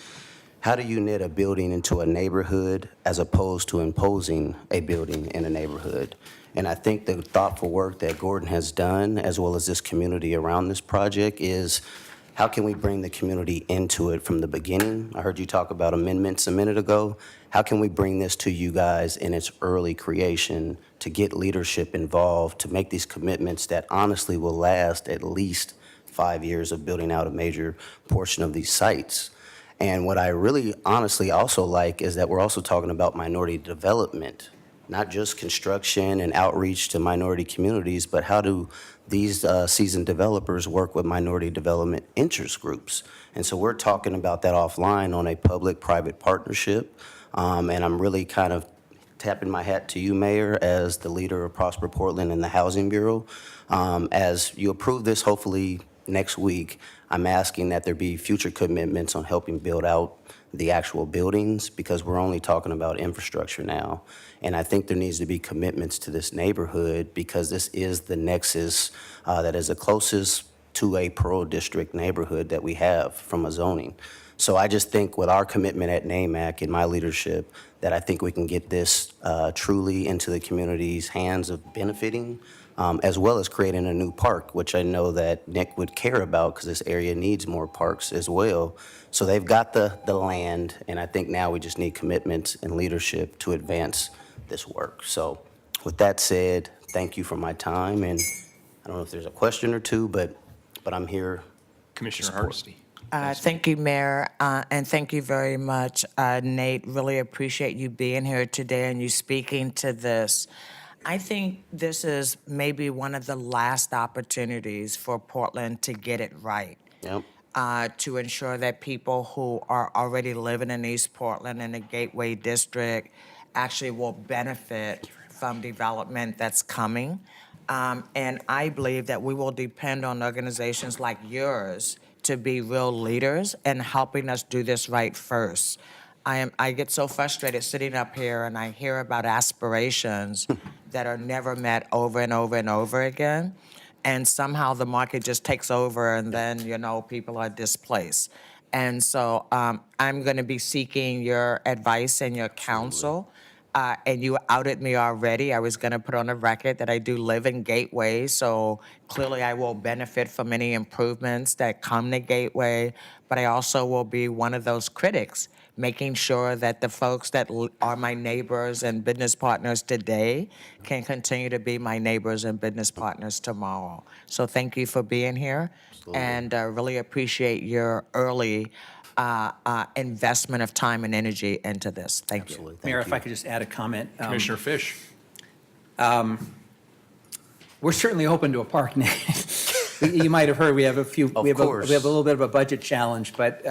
How do you knit a building into a neighborhood as opposed to imposing a building in a neighborhood? And I think the thoughtful work that Gordon has done, as well as this community around this project, is how can we bring the community into it from the beginning? I heard you talk about amendments a minute ago. How can we bring this to you guys in its early creation to get leadership involved, to make these commitments that honestly will last at least 5 years of building out a major portion of these sites? And what I really honestly also like is that we're also talking about minority development, not just construction and outreach to minority communities, but how do these seasoned developers work with minority development interest groups? And so we're talking about that offline on a public-private partnership. And I'm really kind of tapping my hat to you, Mayor, as the leader of Prosper Portland and the Housing Bureau. As you approve this, hopefully next week, I'm asking that there be future commitments on helping build out the actual buildings, because we're only talking about infrastructure now. And I think there needs to be commitments to this neighborhood, because this is the nexus that is the closest to a Pearl District neighborhood that we have from a zoning. So I just think with our commitment at NAMAC and my leadership, that I think we can get this truly into the community's hands of benefiting, as well as creating a new park, which I know that Nick would care about, because this area needs more parks as well. So they've got the land, and I think now we just need commitments and leadership to advance this work. So with that said, thank you for my time, and I don't know if there's a question or two, but I'm here. Commissioner Hardesty. Thank you, Mayor, and thank you very much, Nate. Really appreciate you being here today and you speaking to this. I think this is maybe one of the last opportunities for Portland to get it right. Yep. To ensure that people who are already living in East Portland and the Gateway District actually will benefit from development that's coming. And I believe that we will depend on organizations like yours to be real leaders in helping us do this right first. I get so frustrated sitting up here and I hear about aspirations that are never met over and over and over again. And somehow the market just takes over and then, you know, people are displaced. And so I'm going to be seeking your advice and your counsel and you outed me already. I was going to put on the record that I do live in Gateway, so clearly I will benefit from any improvements that come to Gateway, but I also will be one of those critics, making sure that the folks that are my neighbors and business partners today can continue to be my neighbors and business partners tomorrow. So thank you for being here, and really appreciate your early investment of time and energy into this. Thank you. Mayor, if I could just add a comment. Commissioner Fish. We're certainly open to a park now. You might have heard we have a few. We have a little bit of a budget challenge, but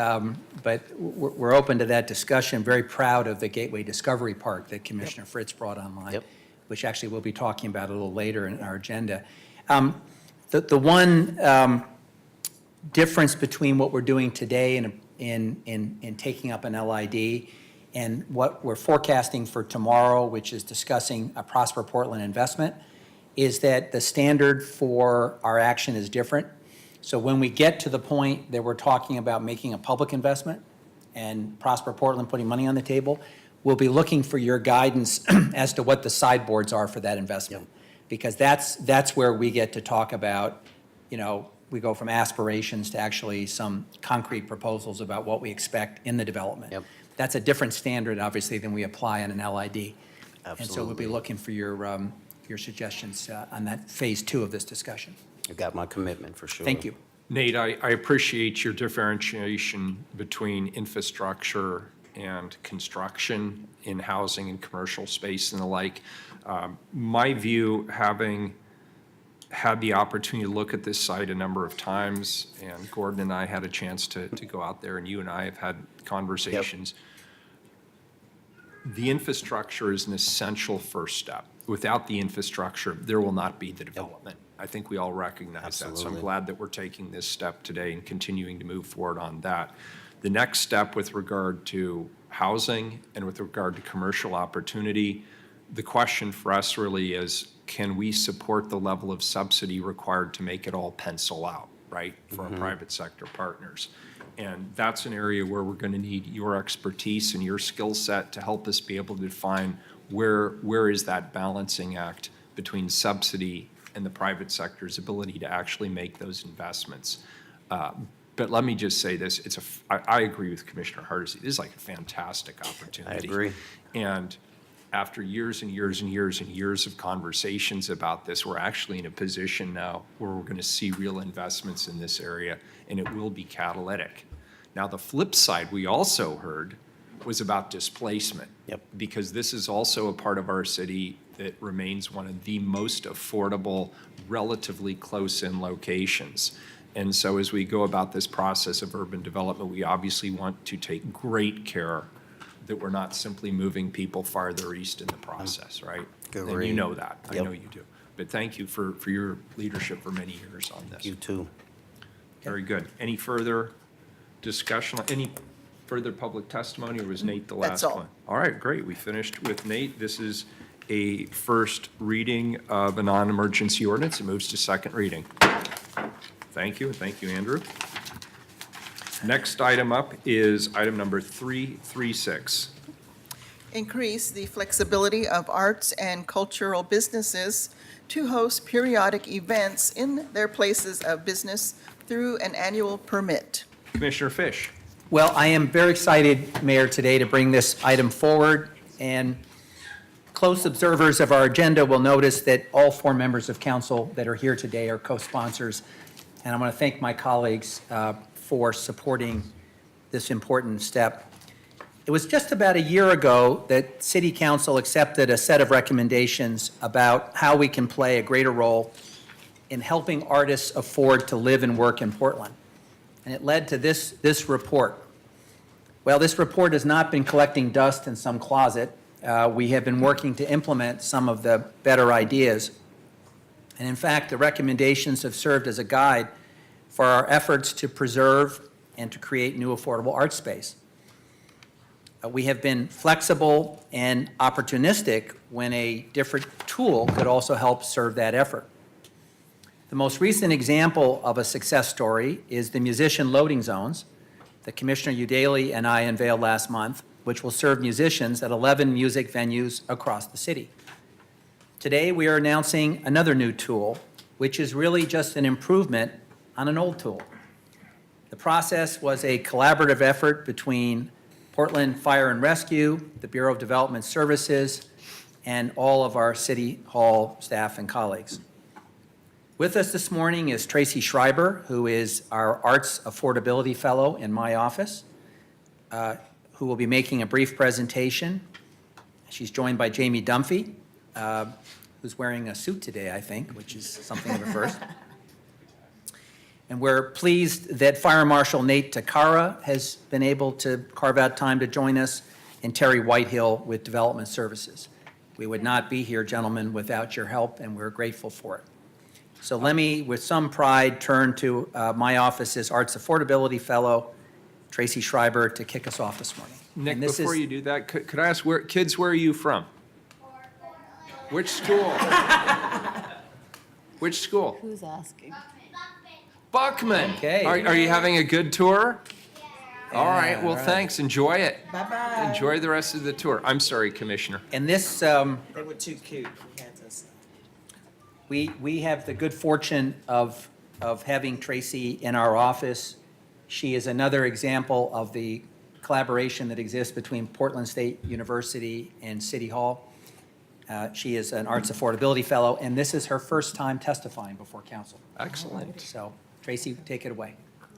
we're open to that discussion. Very proud of the Gateway Discovery Park that Commissioner Fritz brought online, which actually we'll be talking about a little later in our agenda. The one difference between what we're doing today in taking up an LID and what we're forecasting for tomorrow, which is discussing a Prosper Portland investment, is that the standard for our action is different. So when we get to the point that we're talking about making a public investment and Prosper Portland putting money on the table, we'll be looking for your guidance as to what the sideboards are for that investment. Because that's where we get to talk about, we go from aspirations to actually some concrete proposals about what we expect in the development. That's a different standard, obviously, than we apply on an LID. And so we'll be looking for your suggestions on that phase 2 of this discussion. You got my commitment for sure. Thank you. Nate, I appreciate your differentiation between infrastructure and construction in housing and commercial space and the like. My view, having had the opportunity to look at this site a number of times, and Gordon and I had a chance to go out there, and you and I have had conversations. The infrastructure is an essential first step. Without the infrastructure, there will not be the development. I think we all recognize that. So I'm glad that we're taking this step today and continuing to move forward on that. The next step with regard to housing and with regard to commercial opportunity, the question for us really is, can we support the level of subsidy required to make it all pencil out, right, for our private sector partners? And that's an area where we're going to need your expertise and your skill set to help us be able to define where is that balancing act between subsidy and the private sector's ability to actually make those investments. But let me just say this, I agree with Commissioner Hardesty. It is like a fantastic opportunity. I agree. And after years and years and years and years of conversations about this, we're actually in a position now where we're going to see real investments in this area, and it will be catalytic. Now, the flip side we also heard was about displacement. Because this is also a part of our city that remains one of the most affordable, relatively close-in locations. And so as we go about this process of urban development, we obviously want to take great care that we're not simply moving people farther east in the process, right? And you know that. I know you do. But thank you for your leadership for many years on this. You too. Very good. Any further discussion? Any further public testimony, or was Nate the last That's all. one? All right, great. We finished with Nate. This is a first reading of a non-emergency ordinance. It moves to second reading. Thank you, and thank you, Andrew. Next item up is item number 336. Increase the flexibility of arts and cultural businesses to host periodic events in their places of business through an annual permit. Commissioner Fish. Well, I am very excited, Mayor, today to bring this item forward. And close observers of our agenda will notice that all 4 members of council that are here today are co-sponsors. And I want to thank my colleagues for supporting this important step. It was just about a year ago that City Council accepted a set of recommendations about how we can play a greater role in helping artists afford to live and work in Portland. And it led to this report. Well, this report has not been collecting dust in some closet. We have been working to implement some of the better ideas. And in fact, the recommendations have served as a guide for our efforts to preserve and to create new affordable art space. We have been flexible and opportunistic when a different tool could also help serve that effort. The most recent example of a success story is the musician loading zones that Commissioner Udaley and I unveiled last month. which will serve musicians at 11 music venues across the city. Today, we are announcing another new tool, which is really just an improvement on an old tool. The process was a collaborative effort between Portland Fire and Rescue, the Bureau of Development Services, and all of our City Hall staff and colleagues. With us this morning is Tracy Schreiber, who is our Arts Affordability Fellow in my office, who will be making a brief presentation. She's joined by Jamie Dunphy, who's wearing a suit today, I think, which is something of a first. And we're pleased that Fire Marshal Nate Takara has been able to carve out time to join us, and Terry Whitehill with Development Services. We would not be here, gentlemen, without your help, and we're grateful for it. So let me, with some pride, turn to my office's Arts Affordability Fellow, Tracy Schreiber, to kick us off this morning. Nick, And this before is- you do that, could I ask, where are you from? Which school? Which school? Who's asking? Buckman. Okay. Are you having a good tour? All right, well, all right. thanks, enjoy it. Bye-bye. Enjoy the rest of the tour. I'm sorry, Commissioner. And this, They were too cute. We had to we have the good fortune of having Tracy in our office. She is another example of the collaboration that exists between Portland State University and City Hall. She is an Arts Affordability Fellow, and this is her first time testifying before council. Excellent. So, Tracy, take it away.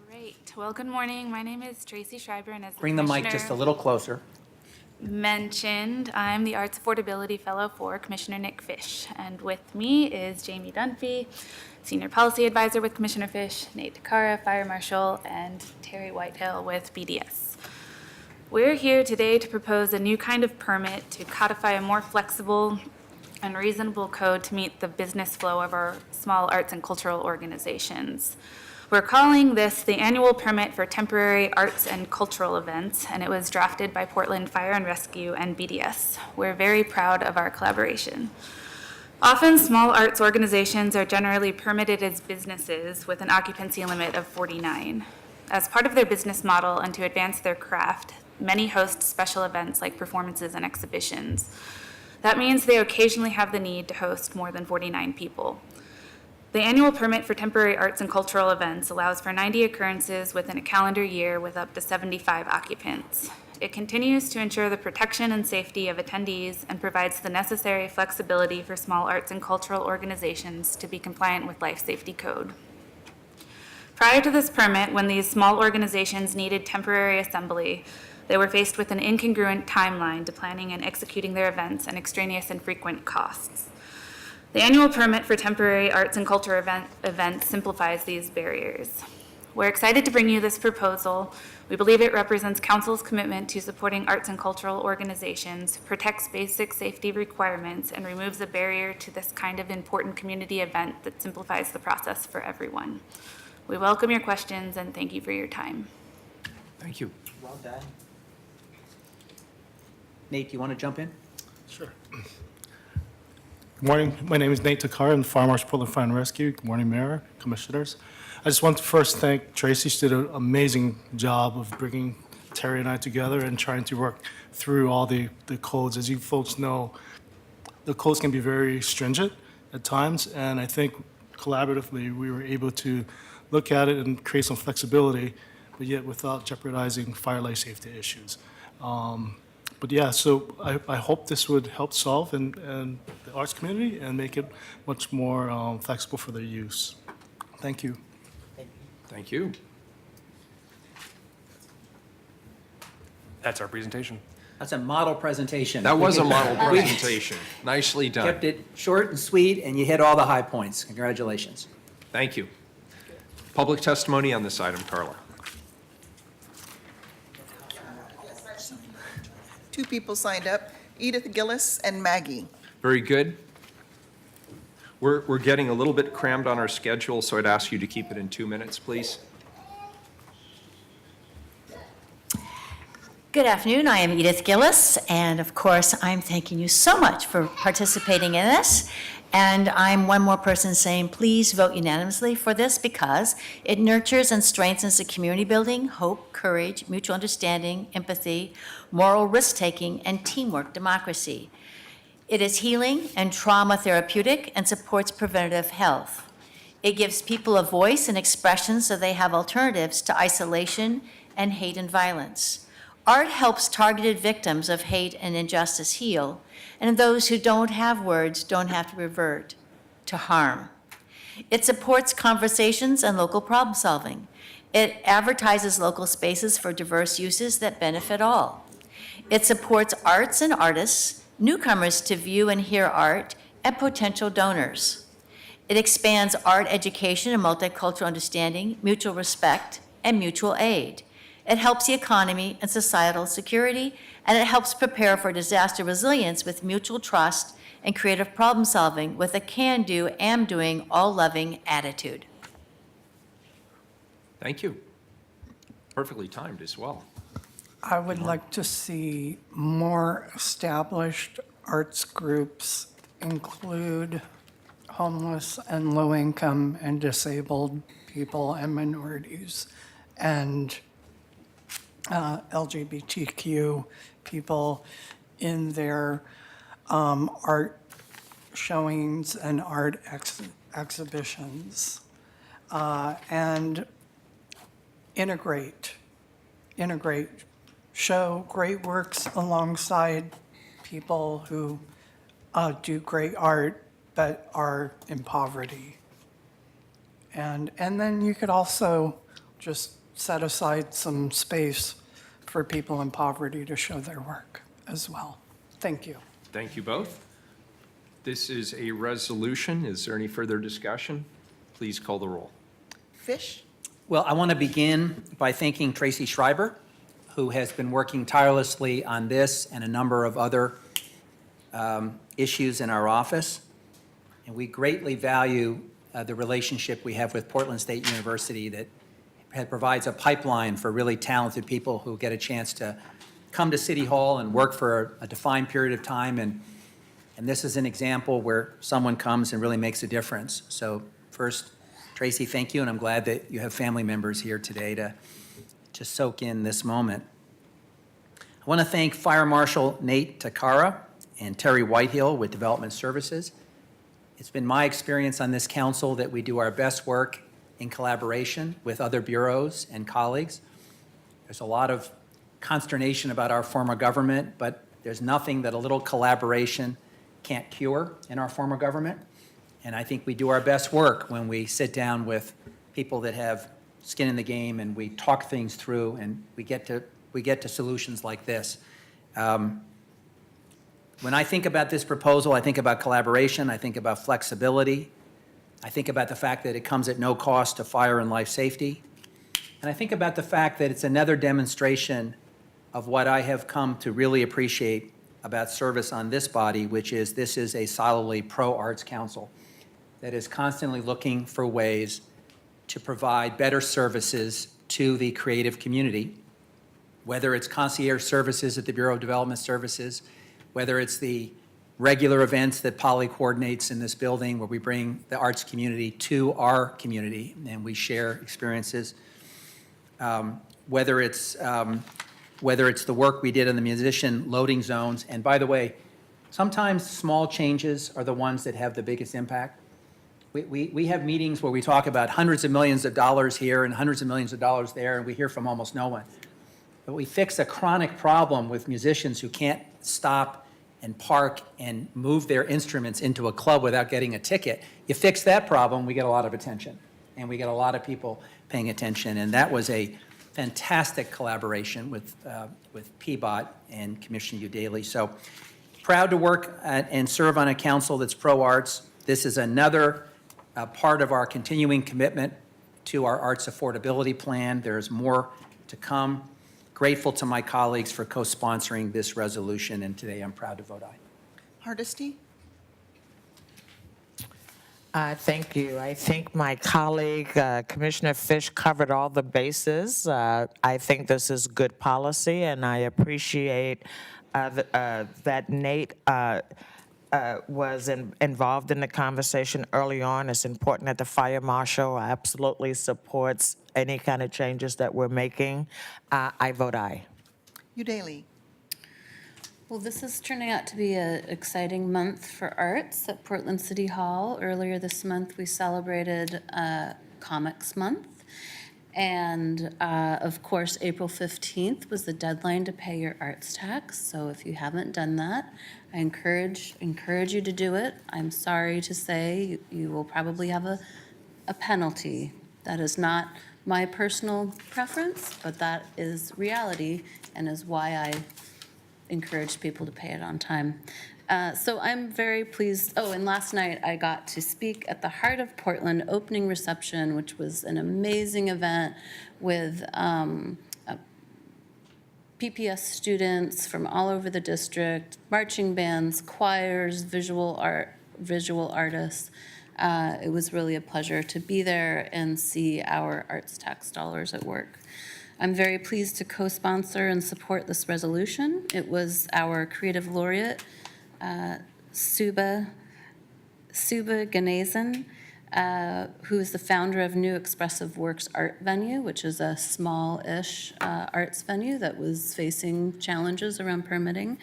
Great. Well, good morning. My name is Tracy Schreiber, and as the Bring the mic Commissioner just a little closer. mentioned, I'm the Arts Affordability Fellow for Commissioner Nick Fish. And with me is Jamie Dunphy, Senior Policy Advisor with Commissioner Fish, Nate Takara, Fire Marshal, and Terry Whitehill with BDS. We're here today to propose a new kind of permit to codify a more flexible and reasonable code to meet the business flow of our small arts and cultural organizations. We're calling this the Annual Permit for Temporary Arts and Cultural Events, and it was drafted by Portland Fire and Rescue and BDS. We're very proud of our collaboration. Often, small arts organizations are generally permitted as businesses with an occupancy limit of 49. As part of their business model and to advance their craft, many host special events like performances and exhibitions. That means they occasionally have the need to host more than 49 people. The annual permit for temporary arts and cultural events allows for 90 occurrences within a calendar year with up to 75 occupants. It continues to ensure the protection and safety of attendees and provides the necessary flexibility for small arts and cultural organizations to be compliant with life safety code. Prior to this permit, when these small organizations needed temporary assembly, they were faced with an incongruent timeline to planning and executing their events and extraneous and frequent costs. The annual permit for temporary arts and culture events simplifies these barriers. We're excited to bring you this proposal. We believe it represents council's commitment to supporting arts and cultural organizations, protects basic safety requirements, and removes a barrier to this kind of important community event that simplifies the process for everyone. We welcome your questions and thank you for your time. Thank you. Well done. Nate, you want to jump in? Sure. Good morning. My name is Nate Takara. I'm Fire Marshal, Portland Fire and Rescue. Good morning, Mayor, Commissioners. I just want to first thank Tracy. She did an amazing job of bringing Terry and I together and trying to work through all the codes. As you folks know, the codes can be very stringent at times, and I think collaboratively we were able to look at it and create some flexibility, but yet without jeopardizing fire life safety issues. But yeah, so I hope this would help solve and the arts community and make it much more flexible for their use. Thank you. Thank you. That's our presentation. That's a model presentation. That was a model We presentation. Nicely done. kept it short and sweet, and you hit all the high points. Congratulations. Thank you. Public testimony on this item, Carla. Two people signed up, Edith Gillis and Maggie. Very good. We're getting a little bit crammed on our schedule, so I'd ask you to keep it in 2 minutes, please. Good afternoon. I am Edith Gillis, and of course, I'm thanking you so much for participating in this. And I'm one more person saying, please vote unanimously for this because it nurtures and strengthens the community building, hope, courage, mutual understanding, empathy, moral risk-taking, and teamwork democracy. It is healing and trauma therapeutic and supports preventative health. It gives people a voice and expression so they have alternatives to isolation and hate and violence. Art helps targeted victims of hate and injustice heal, and those who don't have words don't have to revert to harm. It supports conversations and local problem solving. It advertises local spaces for diverse uses that benefit all. It supports arts and artists, newcomers to view and hear art, and potential donors. It expands art education and multicultural understanding, mutual respect, and mutual aid. It helps the economy and societal security, and it helps prepare for disaster resilience with mutual trust and creative problem solving with a can-do, am-doing, all-loving attitude. Thank you. Perfectly timed as well. I would like to see more established arts groups include homeless and low-income and disabled people and minorities and LGBTQ people in their art showings and art exhibitions, and integrate, show great works alongside people who do great art but are in poverty. And then you could also just set aside some space for people in poverty to show their work as well. Thank you. Thank you both. This is a resolution. Is there any further discussion? Please call the roll. Fish? Well, I want to begin by thanking Tracy Schreiber, who has been working tirelessly on this and a number of other issues in our office. And we greatly value the relationship we have with Portland State University that provides a pipeline for really talented people who get a chance to come to City Hall and work for a defined period of time. And this is an example where someone comes and really makes a difference. So first, Tracy, thank you, and I'm glad that you have family members here today to soak in this moment. I want to thank Fire Marshal Nate Takara and Terry Whitehill with Development Services. It's been my experience on this council that we do our best work in collaboration with other bureaus and colleagues. There's a lot of consternation about our form of government, but there's nothing that a little collaboration can't cure in our form of government. And I think we do our best work when we sit down with people that have skin in the game and we talk things through and we get to solutions like this. When I think about this proposal, I think about collaboration, I think about flexibility, I think about the fact that it comes at no cost to fire and life safety. And I think about the fact that it's another demonstration of what I have come to really appreciate about service on this body, which is this is a solidly pro-arts council that is constantly looking for ways to provide better services to the creative community, whether it's concierge services at the Bureau of Development Services, whether it's the regular events that Polly coordinates in this building where we bring the arts community to our community and we share experiences, whether it's the work we did in the musician loading zones. And by the way, sometimes small changes are the ones that have the biggest impact. We have meetings where we talk about hundreds of millions of dollars here and hundreds of millions of dollars there, and we hear from almost no one. But we fix a chronic problem with musicians who can't stop and park and move their instruments into a club without getting a ticket. You fix that problem, we get a lot of attention, and we get a lot of people paying attention. And that was a fantastic collaboration with PBOT and Commissioner Udaly. So proud to work and serve on a council that's pro-arts. This is another part of our continuing commitment to our arts affordability plan. There's more to come. Grateful to my colleagues for co-sponsoring this resolution, and today I'm proud to vote aye. Hardesty? Thank you. I think my colleague, Commissioner Fish, covered all the bases. I think this is good policy, and I appreciate that Nate was involved in the conversation early on. It's important that the fire marshal absolutely supports any kind of changes that we're making. I vote aye. Udaley. Well, this is turning out to be an exciting month for arts at Portland City Hall. Earlier this month, we celebrated Comics Month. And of course, April 15th was the deadline to pay your arts tax. So if you haven't done that, I encourage you to do it. I'm sorry to say you will probably have a penalty. That is not my personal preference, but that is reality and is why I encourage people to pay it on time. So I'm very pleased. Oh, and last night I got to speak at the Heart of Portland opening reception, which was an amazing event with PPS students from all over the district, marching bands, choirs, visual artists. It was really a pleasure to be there and see our arts tax dollars at work. I'm very pleased to co-sponsor and support this resolution. It was our creative laureate, Suba Ganesan, who is the founder of New Expressive Works Art Venue, which is a small-ish arts venue that was facing challenges around permitting,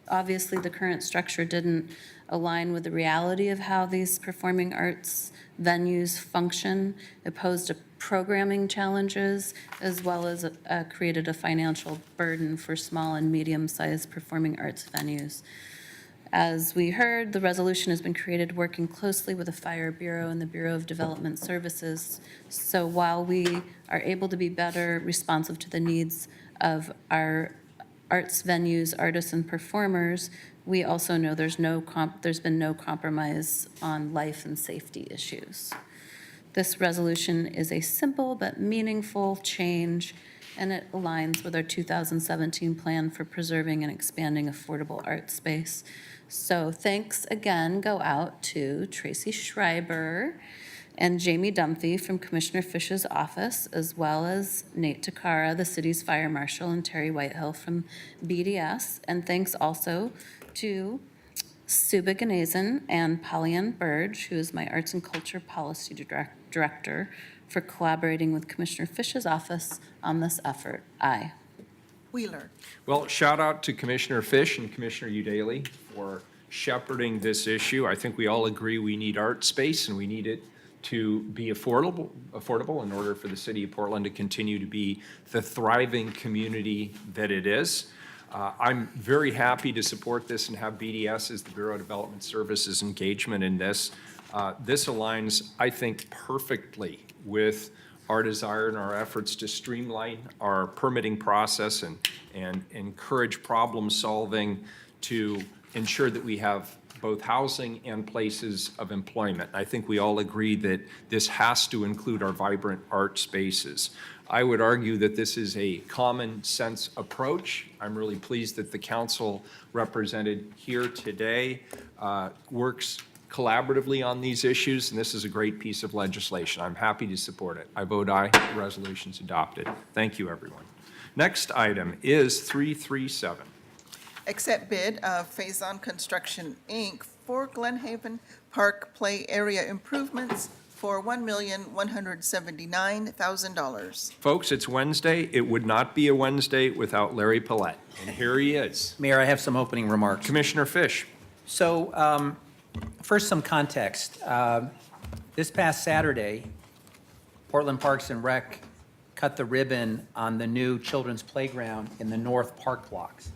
obviously the current structure didn't align with the reality of how these performing arts venues function. It posed programming challenges, as well as created a financial burden for small and medium-sized performing arts venues. As we heard, the resolution has been created working closely with the Fire Bureau and the Bureau of Development Services. So while we are able to be better responsive to the needs of our arts venues, artists, and performers, we also know there's been no compromise on life and safety issues. This resolution is a simple but meaningful change, and it aligns with our 2017 plan for preserving and expanding affordable art space. So thanks again go out to Tracy Schreiber and Jamie Dunphy from Commissioner Fish's office, as well as Nate Takara, the city's fire marshal, and Terry Whitehill from BDS. And thanks also to Suba Ganesan and Pollyann Burge, who is my Arts and Culture Policy Director, for collaborating with Commissioner Fish's office on this effort. Aye. Wheeler. Well, shout out to Commissioner Fish and Commissioner Udaley for shepherding this issue. I think we all agree we need art space and we need it to be affordable in order for the city of Portland to continue to be the thriving community that it is. I'm very happy to support this and have BDS as the Bureau of Development Services engagement in this. This aligns, I think, perfectly with our desire and our efforts to streamline our permitting process and encourage problem solving to ensure that we have both housing and places of employment. I think we all agree that this has to include our vibrant art spaces. I would argue that this is a common sense approach. I'm really pleased that the council represented here today works collaboratively on these issues, and this is a great piece of legislation. I'm happy to support it. I vote aye. The resolution's adopted. Thank you, everyone. Next item is 337. Accept bid of Faison Construction, Inc. for Glenhaven Park Play Area improvements for $1,179,000. Folks, it's Wednesday. It would not be a Wednesday without Larry Paulette, and here he is. Mayor, I have some opening remarks. Commissioner Fish. So, first, some context. This past Saturday, Portland Parks and Rec cut the ribbon on the new children's playground in the North Park blocks.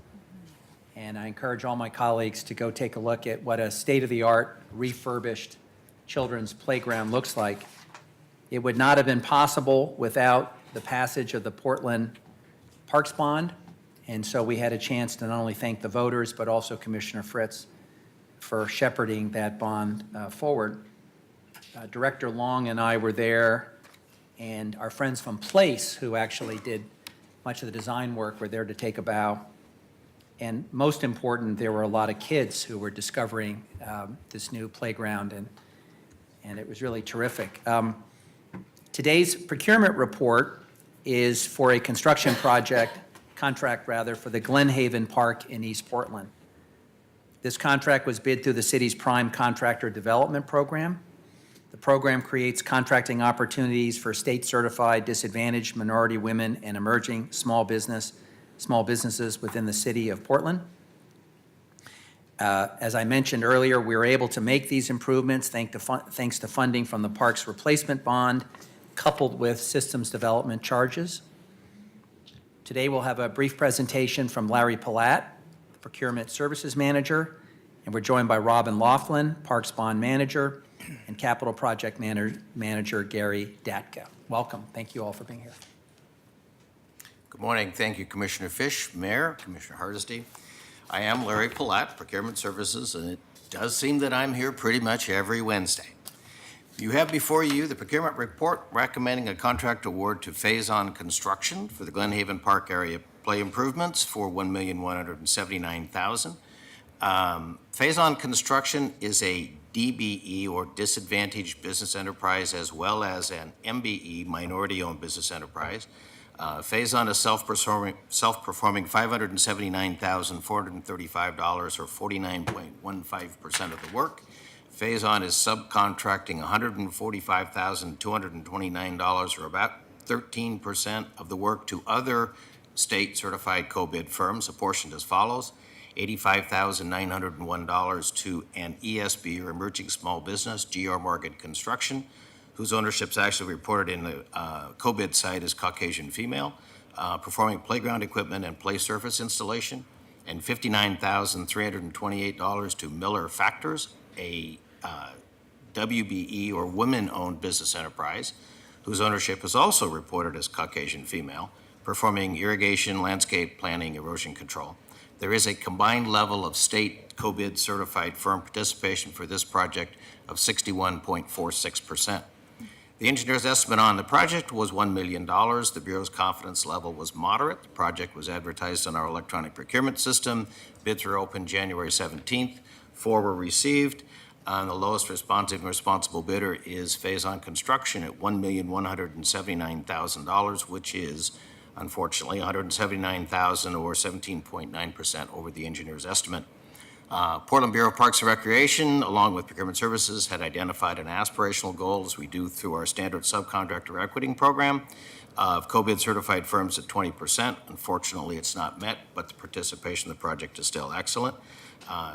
And I encourage all my colleagues to go take a look at what a state-of-the-art refurbished children's playground looks like. It would not have been possible without the passage of the Portland Parks Bond. And so we had a chance to not only thank the voters, but also Commissioner Fritz for shepherding that bond forward. Director Long and I were there, and our friends from Place, who actually did much of the design work, were there to take a bow. And most important, there were a lot of kids who were discovering this new playground, and it was really terrific. Today's procurement report is for a construction contract for the Glen Haven Park in East Portland. This contract was bid through the city's Prime Contractor Development Program. The program creates contracting opportunities for state-certified disadvantaged minority women and emerging small businesses within the city of Portland. As I mentioned earlier, we were able to make these improvements thanks to funding from the park's replacement bond, coupled with systems development charges. Today, we'll have a brief presentation from Larry Palat, the Procurement Services Manager, and we're joined by Robin Laughlin, Parks Bond Manager, and Capital Project Manager Gary Datka. Welcome. Thank you all for being here. Good morning. Thank you, Commissioner Fish, Mayor, Commissioner Hardesty. I am Larry Palat, Procurement Services, and it does seem that I'm here pretty much every Wednesday. You have before you the procurement report recommending a contract award to Phase On Construction for the Glen Haven Park area play improvements for $1,179,000. Phase On Construction is a DBE, or Disadvantaged Business Enterprise, as well as an MBE, Minority-Owned Business Enterprise. Phase On is self-performing $579,435, or 49.15% of the work. Phase On is subcontracting $145,229, or about 13% of the work, to other state-certified co-bid firms, apportioned as follows: $85,901 to an ESB, or Emerging Small Business, GR Morgan Construction, whose ownership is actually reported in the co-bid site as Caucasian female, performing playground equipment and play surface installation, and $59,328 to Miller Factors, a WBE, or women-owned business enterprise, whose ownership is also reported as Caucasian female, performing irrigation, landscape planning, erosion control. There is a combined level of state co-bid certified firm participation for this project of 61.46%. The engineer's estimate on the project was $1 million. The Bureau's confidence level was moderate. The project was advertised on our electronic procurement system. Bids were opened January 17th. 4 were received. The lowest responsive and responsible bidder is Phase On Construction at $1,179,000, which is, unfortunately, $179,000, or 17.9% over the engineer's estimate. Portland Bureau of Parks and Recreation, along with Procurement Services, had identified an aspirational goal, as we do through our standard subcontractor equiting program, of co-bid certified firms at 20%. Unfortunately, it's not met, but the participation in the project is still excellent.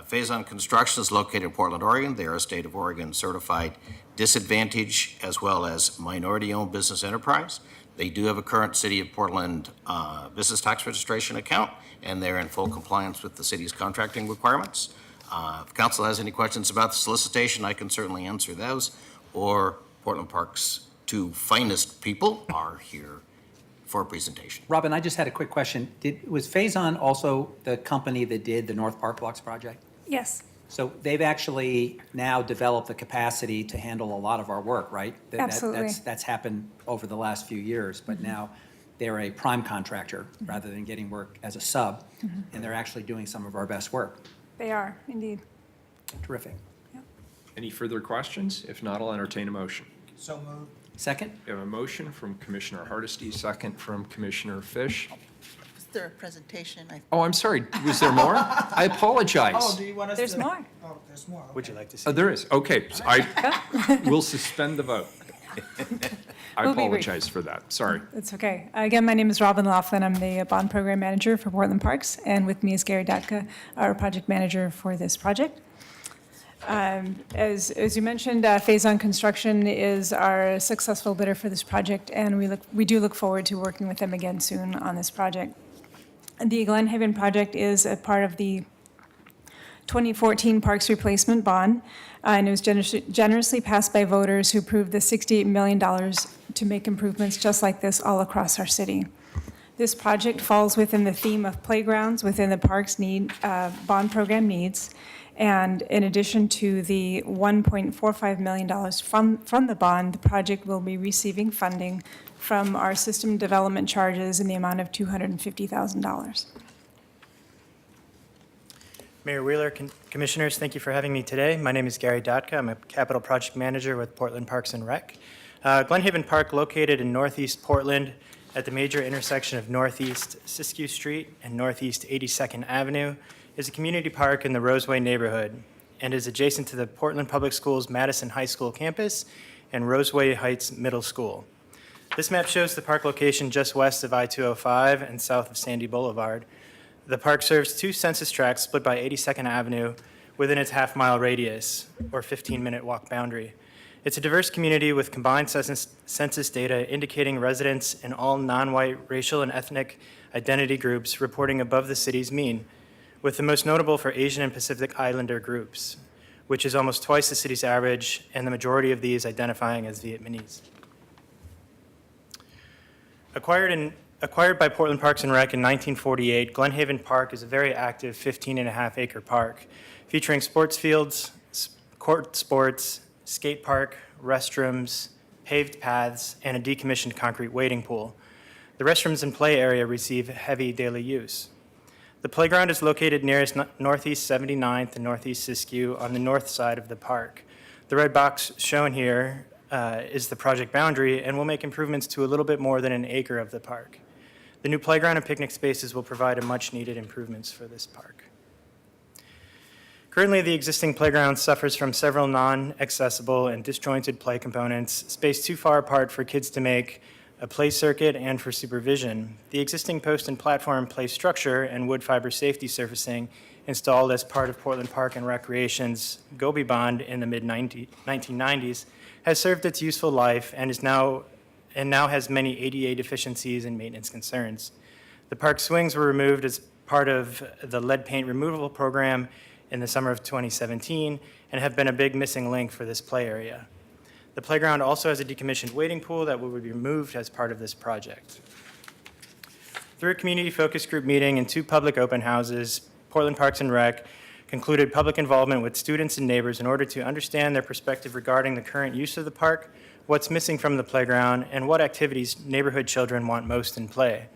Phase On Construction is located in Portland, Oregon. They are a State of Oregon certified disadvantage as well as minority-owned business enterprise. They do have a current City of Portland business tax registration account, and they're in full compliance with the city's contracting requirements. If council has any questions about the solicitation, I can certainly answer those, or Portland Park's 2 finest people are here for a presentation. Robin, I just had a quick question. Was Phase On also the company that did the North Park Blocks project? Yes. So they've actually now developed the capacity to handle a lot of our work, right? Absolutely. That's happened over the last few years, but now they're a prime contractor rather than getting work as a sub, and they're actually doing some of our best work. They are, indeed. Terrific. Any further questions? If not, I'll entertain a motion. So moved. Second? We have a motion from Commissioner Hardesty, second from Commissioner Fish. Was there a presentation? Oh, I'm sorry. Was there more? I apologize. You want us There's more. Oh, there's more. Okay. Would you like to see? Oh, there is. Okay. So I will suspend the vote. I We'll be brief. apologize for that. Sorry. It's okay. Again, my name is Robin Laughlin. I'm the Bond Program Manager for Portland Parks, and with me is Gary Datka, our Project Manager for this project. As you mentioned, Phase On Construction is our successful bidder for this project, and we do look forward to working with them again soon on this project. The Glen Haven project is a part of the 2014 Parks Replacement Bond, and it was generously passed by voters who approved the $68 million to make improvements just like this all across our city. This project falls within the theme of playgrounds within the parks bond program needs. And in addition to the $1.45 million from the bond, the project will be receiving funding from our system development charges in the amount of $250,000. Mayor Wheeler, Commissioners, thank you for having me today. My name is Gary Dotka. I'm a Capital Project Manager with Portland Parks and Rec. Glenhaven Park, located in northeast Portland at the major intersection of Northeast Siskiyou Street and Northeast 82nd Avenue, is a community park in the Roseway neighborhood and is adjacent to the Portland Public Schools Madison High School campus and Roseway Heights Middle School. This map shows the park location just west of I-205 and south of Sandy Boulevard. The park serves 2 census tracts split by 82nd Avenue within its half-mile radius, or 15-minute walk boundary. It's a diverse community with combined census data indicating residents in all non-white racial and ethnic identity groups reporting above the city's mean, with the most notable for Asian and Pacific Islander groups, which is almost twice the city's average, and the majority of these identifying as Vietnamese. Acquired by Portland Parks and Rec in 1948, Glenhaven Park is a very active 15.5-acre park featuring sports fields, court sports, skate park, restrooms, paved paths, and a decommissioned concrete wading pool. The restrooms and play area receive heavy daily use. The playground is located nearest Northeast 79th and Northeast Siskiyou on the north side of the park. The red box shown here is the project boundary and will make improvements to a little bit more than an acre of the park. The new playground and picnic spaces will provide a much-needed improvements for this park. Currently, the existing playground suffers from several non-accessible and disjointed play components, spaced too far apart for kids to make a play circuit and for supervision. The existing post and platform play structure and wood fiber safety surfacing installed as part of Portland Park and Recreation's Gobi Bond in the mid-1990s has served its useful life and now has many ADA deficiencies and maintenance concerns. The park swings were removed as part of the lead paint removal program in the summer of 2017 and have been a big missing link for this play area. The playground also has a decommissioned wading pool that will be removed as part of this project. Through a community focus group meeting and 2 public open houses, Portland Parks and Rec concluded public involvement with students and neighbors in order to understand their perspective regarding the current use of the park, what's missing from the playground, and what activities neighborhood children want most in play.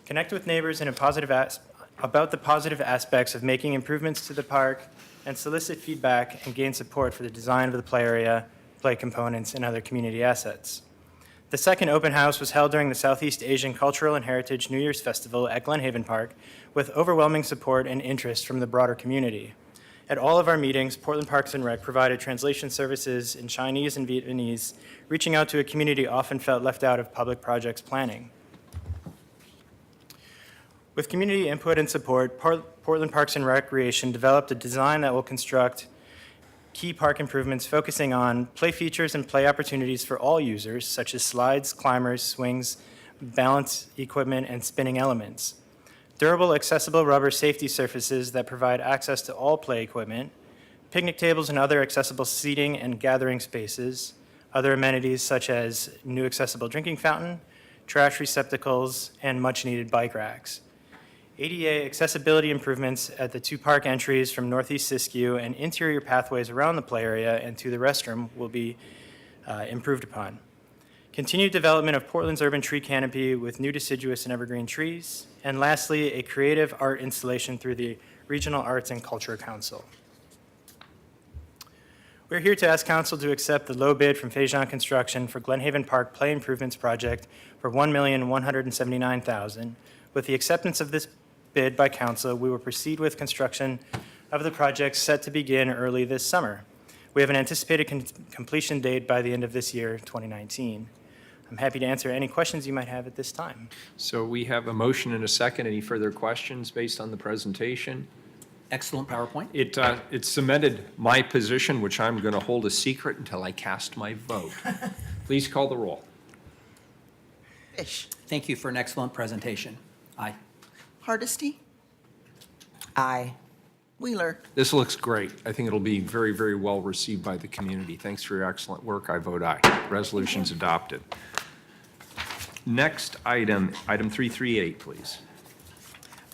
Connect with neighbors about the positive aspects of making improvements to the park, and solicit feedback and gain support for the design of the play area, play components, and other community assets. The second open house was held during the Southeast Asian Cultural and Heritage New Year's Festival at Glenhaven Park, with overwhelming support and interest from the broader community. At all of our meetings, Portland Parks and Rec provided translation services in Chinese and Vietnamese, reaching out to a community often felt left out of public projects planning. With community input and support, Portland Parks and Recreation developed a design that will construct key park improvements focusing on play features and play opportunities for all users, such as slides, climbers, swings, balance equipment, and spinning elements. Durable, accessible rubber safety surfaces that provide access to all play equipment, picnic tables and other accessible seating and gathering spaces, other amenities such as new accessible drinking fountain, trash receptacles, and much-needed bike racks. ADA accessibility improvements at the 2 park entries from Northeast Siskiyou and interior pathways around the play area and to the restroom will be improved upon. Continued development of Portland's urban tree canopy with new deciduous and evergreen trees. And lastly, a creative art installation through the Regional Arts and Culture Council. We're here to ask Council to accept the low bid from Feijong Construction for Glenhaven Park Play Improvements Project for $1,179,000. With the acceptance of this bid by Council, we will proceed with construction of the project set to begin early this summer. We have an anticipated completion date by the end of this year, 2019. I'm happy to answer any questions you might have at this time. So we have a motion and a second. Any further questions based on the presentation? Excellent PowerPoint. It cemented my position, which I'm going to hold a secret until I cast my vote. Please call the roll. Fish. Thank you for an excellent presentation. Aye. Hardesty. Aye. Wheeler. This looks great. I think it'll be very, very well received by the community. Thanks for your excellent work. I vote aye. Resolution's adopted. Next item, item 338, please.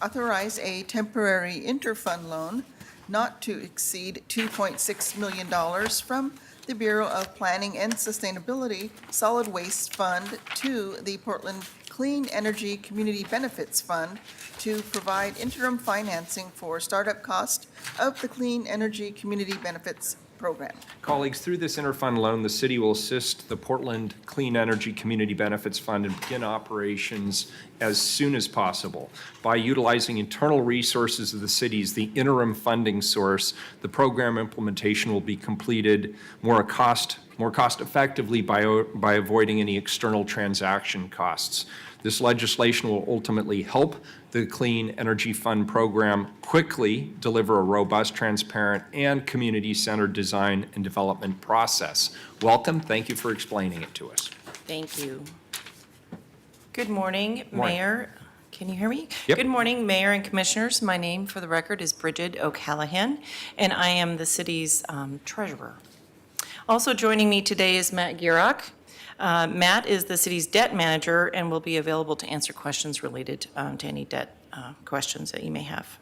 Authorize a temporary interfund loan not to exceed $2.6 million from the Bureau of Planning and Sustainability Solid Waste Fund to the Portland Clean Energy Community Benefits Fund to provide interim financing for startup cost of the Clean Energy Community Benefits Program. Colleagues, through this interfund loan, the city will assist the Portland Clean Energy Community Benefits Fund and begin operations as soon as possible. By utilizing internal resources of the city as the interim funding source, the program implementation will be completed more cost effectively by avoiding any external transaction costs. This legislation will ultimately help the Clean Energy Fund program quickly deliver a robust, transparent, and community-centered design and development process. Welcome. Thank you for explaining it to us. Thank you. Good morning, Morning. Mayor. Can you hear me? Yep. Good morning, Mayor and Commissioners. My name, for the record, is Bridget O'Callahan, and I am the city's treasurer. Also joining me today is Matt Gierach. Matt is the city's debt manager and will be available to answer questions related to any debt questions that you may have.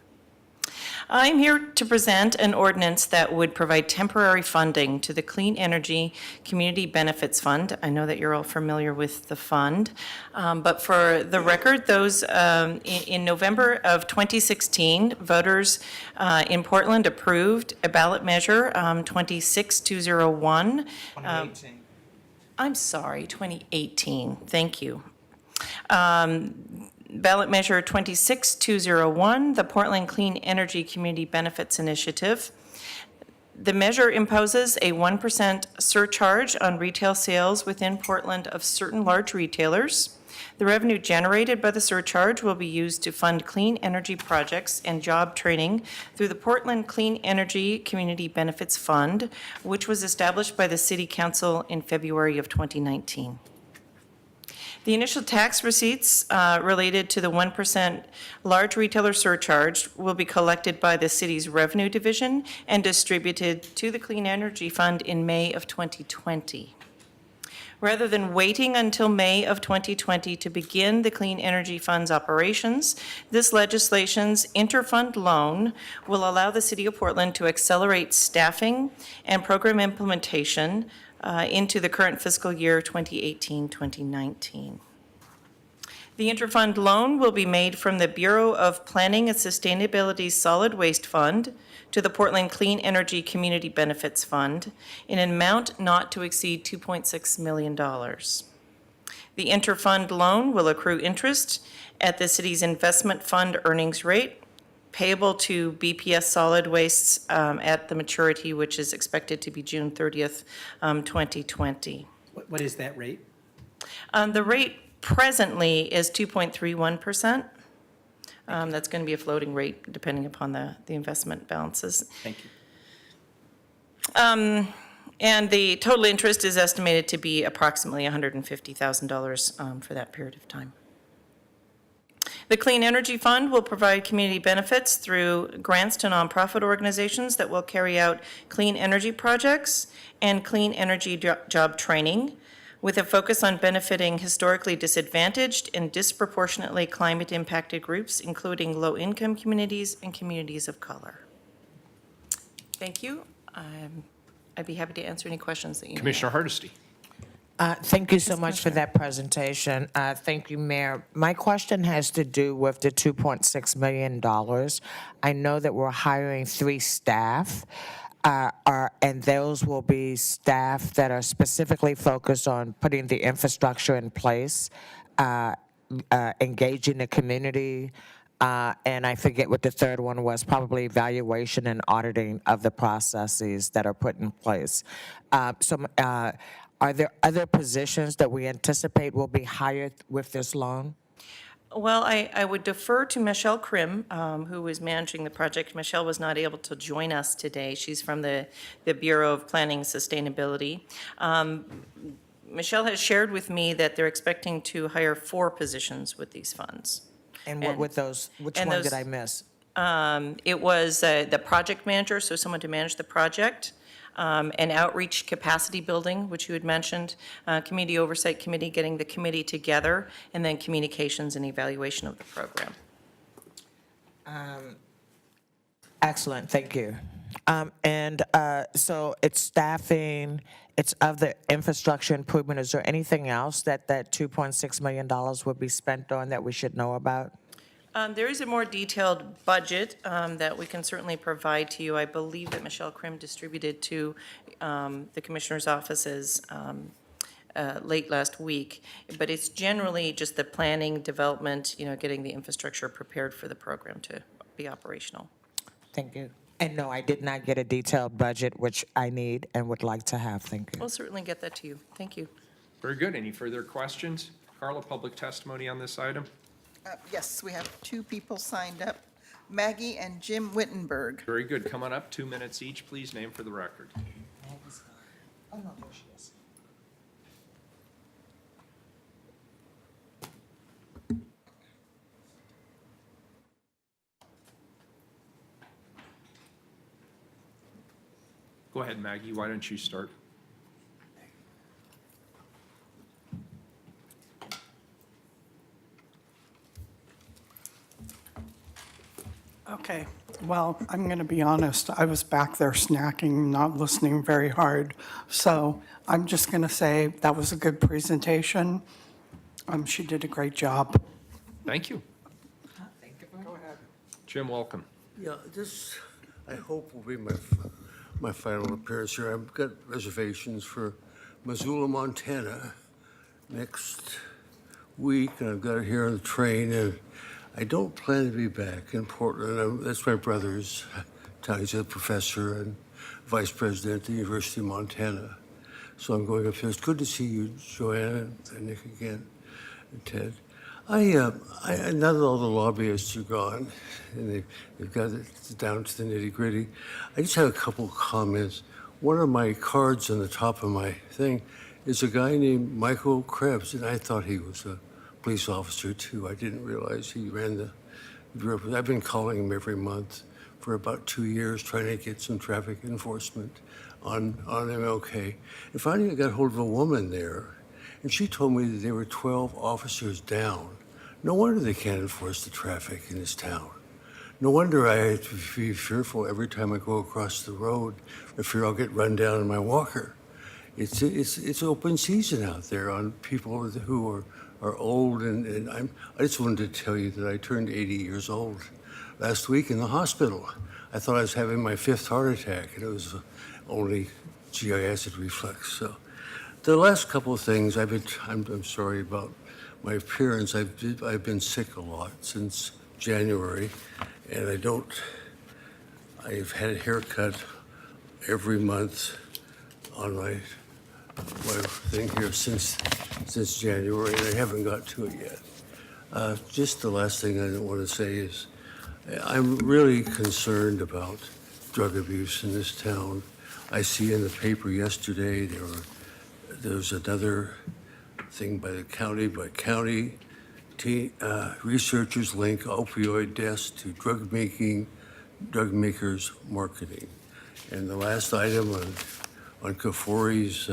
I'm here to present an ordinance that would provide temporary funding to the Clean Energy Community Benefits Fund. I know that you're all familiar with the fund, but for the record, those in November of 2016, voters in Portland approved a ballot measure 26201. 2018. I'm sorry, 2018. Thank you. Ballot measure 26201, the Portland Clean Energy Community Benefits Initiative. The measure imposes a 1% surcharge on retail sales within Portland of certain large retailers. The revenue generated by the surcharge will be used to fund clean energy projects and job training through the Portland Clean Energy Community Benefits Fund, which was established by the City Council in February of 2019. The initial tax receipts related to the 1% large retailer surcharge will be collected by the city's revenue division and distributed to the Clean Energy Fund in May of 2020. Rather than waiting until May of 2020 to begin the Clean Energy Fund's operations, this legislation's interfund loan will allow the City of Portland to accelerate staffing and program implementation into the current fiscal year 2018-2019. The interfund loan will be made from the Bureau of Planning and Sustainability's Solid Waste Fund to the Portland Clean Energy Community Benefits Fund in an amount not to exceed $2.6 million. The interfund loan will accrue interest at the city's investment fund earnings rate, payable to BPS Solid Wastes at the maturity, which is expected to be June 30th, 2020. What is that rate? The rate presently is 2.31%. That's going to be a floating rate depending upon the investment balances. Thank you. And the total interest is estimated to be approximately $150,000 for that period of time. The Clean Energy Fund will provide community benefits through grants to nonprofit organizations that will carry out clean energy projects and clean energy job training, with a focus on benefiting historically disadvantaged and disproportionately climate-impacted groups, including low-income communities and communities of color. Thank you. I'd be happy to answer any questions that you may have. Commissioner Hardesty. Thank you so much for that presentation. Thank you, Mayor. My question has to do with the $2.6 million. I know that we're hiring 3 staff, and those will be staff that are specifically focused on putting the infrastructure in place, engaging the community, and I forget what the third one was, probably evaluation and auditing of the processes that are put in place. Are there other positions that we anticipate will be hired with this loan? Well, I would defer to Michelle Krim, who is managing the project. Michelle was not able to join us today. She's from the Bureau of Planning and Sustainability. Michelle has shared with me that they're expecting to hire 4 positions with these funds. And what with those, which one did I miss? It was the project manager, so someone to manage the project, an outreach capacity building, which you had mentioned, community oversight committee, getting the committee together, and then communications and evaluation of the program. Excellent, thank you. So it's staffing, it's of the infrastructure improvement. Is there anything else that that $2.6 million would be spent on that we should know about? There is a more detailed budget that we can certainly provide to you. I believe that Michelle Krim distributed to the commissioner's offices late last week. But it's generally just the planning, development, getting the infrastructure prepared for the program to be operational. Thank you. And no, I did not get a detailed budget, which I need and would like to have. Thank you. We'll certainly get that to you. Thank you. Very good. Any further questions? Carla, public testimony on this item? Yes, we have two people signed up, Maggie and Jim Wittenberg. Very good. Come on up, 2 minutes each, please. Name for the record. Oh, no, there she is. Go ahead, Maggie. Why don't you start? Okay, well, I'm going to be honest. I was back there snacking, not listening very hard. So I'm just going to say that was a good presentation. She did a great job. Thank you. Jim, welcome. Yeah, this, I hope, will be my final appearance here. I've got reservations for Missoula, Montana next week, and I've got it here on the train, and I don't plan to be back in Portland. That's my brother's town. He's a professor and vice president at the University of Montana. So I'm going up there. It's good to see you, Joanna and Nick again, and Ted. Now that all the lobbyists are gone and they've got it down to the nitty gritty, I just have a couple of comments. One of my cards on the top of my thing is a guy named Michael Krebs, and I thought he was a police officer too. I didn't realize he ran the bureau. I've been calling him every month for about 2 years, trying to get some traffic enforcement on MLK. And finally I got hold of a woman there, and she told me that there were 12 officers down. No wonder they can't enforce the traffic in this town. No wonder I have to be fearful every time I go across the road. I fear I'll get run down in my walker. It's open season out there on people who are old, and I just wanted to tell you that I turned 80 years old last week in the hospital. I thought I was having my 5th heart attack, and it was only GI acid reflux. So the last couple of things, I'm sorry about my appearance. I've been sick a lot since January, and I've had a haircut every month on my thing here since January, and I haven't got to it yet. Just the last thing I want to say is I'm really concerned about drug abuse in this town. I see in the paper yesterday there was another thing by county researchers link opioid deaths to drug makers marketing. And the last item on Kafori's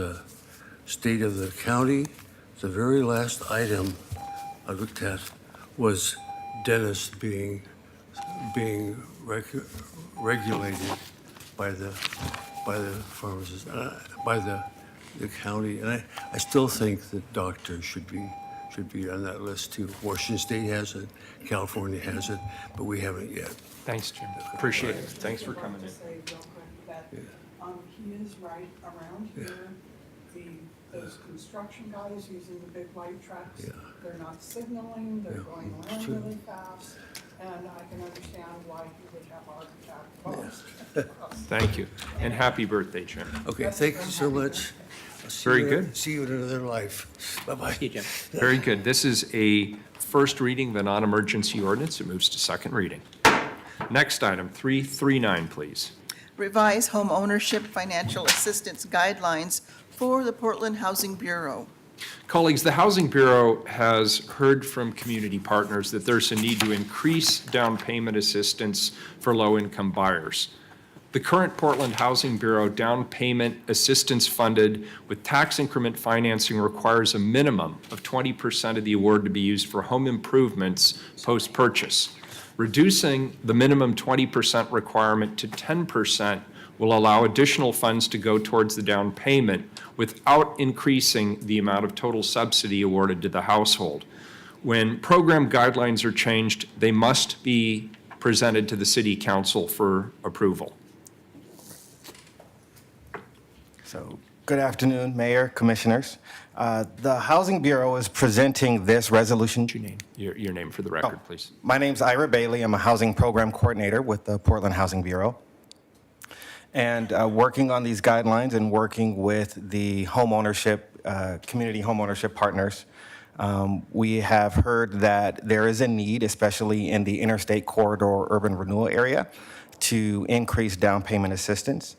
state of the county, the very last item I looked at was dentists being regulated by the pharmacists, by the county, and I still think that doctors should be on that list too. Washington State has it, California has it, but we haven't yet. Thanks, Jim. Appreciate it. Thanks for coming in. He is right around here. Those construction guys using the big white trucks, they're not signaling, they're going around really fast, and I can understand why he would have a heart attack most. Thank you. And happy birthday, Jim. Okay, thank you so much. Very good. See you in another life. Bye-bye. Thank you, Jim. Very good. This is a first reading of the non-emergency ordinance. It moves to second reading. Next item, 339, please. Revise home ownership financial assistance guidelines for the Portland Housing Bureau. Colleagues, the Housing Bureau has heard from community partners that there's a need to increase down payment assistance for low-income buyers. The current Portland Housing Bureau down payment assistance funded with tax increment financing requires a minimum of 20% of the award to be used for home improvements post-purchase. Reducing the minimum 20% requirement to 10% will allow additional funds to go towards the down payment without increasing the amount of total subsidy awarded to the household. When program guidelines are changed, they must be presented to the City Council for approval. So, good afternoon, Mayor, Commissioners. The Housing Bureau is presenting this resolution. Your name for the record, please. My name's Ira Bailey. I'm a Housing Program Coordinator with the Portland Housing Bureau. And working on these guidelines and working with the community homeownership partners, we have heard that there is a need, especially in the interstate corridor urban renewal area, to increase down payment assistance.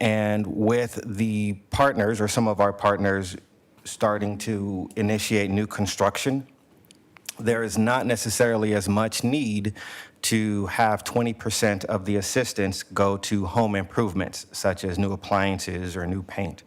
And with the partners, or some of our partners, starting to initiate new construction, there is not necessarily as much need to have 20% of the assistance go to home improvements, such as new appliances or new paint.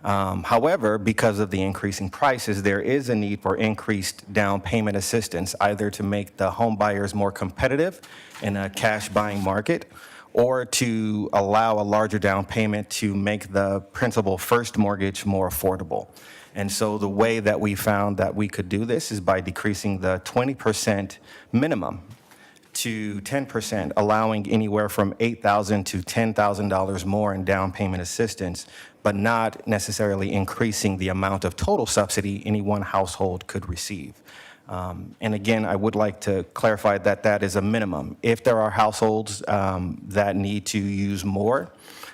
However, because of the increasing prices, there is a need for increased down payment assistance, either to make the home buyers more competitive in a cash buying market, or to allow a larger down payment to make the principal first mortgage more affordable. And so the way that we found that we could do this is by decreasing the 20% minimum to 10%, allowing anywhere from $8,000 to $10,000 more in down payment assistance, but not necessarily increasing the amount of total subsidy any one household could receive. And again, I would like to clarify that that is a minimum. If there are households that need to use more,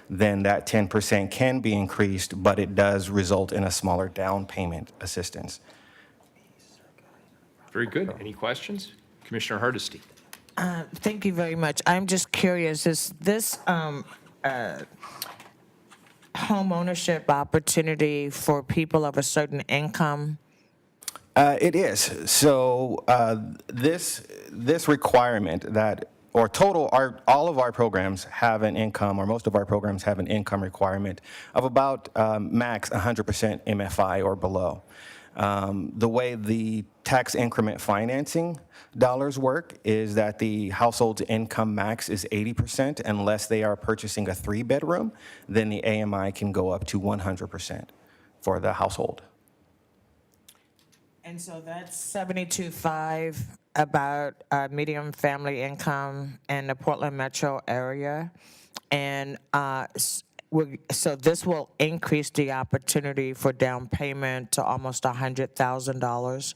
then that 10% can be increased, but it does result in a smaller down payment assistance. Very good. Any questions? Commissioner Hardesty. Thank you very much. I'm just curious, is this home ownership opportunity for people of a certain income? It is. So this requirement that, or total, all of our programs have an income, or most of our programs have an income requirement of about max 100% MFI or below. The way the tax increment financing dollars work is that the household's income max is 80% unless they are purchasing a 3-bedroom, then the AMI can go up to 100% for the household. And so that's 72.5 about medium family income in the Portland metro area. And so this will increase the opportunity for down payment to almost $100,000?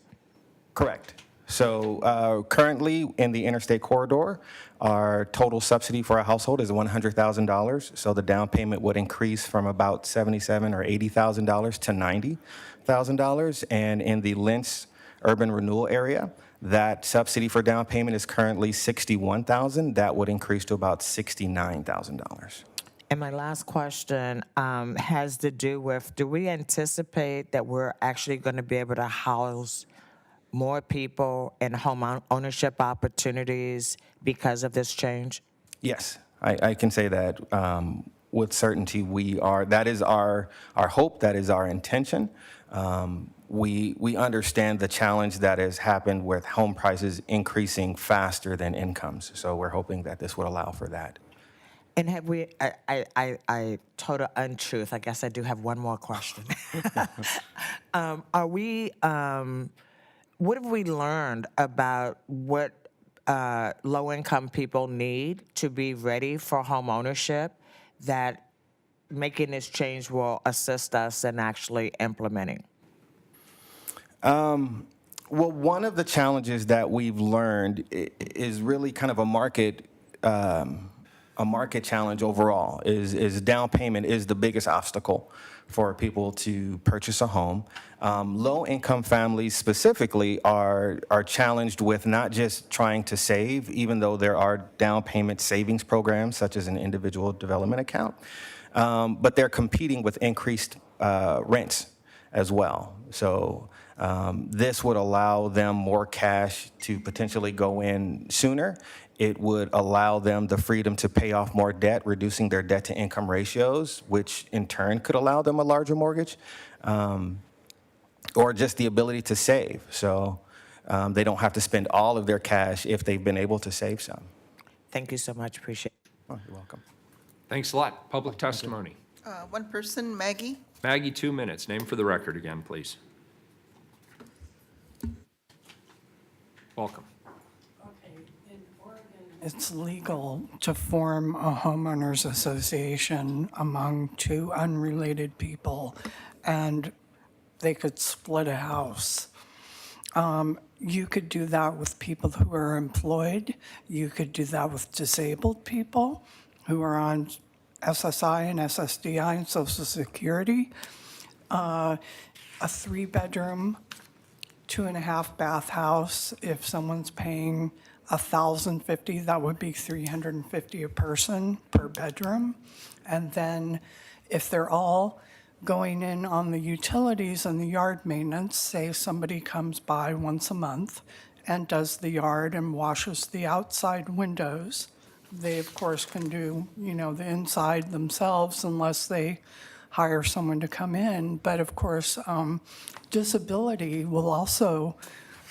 Correct. So currently in the interstate corridor, our total subsidy for a household is $100,000. So the down payment would increase from about $77,000 or $80,000 to $90,000. And in the Lentz urban renewal area, that subsidy for down payment is currently $61,000. That would increase to about $69,000. And my last question has to do with, do we anticipate that we're actually going to be able to house more people in home ownership opportunities because of this change? Yes, I can say that with certainty. That is our hope, that is our intention. We understand the challenge that has happened with home prices increasing faster than incomes. So we're hoping that this would allow for that. And have we, I told an untruth. I guess I do have one more question. What have we learned about what low-income people need to be ready for home ownership that making this change will assist us in actually implementing? Well, one of the challenges that we've learned is really kind of a market challenge overall. Is down payment is the biggest obstacle for people to purchase a home. Low-income families specifically are challenged with not just trying to save, even though there are down payment savings programs such as an individual development account, but they're competing with increased rents as well. So this would allow them more cash to potentially go in sooner. It would allow them the freedom to pay off more debt, reducing their debt-to-income ratios, which in turn could allow them a larger mortgage, or just the ability to save. So they don't have to spend all of their cash if they've been able to save some. Thank you so much. Appreciate it. Oh, you're welcome. Thanks a lot. Public testimony. One person, Maggie. Maggie, 2 minutes. Name for the record again, please. Welcome. It's legal to form a homeowners association among two unrelated people, and they could split a house. You could do that with people who are employed. You could do that with disabled people who are on SSI and SSDI and Social Security. A 3-bedroom, 2.5 bath house, if someone's paying $1,050, that would be $350 a person per bedroom. And then if they're all going in on the utilities and the yard maintenance, say somebody comes by once a month and does the yard and washes the outside windows, they of course can do, the inside themselves unless they hire someone to come in. But of course, disability will also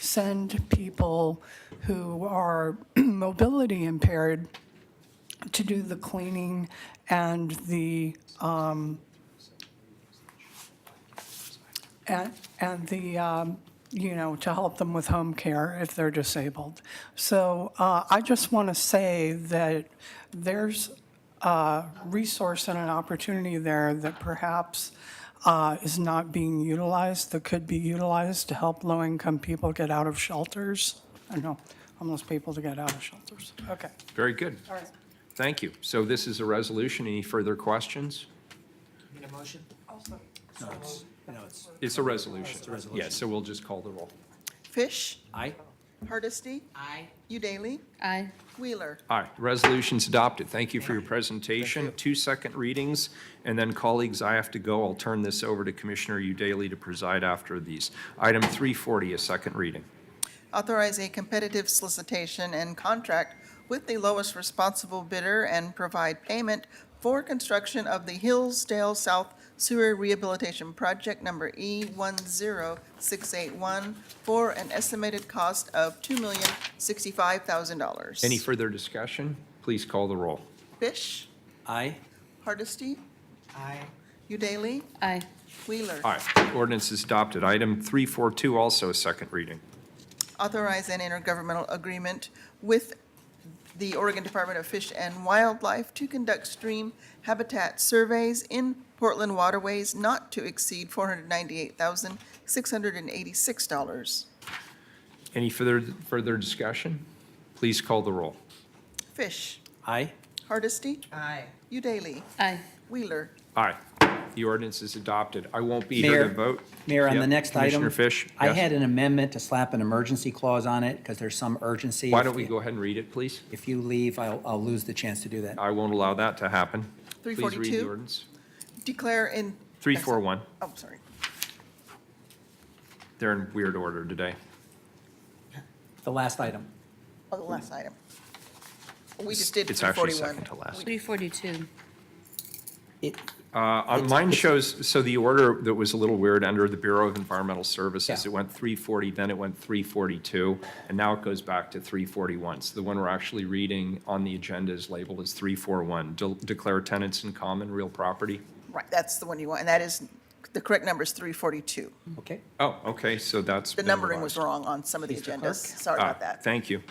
send people who are mobility impaired to do the cleaning and the to help them with home care if they're disabled. So I just want to say that there's a resource and an opportunity there that perhaps is not being utilized, that could be utilized to help low-income people get out of shelters. I know, homeless people to get out of shelters. Okay. Very good. All right. Thank you. So this is a resolution. Any further questions? Need a motion? It's a resolution. Yes, so we'll just call the roll. Fish. Aye. Hardesty. Aye. Udaly. Aye. Wheeler. All right, resolution's adopted. Thank you for your presentation. 2 second readings, and then colleagues, I have to go. I'll turn this over to Commissioner Udaly to preside after these. Item 340, a second reading. Authorize a competitive solicitation and contract with the lowest responsible bidder and provide payment for construction of the Hillsdale South Sewer Rehabilitation Project number E10681 for an estimated cost of $2,065,000. Any further discussion? Please call the roll. Fish. Aye. Hardesty. Aye. Udaly. Aye. Wheeler. All right, ordinance is adopted. Item 342, also a second reading. Authorize an intergovernmental agreement with the Oregon Department of Fish and Wildlife to conduct stream habitat surveys in Portland waterways not to exceed $498,686. Any further discussion? Please call the roll. Fish. Aye. Hardesty. Aye. Udaly. Aye. Wheeler. Aye. The ordinance is adopted. I won't be here to Mayor, vote. Mayor, on Yep, the next item. Commissioner Fish? I Yes? had an amendment to slap an emergency clause on it because there's some urgency. Why don't we go ahead and read it, please? If you leave, I'll lose the chance to do that. I won't allow that to happen. Please read the 342. ordinance. Declare in. 341. Oh, sorry. They're in weird order today. The last item. Oh, the last item. We just did It's actually 341. second to last. 342. Mine shows, so the order that was a little weird under the Bureau of Environmental Services, Yeah. it went 340, then it went 342, and now it goes back to 341. So the one we're actually reading on the agenda is labeled as 341. Declare tenants in common real property. Right, that's the one you want, and that is, the correct number is 342. Okay. Oh, okay, so that's. The been numbering was revised. wrong on some of the Please, the agendas. clerk. Sorry about that. Thank you.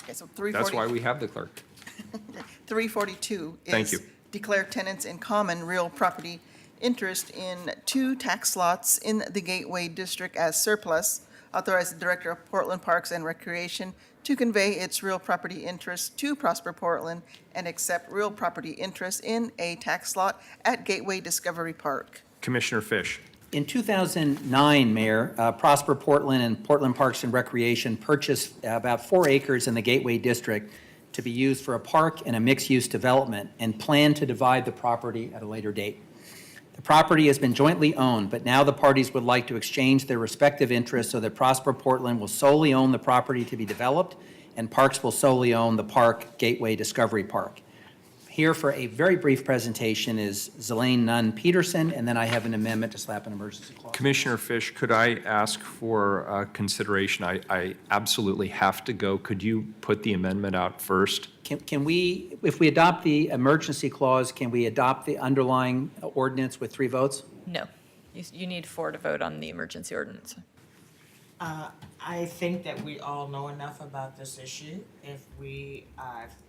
Okay, so That's why 340, we have the clerk. 342 Thank you. is declare tenants in common real property interest in 2 tax lots in the Gateway District as surplus. Authorize the Director of Portland Parks and Recreation to convey its real property interest to Prosper Portland and accept real property interest in a tax lot at Gateway Discovery Park. Commissioner Fish. In 2009, Mayor, Prosper Portland and Portland Parks and Recreation purchased about 4 acres in the Gateway District to be used for a park and a mixed-use development and plan to divide the property at a later date. The property has been jointly owned, but now the parties would like to exchange their respective interests so that Prosper Portland will solely own the property to be developed and Parks will solely own the park Gateway Discovery Park. Here for a very brief presentation is Zelaine Nunn Peterson, and then I have an amendment to slap an emergency clause. Commissioner Fish, could I ask for consideration? I absolutely have to go. Could you put the amendment out first? Can we, if we adopt the emergency clause, can we adopt the underlying ordinance with 3 votes? No. You need 4 to vote on the emergency ordinance. I think that we all know enough about this issue. If we,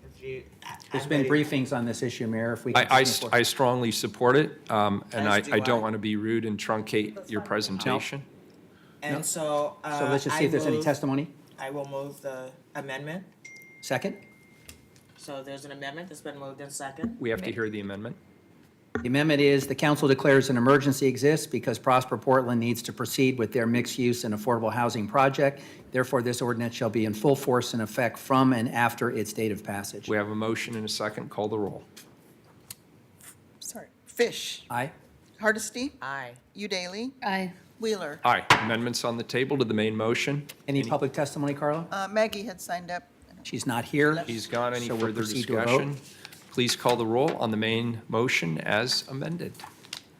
if you. There's been briefings on this issue, Mayor, if we can. I strongly support it, and As do I don't I. want to be rude and truncate your presentation. And so. So let's just see if there's any testimony. I will move the amendment. Second? So there's an amendment that's been moved in second. We have to hear the amendment. The amendment is, the council declares an emergency exists because Prosper Portland needs to proceed with their mixed-use and affordable housing project. Therefore, this ordinance shall be in full force and effect from and after its date of passage. We have a motion and a second. Call the roll. Sorry. Fish. Aye. Hardesty. Aye. Udaly. Aye. Wheeler. Aye. Amendments on the table to the main motion. Any public testimony, Carla? Maggie had signed up. She's not here. He's gone. Any So we'll further proceed to a vote. discussion? Please call the roll on the main motion as amended.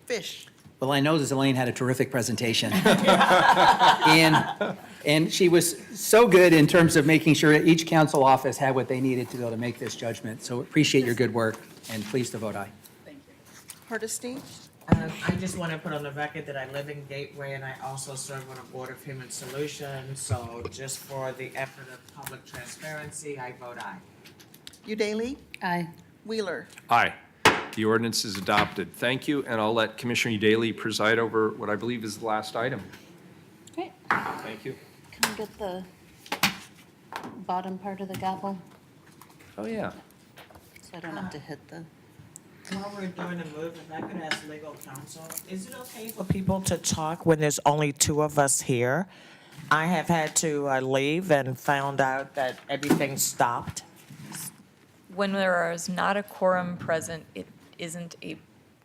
Fish. Well, I know that Elaine had a terrific presentation. And she was so good in terms of making sure each council office had what they needed to be able to make this judgment. So appreciate your good work, and pleased to vote aye. Hardesty. I just want to put on the record that I live in Gateway and I also serve on the Board of Human Solutions. So just for the effort of public transparency, I vote aye. Udaly. Aye. Wheeler. Aye. The ordinance is adopted. Thank you, and I'll let Commissioner Daly preside over what I believe is the last item. Great. Thank you. Can I get the bottom part of the gavel Oh, yeah. so I don't have to hit the... While we're doing the move, if I could ask legal counsel, is it okay for people to talk when there's only 2 of us here? I have had to leave and found out that everything stopped. When there is not a quorum present, it isn't a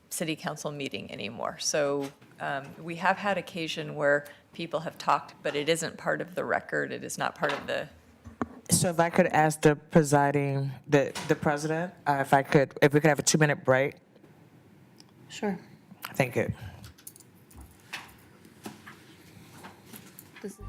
city council meeting anymore. So we have had occasion where people have talked, but it isn't part of the record. It is not part of the. So if I could ask the presiding, the president, if we could have a 2-minute break? Sure. Thank you. This is-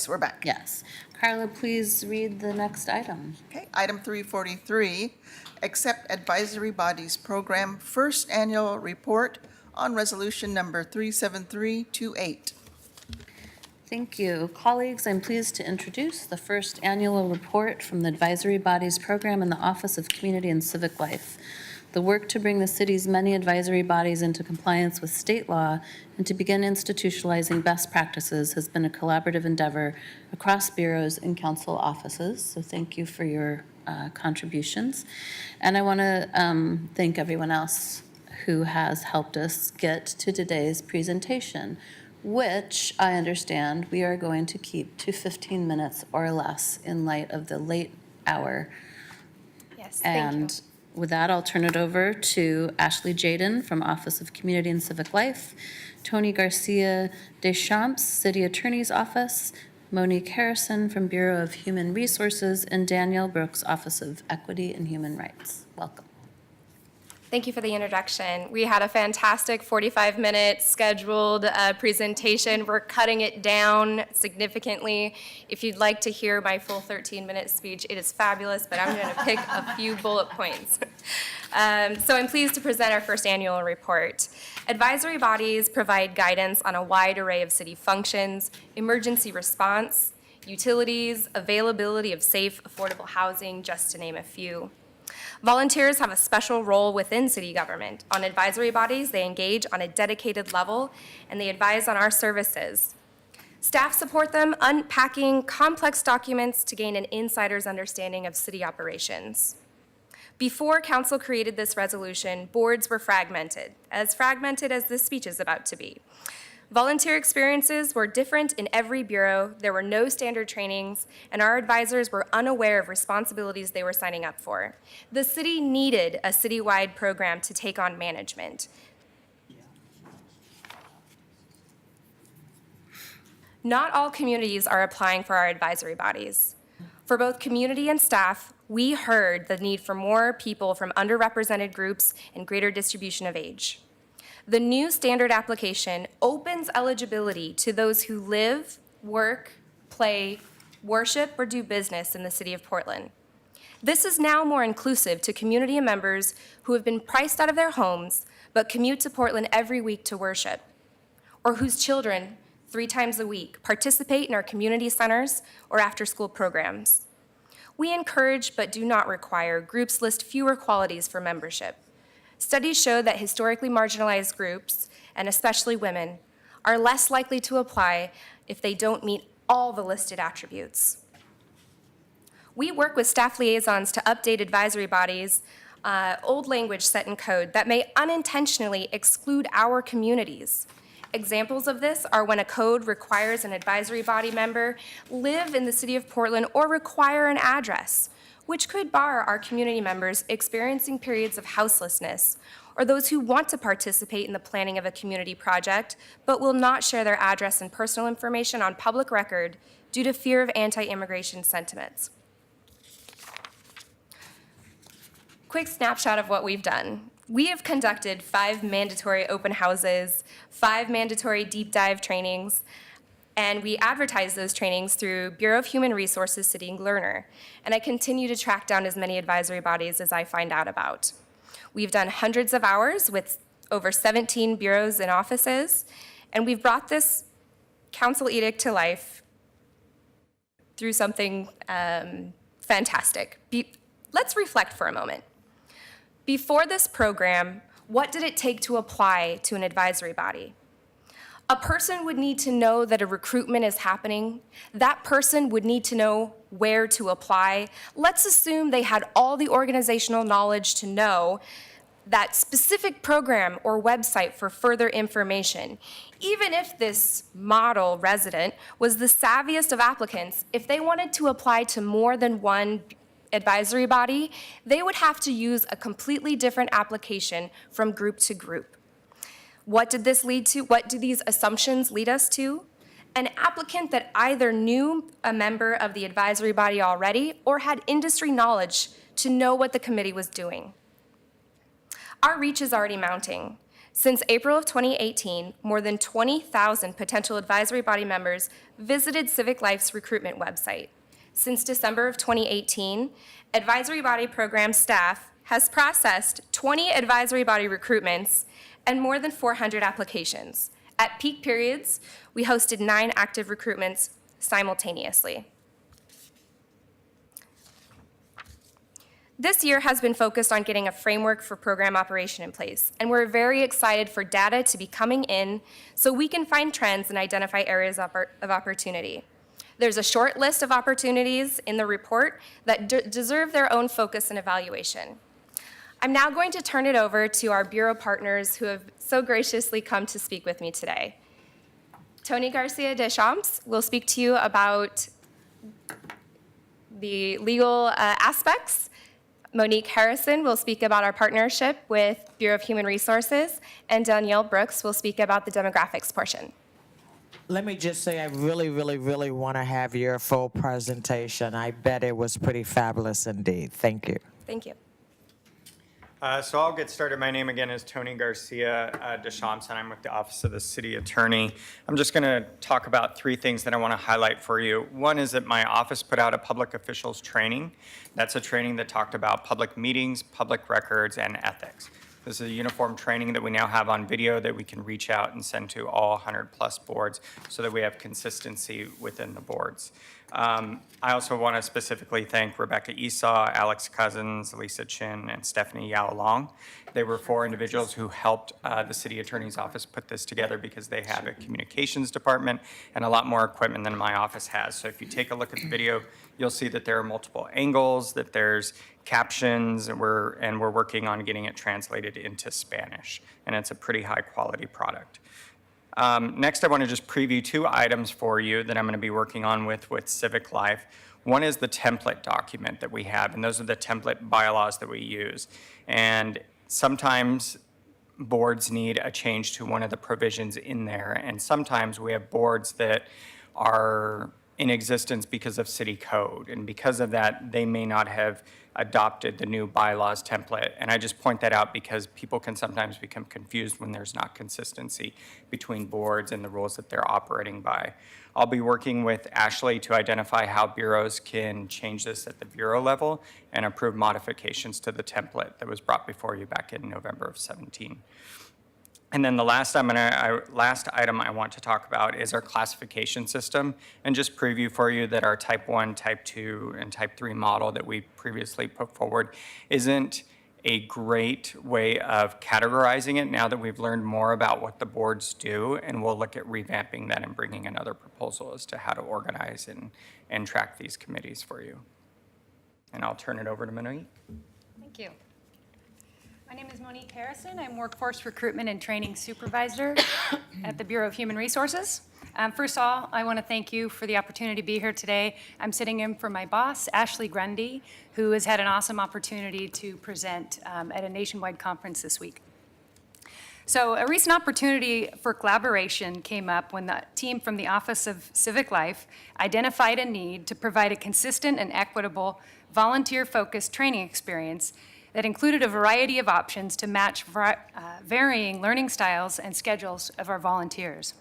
Yes, we're back. Yes. Carla, please read the next item. Okay, item 343, accept advisory bodies program first annual report on resolution number 37328. Thank you. Colleagues, I'm pleased to introduce the first annual report from the Advisory Bodies Program in the Office of Community and Civic Life. The work to bring the city's many advisory bodies into compliance with state law and to begin institutionalizing best practices has been a collaborative endeavor across bureaus and council offices. So thank you for your contributions. And I want to thank everyone else who has helped us get to today's presentation, which I understand we are going to keep to 15 minutes or less in light of the late hour. Yes, thank you. And with that, I'll turn it over to Ashley Jaden from Office of Community and Civic Life, Tony Garcia Deschamps, City Attorney's Office, Monique Harrison from Bureau of Human Resources, and Danielle Brooks, Office of Equity and Human Rights. Welcome. Thank you for the introduction. We had a fantastic 45-minute scheduled presentation. We're cutting it down significantly. If you'd like to hear my full 13-minute speech, it is fabulous, but I'm going to pick a few bullet points. So I'm pleased to present our first annual report. Advisory bodies provide guidance on a wide array of city functions, emergency response, utilities, availability of safe, affordable housing, just to name a few. Volunteers have a special role within city government. On advisory bodies, they engage on a dedicated level, and they advise on our services. Staff support them unpacking complex documents to gain an insider's understanding of city operations. Before council created this resolution, boards were fragmented as this speech is about to be. Volunteer experiences were different in every bureau, there were no standard trainings, and our advisors were unaware of responsibilities they were signing up for. The city needed a citywide program to take on management. Not all communities are applying for our advisory bodies. For both community and staff, we heard the need for more people from underrepresented groups and greater distribution of age. The new standard application opens eligibility to those who live, work, play, worship, or do business in the city of Portland. This is now more inclusive to community members who have been priced out of their homes but commute to Portland every week to worship, or whose children 3 times a week participate in our community centers or after-school programs. We encourage but do not require groups list fewer qualities for membership. Studies show that historically marginalized groups, and especially women, are less likely to apply if they don't meet all the listed attributes. We work with staff liaisons to update advisory bodies, old language set in code that may unintentionally exclude our communities. Examples of this are when a code requires an advisory body member live in the city of Portland or require an address, which could bar our community members experiencing periods of houselessness, or those who want to participate in the planning of a community project, but will not share their address and personal information on public record due to fear of anti-immigration sentiments. Quick snapshot of what we've done. We have conducted 5 mandatory open houses, 5 mandatory deep dive trainings, and we advertise those trainings through Bureau of Human Resources City Learner. And I continue to track down as many advisory bodies as I find out about. We've done hundreds of hours with over 17 bureaus and offices, and we've brought this council edict to life through something fantastic. Let's reflect for a moment. Before this program, what did it take to apply to an advisory body? A person would need to know that a recruitment is happening. That person would need to know where to apply. Let's assume they had all the organizational knowledge to know that specific program or website for further information. Even if this model resident was the savviest of applicants, if they wanted to apply to more than one advisory body, they would have to use a completely different application from group to group. What did this lead to? What do these assumptions lead us to? An applicant that either knew a member of the advisory body already or had industry knowledge to know what the committee was doing. Our reach is already mounting. Since April of 2018, more than 20,000 potential advisory body members visited Civic Life's recruitment website. Since December of 2018, advisory body program staff has processed 20 advisory body recruitments and more than 400 applications. At peak periods, we hosted 9 active recruitments simultaneously. This year has been focused on getting a framework for program operation in place, and we're very excited for data to be coming in so we can find trends and identify areas of opportunity. There's a short list of opportunities in the report that deserve their own focus and evaluation. I'm now going to turn it over to our Bureau partners who have so graciously come to speak with me today. Tony Garcia Deschamps will speak to you about the legal aspects. Monique Harrison will speak about our partnership with Bureau of Human Resources, and Danielle Brooks will speak about the demographics portion. Let me just say I really, really, really want to have your full presentation. I bet it was pretty fabulous indeed. Thank you. Thank you. So I'll get started. My name again is Tony Garcia Deschamps, and I'm with the Office of the City Attorney. I'm just going to talk about 3 things that I want to highlight for you. One is that my office put out a public officials training. That's a training that talked about public meetings, public records, and ethics. This is a uniform training that we now have on video that we can reach out and send to all 100+ boards so that we have consistency within the boards. I also want to specifically thank Rebecca Esau, Alex Cousins, Lisa Chin, and Stephanie Yao Long. They were 4 individuals who helped the City Attorney's Office put this together because they have a communications department and a lot more equipment than my office has. So if you take a look at the video, you'll see that there are multiple angles, that there's captions, and we're working on getting it translated into Spanish. And it's a pretty high quality product. Next, I want to just preview 2 items for you that I'm going to be working on with Civic Life. One is the template document that we have, and those are the template bylaws that we use. And sometimes boards need a change to one of the provisions in there, and sometimes we have boards that are in existence because of city code, and because of that, they may not have adopted the new bylaws template. And I just point that out because people can sometimes become confused when there's not consistency between boards and the rules that they're operating by. I'll be working with Ashley to identify how bureaus can change this at the bureau level and approve modifications to the template that was brought before you back in November of 17. And then the last item I want to talk about is our classification system, and just preview for you that our Type 1, Type 2, and Type 3 model that we previously put forward isn't a great way of categorizing it now that we've learned more about what the boards do, and we'll look at revamping that and bringing another proposal as to how to organize and track these committees for you. And I'll turn it over to Monique. Thank you. My name is Monique Harrison. I'm Workforce Recruitment and Training Supervisor at the Bureau of Human Resources. First of all, I want to thank you for the opportunity to be here today. I'm sitting in for my boss, Ashley Grundy, who has had an awesome opportunity to present at a nationwide conference this week. So a recent opportunity for collaboration came up when the team from the Office of Civic Life identified a need to provide a consistent and equitable volunteer-focused training experience that included a variety of options to match varying learning styles and schedules of our volunteers.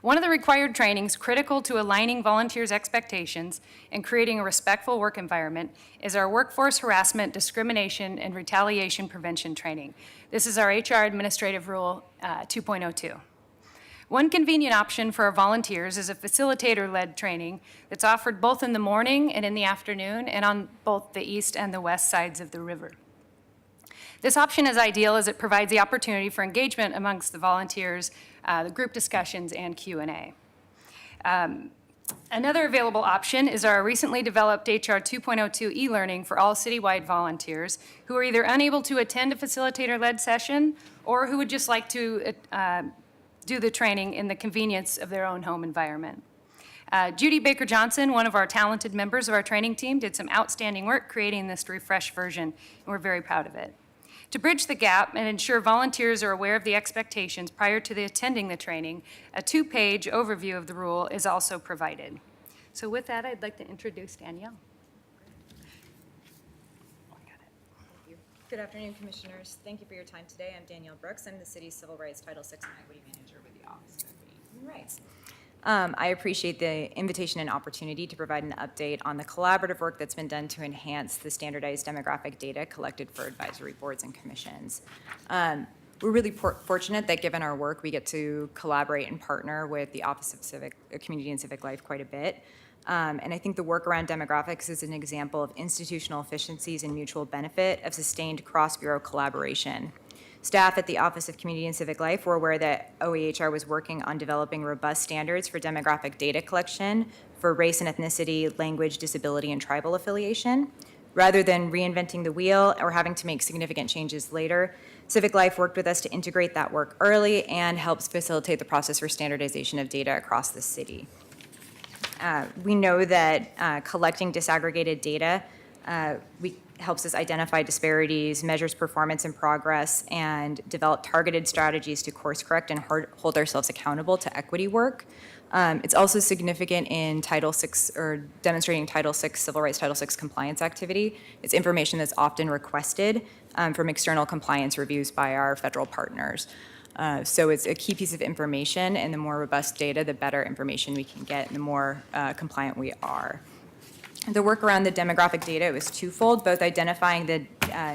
One of the required trainings critical to aligning volunteers' expectations and creating a respectful work environment is our workforce harassment, discrimination, and retaliation prevention training. This is our HR Administrative Rule 2.02. One convenient option for our volunteers is a facilitator-led training that's offered both in the morning and in the afternoon and on both the east and the west sides of the river. This option is ideal as it provides the opportunity for engagement amongst the volunteers, the group discussions, and Q&A. Another available option is our recently developed HR 2.02 e-learning for all citywide volunteers who are either unable to attend a facilitator-led session or who would just like to do the training in the convenience of their own home environment. Judy Baker-Johnson, one of our talented members of our training team, did some outstanding work creating this refreshed version, and we're very proud of it. To bridge the gap and ensure volunteers are aware of the expectations prior to attending the training, a 2-page overview of the rule is also provided. So with that, I'd like to introduce Danielle. Good afternoon, Commissioners. Thank you for your time today. I'm Danielle Brooks. I'm the City's Civil Rights Title VI and Equity Manager with the Office of Equity and Human Rights. I appreciate the invitation and opportunity to provide an update on the collaborative work that's been done to enhance the standardized demographic data collected for advisory boards and commissions. We're really fortunate that given our work, we get to collaborate and partner with the Office of Community and Civic Life quite a bit. And I think the work around demographics is an example of institutional efficiencies and mutual benefit of sustained cross-bureau collaboration. Staff at the Office of Community and Civic Life were aware that OEHR was working on developing robust standards for demographic data collection for race and ethnicity, language, disability, and tribal affiliation. Rather than reinventing the wheel or having to make significant changes later, Civic Life worked with us to integrate that work early and helps facilitate the process for standardization of data across the city. We know that collecting disaggregated data helps us identify disparities, measures performance and progress, and develop targeted strategies to course correct and hold ourselves accountable to equity work. It's also significant in Title VI or demonstrating Title VI, Civil Rights Title VI compliance activity. It's information that's often requested from external compliance reviews by our federal partners. So it's a key piece of information, and the more robust data, the better information we can get, and the more compliant we are. The work around the demographic data was twofold, both identifying the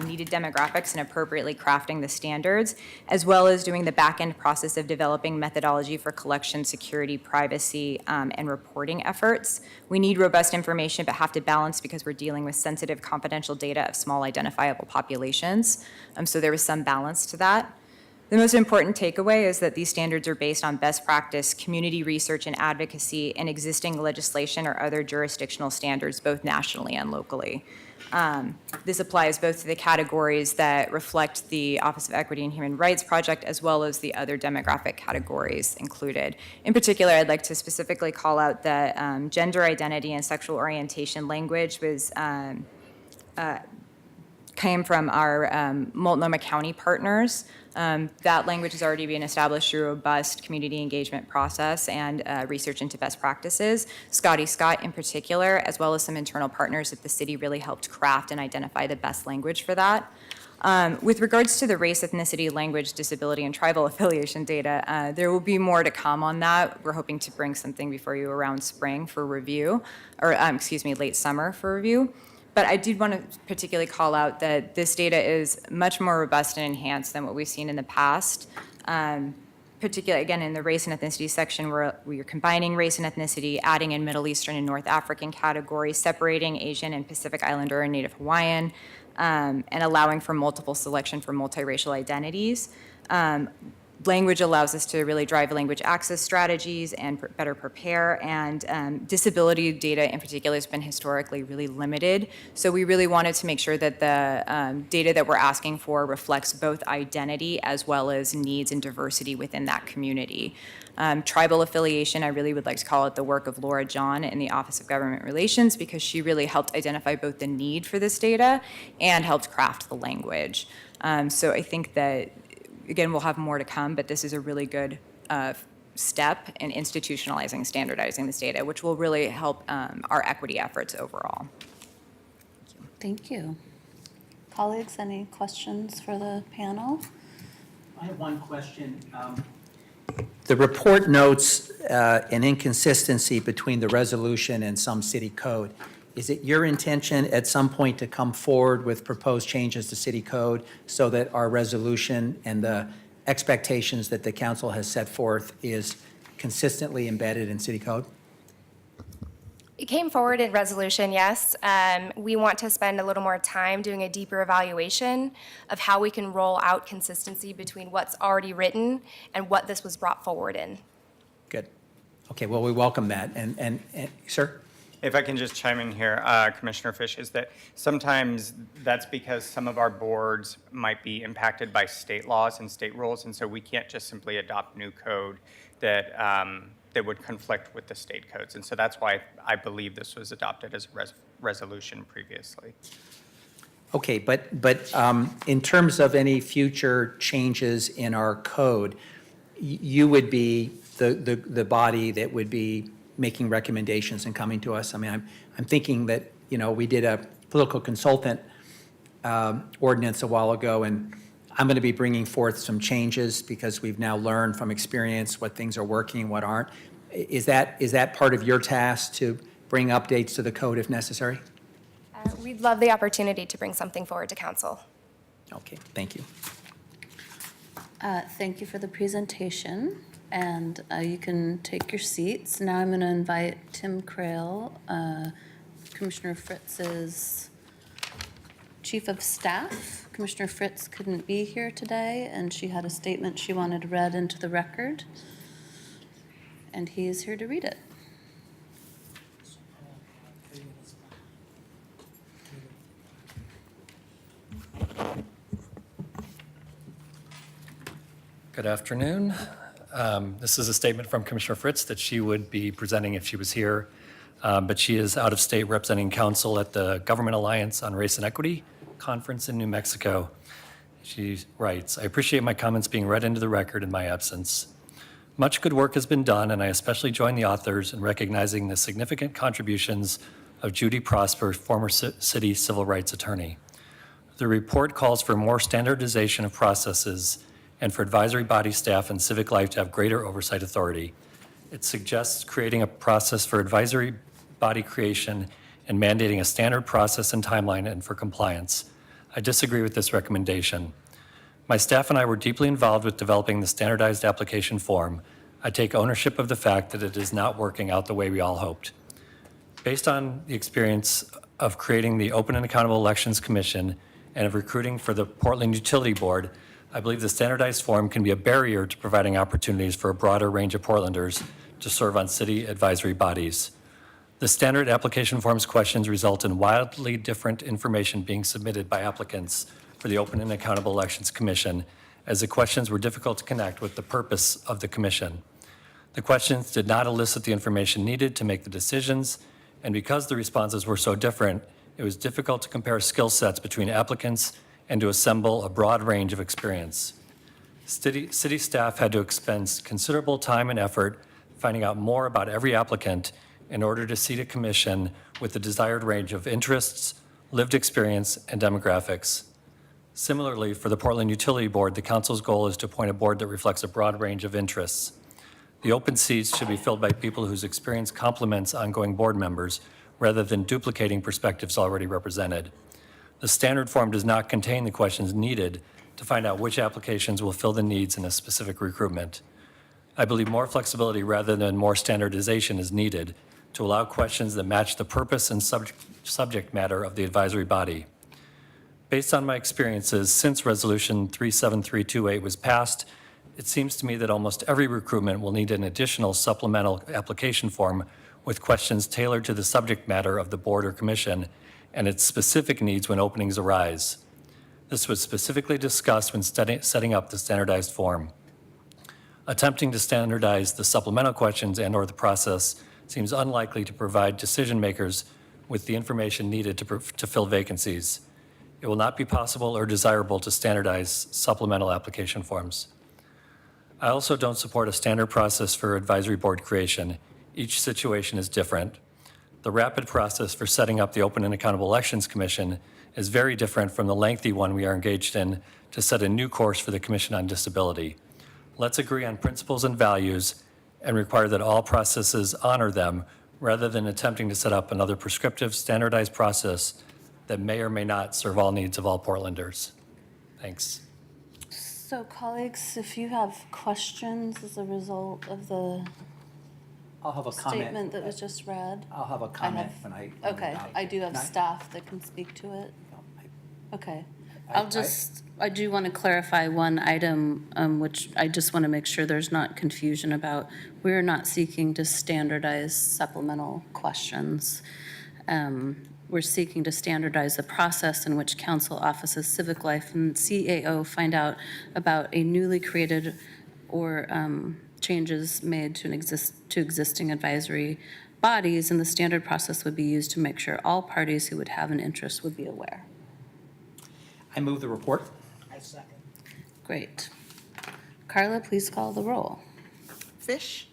needed demographics and appropriately crafting the standards, as well as doing the back-end process of developing methodology for collection, security, privacy, and reporting efforts. We need robust information, but have to balance because we're dealing with sensitive, confidential data of small identifiable populations. So there was some balance to that. The most important takeaway is that these standards are based on best practice, community research and advocacy, and existing legislation or other jurisdictional standards, both nationally and locally. This applies both to the categories that reflect the Office of Equity and Human Rights project, as well as the other demographic categories included. In particular, I'd like to specifically call out that gender identity and sexual orientation language came from our Multnomah County partners. That language has already been established through a robust community engagement process and research into best practices. Scotty Scott in particular, as well as some internal partners at the city, really helped craft and identify the best language for that. With regards to the race, ethnicity, language, disability, and tribal affiliation data, there will be more to come on that. We're hoping to bring something before you around spring for review, or late summer for review. But I did want to particularly call out that this data is much more robust and enhanced than what we've seen in the past. Particularly, again, in the race and ethnicity section, where we are combining race and ethnicity, adding in Middle Eastern and North African categories, separating Asian and Pacific Islander and Native Hawaiian, and allowing for multiple selection for multiracial identities. Language allows us to really drive language access strategies and better prepare, and disability data in particular has been historically really limited. So we really wanted to make sure that the data that we're asking for reflects both identity as well as needs and diversity within that community. Tribal affiliation, I really would like to call it the work of Laura John in the Office of Government Relations, because she really helped identify both the need for this data and helped craft the language. So I think that, again, we'll have more to come, but this is a really good step in institutionalizing, standardizing this data, which will really help our equity efforts overall. Thank you. Colleagues, any questions for the panel? I have one question. The report notes an inconsistency between the resolution and some city code. Is it your intention at some point to come forward with proposed changes to city code so that our resolution and the expectations that the council has set forth is consistently embedded in city code? It came forward in resolution, yes. We want to spend a little more time doing a deeper evaluation of how we can roll out consistency between what's already written and what this was brought forward in. Good. Okay, well, we welcome that. And sir? If I can just chime in here, Commissioner Fish, is that sometimes that's because some of our boards might be impacted by state laws and state rules, and so we can't just simply adopt new code that that would conflict with the state codes. And so that's why I believe this was adopted as a resolution previously. Okay, but in terms of any future changes in our code, you would be the body that would be making recommendations and coming to us. I mean, I'm thinking that, we did a political consultant ordinance a while ago, and I'm going to be bringing forth some changes because we've now learned from experience what things are working and what aren't. Is that part of your task to bring updates to the code if necessary? We'd love the opportunity to bring something forward to council. Okay, thank you. Thank you for the presentation, and you can take your seats. Now I'm going to invite Tim Crail, Commissioner Fritz's Chief of Staff. Commissioner Fritz couldn't be here today, and she had a statement she wanted read into the record, and he is here to read it. Good afternoon. This is a statement from Commissioner Fritz that she would be presenting if she was here, but she is out of state representing council at the Government Alliance on Race and Equity Conference in New Mexico. She writes, I appreciate my comments being read into the record in my absence. Much good work has been done, and I especially join the authors in recognizing the significant contributions of Judy Prosper, former city civil rights attorney. The report calls for more standardization of processes and for advisory body staff and civic life to have greater oversight authority. It suggests creating a process for advisory body creation and mandating a standard process and timeline and for compliance. I disagree with this recommendation. My staff and I were deeply involved with developing the standardized application form. I take ownership of the fact that it is not working out the way we all hoped. Based on the experience of creating the Open and Accountable Elections Commission and of recruiting for the Portland Utility Board, I believe the standardized form can be a barrier to providing opportunities for a broader range of Portlanders to serve on city advisory bodies. The standard application form's questions result in wildly different information being submitted by applicants for the Open and Accountable Elections Commission, as the questions were difficult to connect with the purpose of the commission. The questions did not elicit the information needed to make the decisions, and because the responses were so different, it was difficult to compare skill sets between applicants and to assemble a broad range of experience. City staff had to expend considerable time and effort finding out more about every applicant in order to seat a commission with the desired range of interests, lived experience, and demographics. Similarly, for the Portland Utility Board, the council's goal is to appoint a board that reflects a broad range of interests. The open seats should be filled by people whose experience complements ongoing board members rather than duplicating perspectives already represented. The standard form does not contain the questions needed to find out which applications will fill the needs in a specific recruitment. I believe more flexibility rather than more standardization is needed to allow questions that match the purpose and subject matter of the advisory body. Based on my experiences since Resolution 37328 was passed, it seems to me that almost every recruitment will need an additional supplemental application form with questions tailored to the subject matter of the board or commission and its specific needs when openings arise. This was specifically discussed when setting up the standardized form. Attempting to standardize the supplemental questions and/or the process seems unlikely to provide decision makers with the information needed to fill vacancies. It will not be possible or desirable to standardize supplemental application forms. I also don't support a standard process for advisory board creation. Each situation is different. The rapid process for setting up the Open and Accountable Elections Commission is very different from the lengthy one we are engaged in to set a new course for the Commission on Disability. Let's agree on principles and values and require that all processes honor them rather than attempting to set up another prescriptive, standardized process that may or may not serve all needs of all Portlanders. Thanks. So colleagues, if you have questions as a result of the I'll have a comment. statement that was just read. I'll have a comment when I. Okay, I do have staff that can speak to it. Okay. I do want to clarify one item, which I just want to make sure there's not confusion about. We're not seeking to standardize supplemental questions. We're seeking to standardize the process in which council offices, civic life, and CAO find out about a newly created or changes made to existing advisory bodies, and the standard process would be used to make sure all parties who would have an interest would be aware. I move the report. I second. Great. Carla, please call the roll. Fish?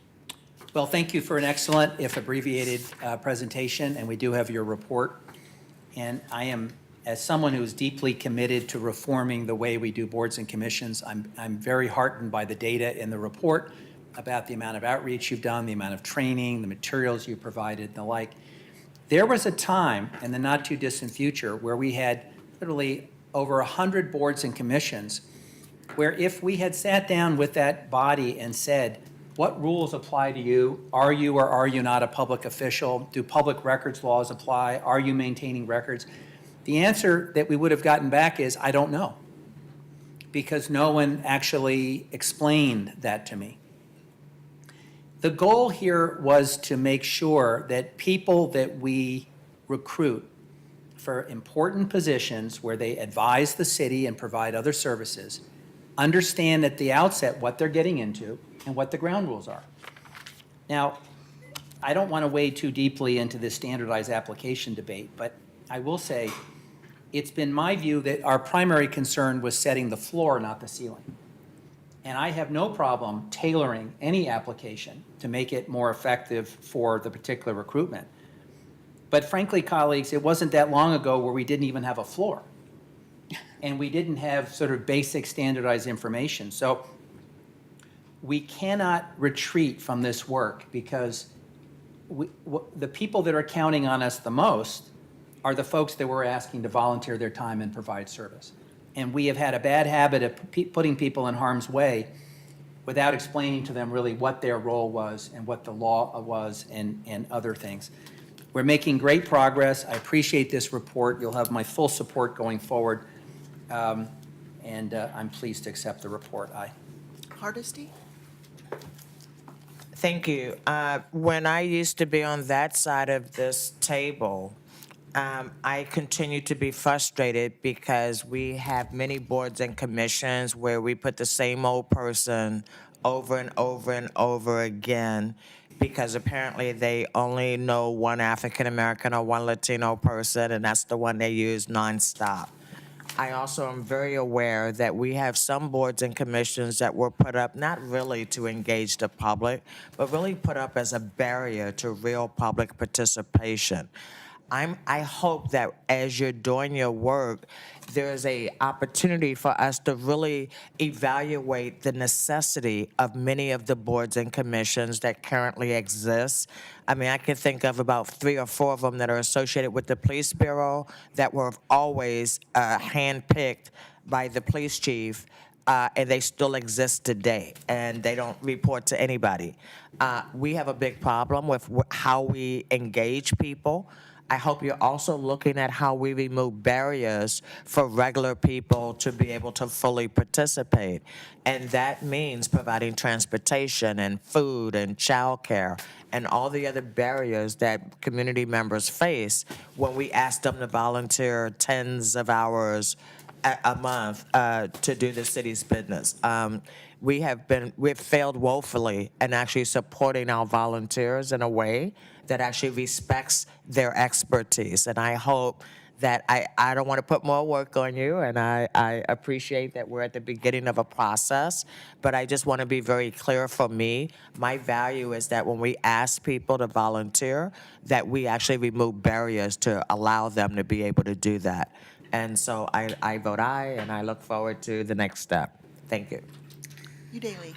Well, thank you for an excellent, if abbreviated, presentation, and we do have your report. And I am as someone who is deeply committed to reforming the way we do boards and commissions, I'm very heartened by the data in the report about the amount of outreach you've done, the amount of training, the materials you provided, and the like. There was a time in the not-too-distant future where we had literally over 100 boards and commissions where if we had sat down with that body and said, what rules apply to you? Are you or are you not a public official? Do public records laws apply? Are you maintaining records? The answer that we would have gotten back is, I don't know, because no one actually explained that to me. The goal here was to make sure that people that we recruit for important positions where they advise the city and provide other services understand at the outset what they're getting into and what the ground rules are. Now, I don't want to wade too deeply into this standardized application debate, but I will say it's been my view that our primary concern was setting the floor, not the ceiling. And I have no problem tailoring any application to make it more effective for the particular recruitment. But frankly, colleagues, it wasn't that long ago where we didn't even have a floor. And we didn't have sort of basic standardized information. So we cannot retreat from this work because the people that are counting on us the most are the folks that we're asking to volunteer their time and provide service. And we have had a bad habit of putting people in harm's way without explaining to them really what their role was and what the law was and other things. We're making great progress. I appreciate this report. You'll have my full support going forward. And I'm pleased to accept the report. Aye. Hardesty? Thank you. When I used to be on that side of this table, I continue to be frustrated because we have many boards and commissions where we put the same old person over and over and over again because apparently they only know one African American or one Latino person, and that's the one they use nonstop. I also am very aware that we have some boards and commissions that were put up not really to engage the public, but really put up as a barrier to real public participation. I hope that as you're doing your work, there's a opportunity for us to really evaluate the necessity of many of the boards and commissions that currently exist. I mean, I can think of about 3 or 4 of them that are associated with the police bureau that were always handpicked by the police chief, and they still exist today, and they don't report to anybody. We have a big problem with how we engage people. I hope you're also looking at how we remove barriers for regular people to be able to fully participate. And that means providing transportation and food and childcare and all the other barriers that community members face when we ask them to volunteer tens of hours a month to do the city's business. We've failed woefully in actually supporting our volunteers in a way that actually respects their expertise. And I hope that I don't want to put more work on you, and I appreciate that we're at the beginning of a process, but I just want to be very clear for me. My value is that when we ask people to volunteer, that we actually remove barriers to allow them to be able to do that. And so I vote aye, and I look forward to the next step. Thank you. Daly.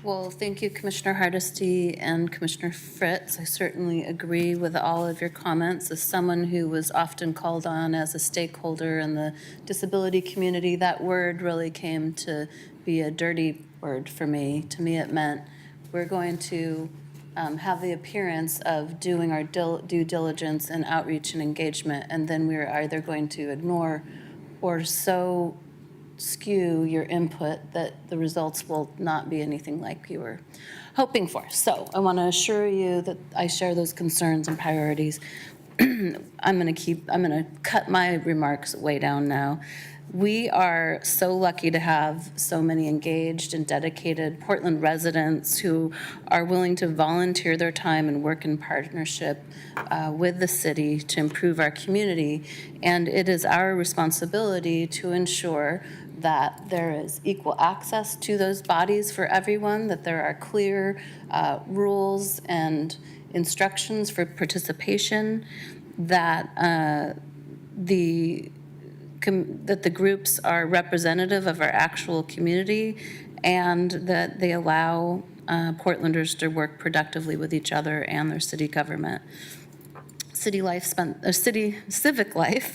Well, thank you, Commissioner Hardesty and Commissioner Fritz. I certainly agree with all of your comments. As someone who was often called on as a stakeholder in the disability community, that word really came to be a dirty word for me. To me, it meant we're going to have the appearance of doing our due diligence and outreach and engagement, and then we're either going to ignore or so skew your input that the results will not be anything like you were hoping for. So I want to assure you that I share those concerns and priorities. I'm going to cut my remarks way down now. We are so lucky to have so many engaged and dedicated Portland residents who are willing to volunteer their time and work in partnership with the city to improve our community. And it is our responsibility to ensure that there is equal access to those bodies for everyone, that there are clear rules and instructions for participation, that the that the groups are representative of our actual community and that they allow Portlanders to work productively with each other and their city government. Civic Life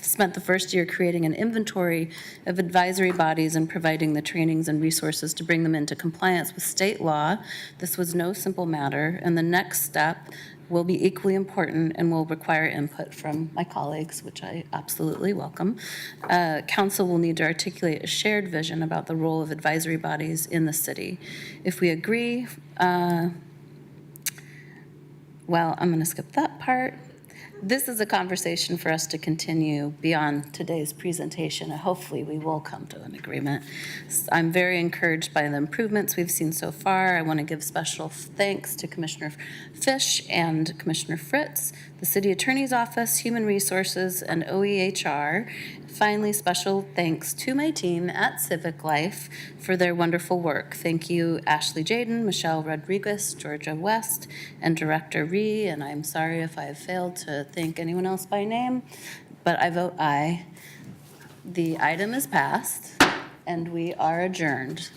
spent the first year creating an inventory of advisory bodies and providing the trainings and resources to bring them into compliance with state law. This was no simple matter, and the next step will be equally important and will require input from my colleagues, which I absolutely welcome. Council will need to articulate a shared vision about the role of advisory bodies in the city. If we agree, well, I'm going to skip that part. This is a conversation for us to continue beyond today's presentation, and hopefully we will come to an agreement. I'm very encouraged by the improvements we've seen so far. I want to give special thanks to Commissioner Fish and Commissioner Fritz, the City Attorney's Office, Human Resources, and OEHR. Finally, special thanks to my team at Civic Life for their wonderful work. Thank you, Ashley Jaden, Michelle Rodriguez, Georgia West, and Director Ree, and I'm sorry if I have failed to thank anyone else by name, but I vote aye. The item is passed, and we are adjourned.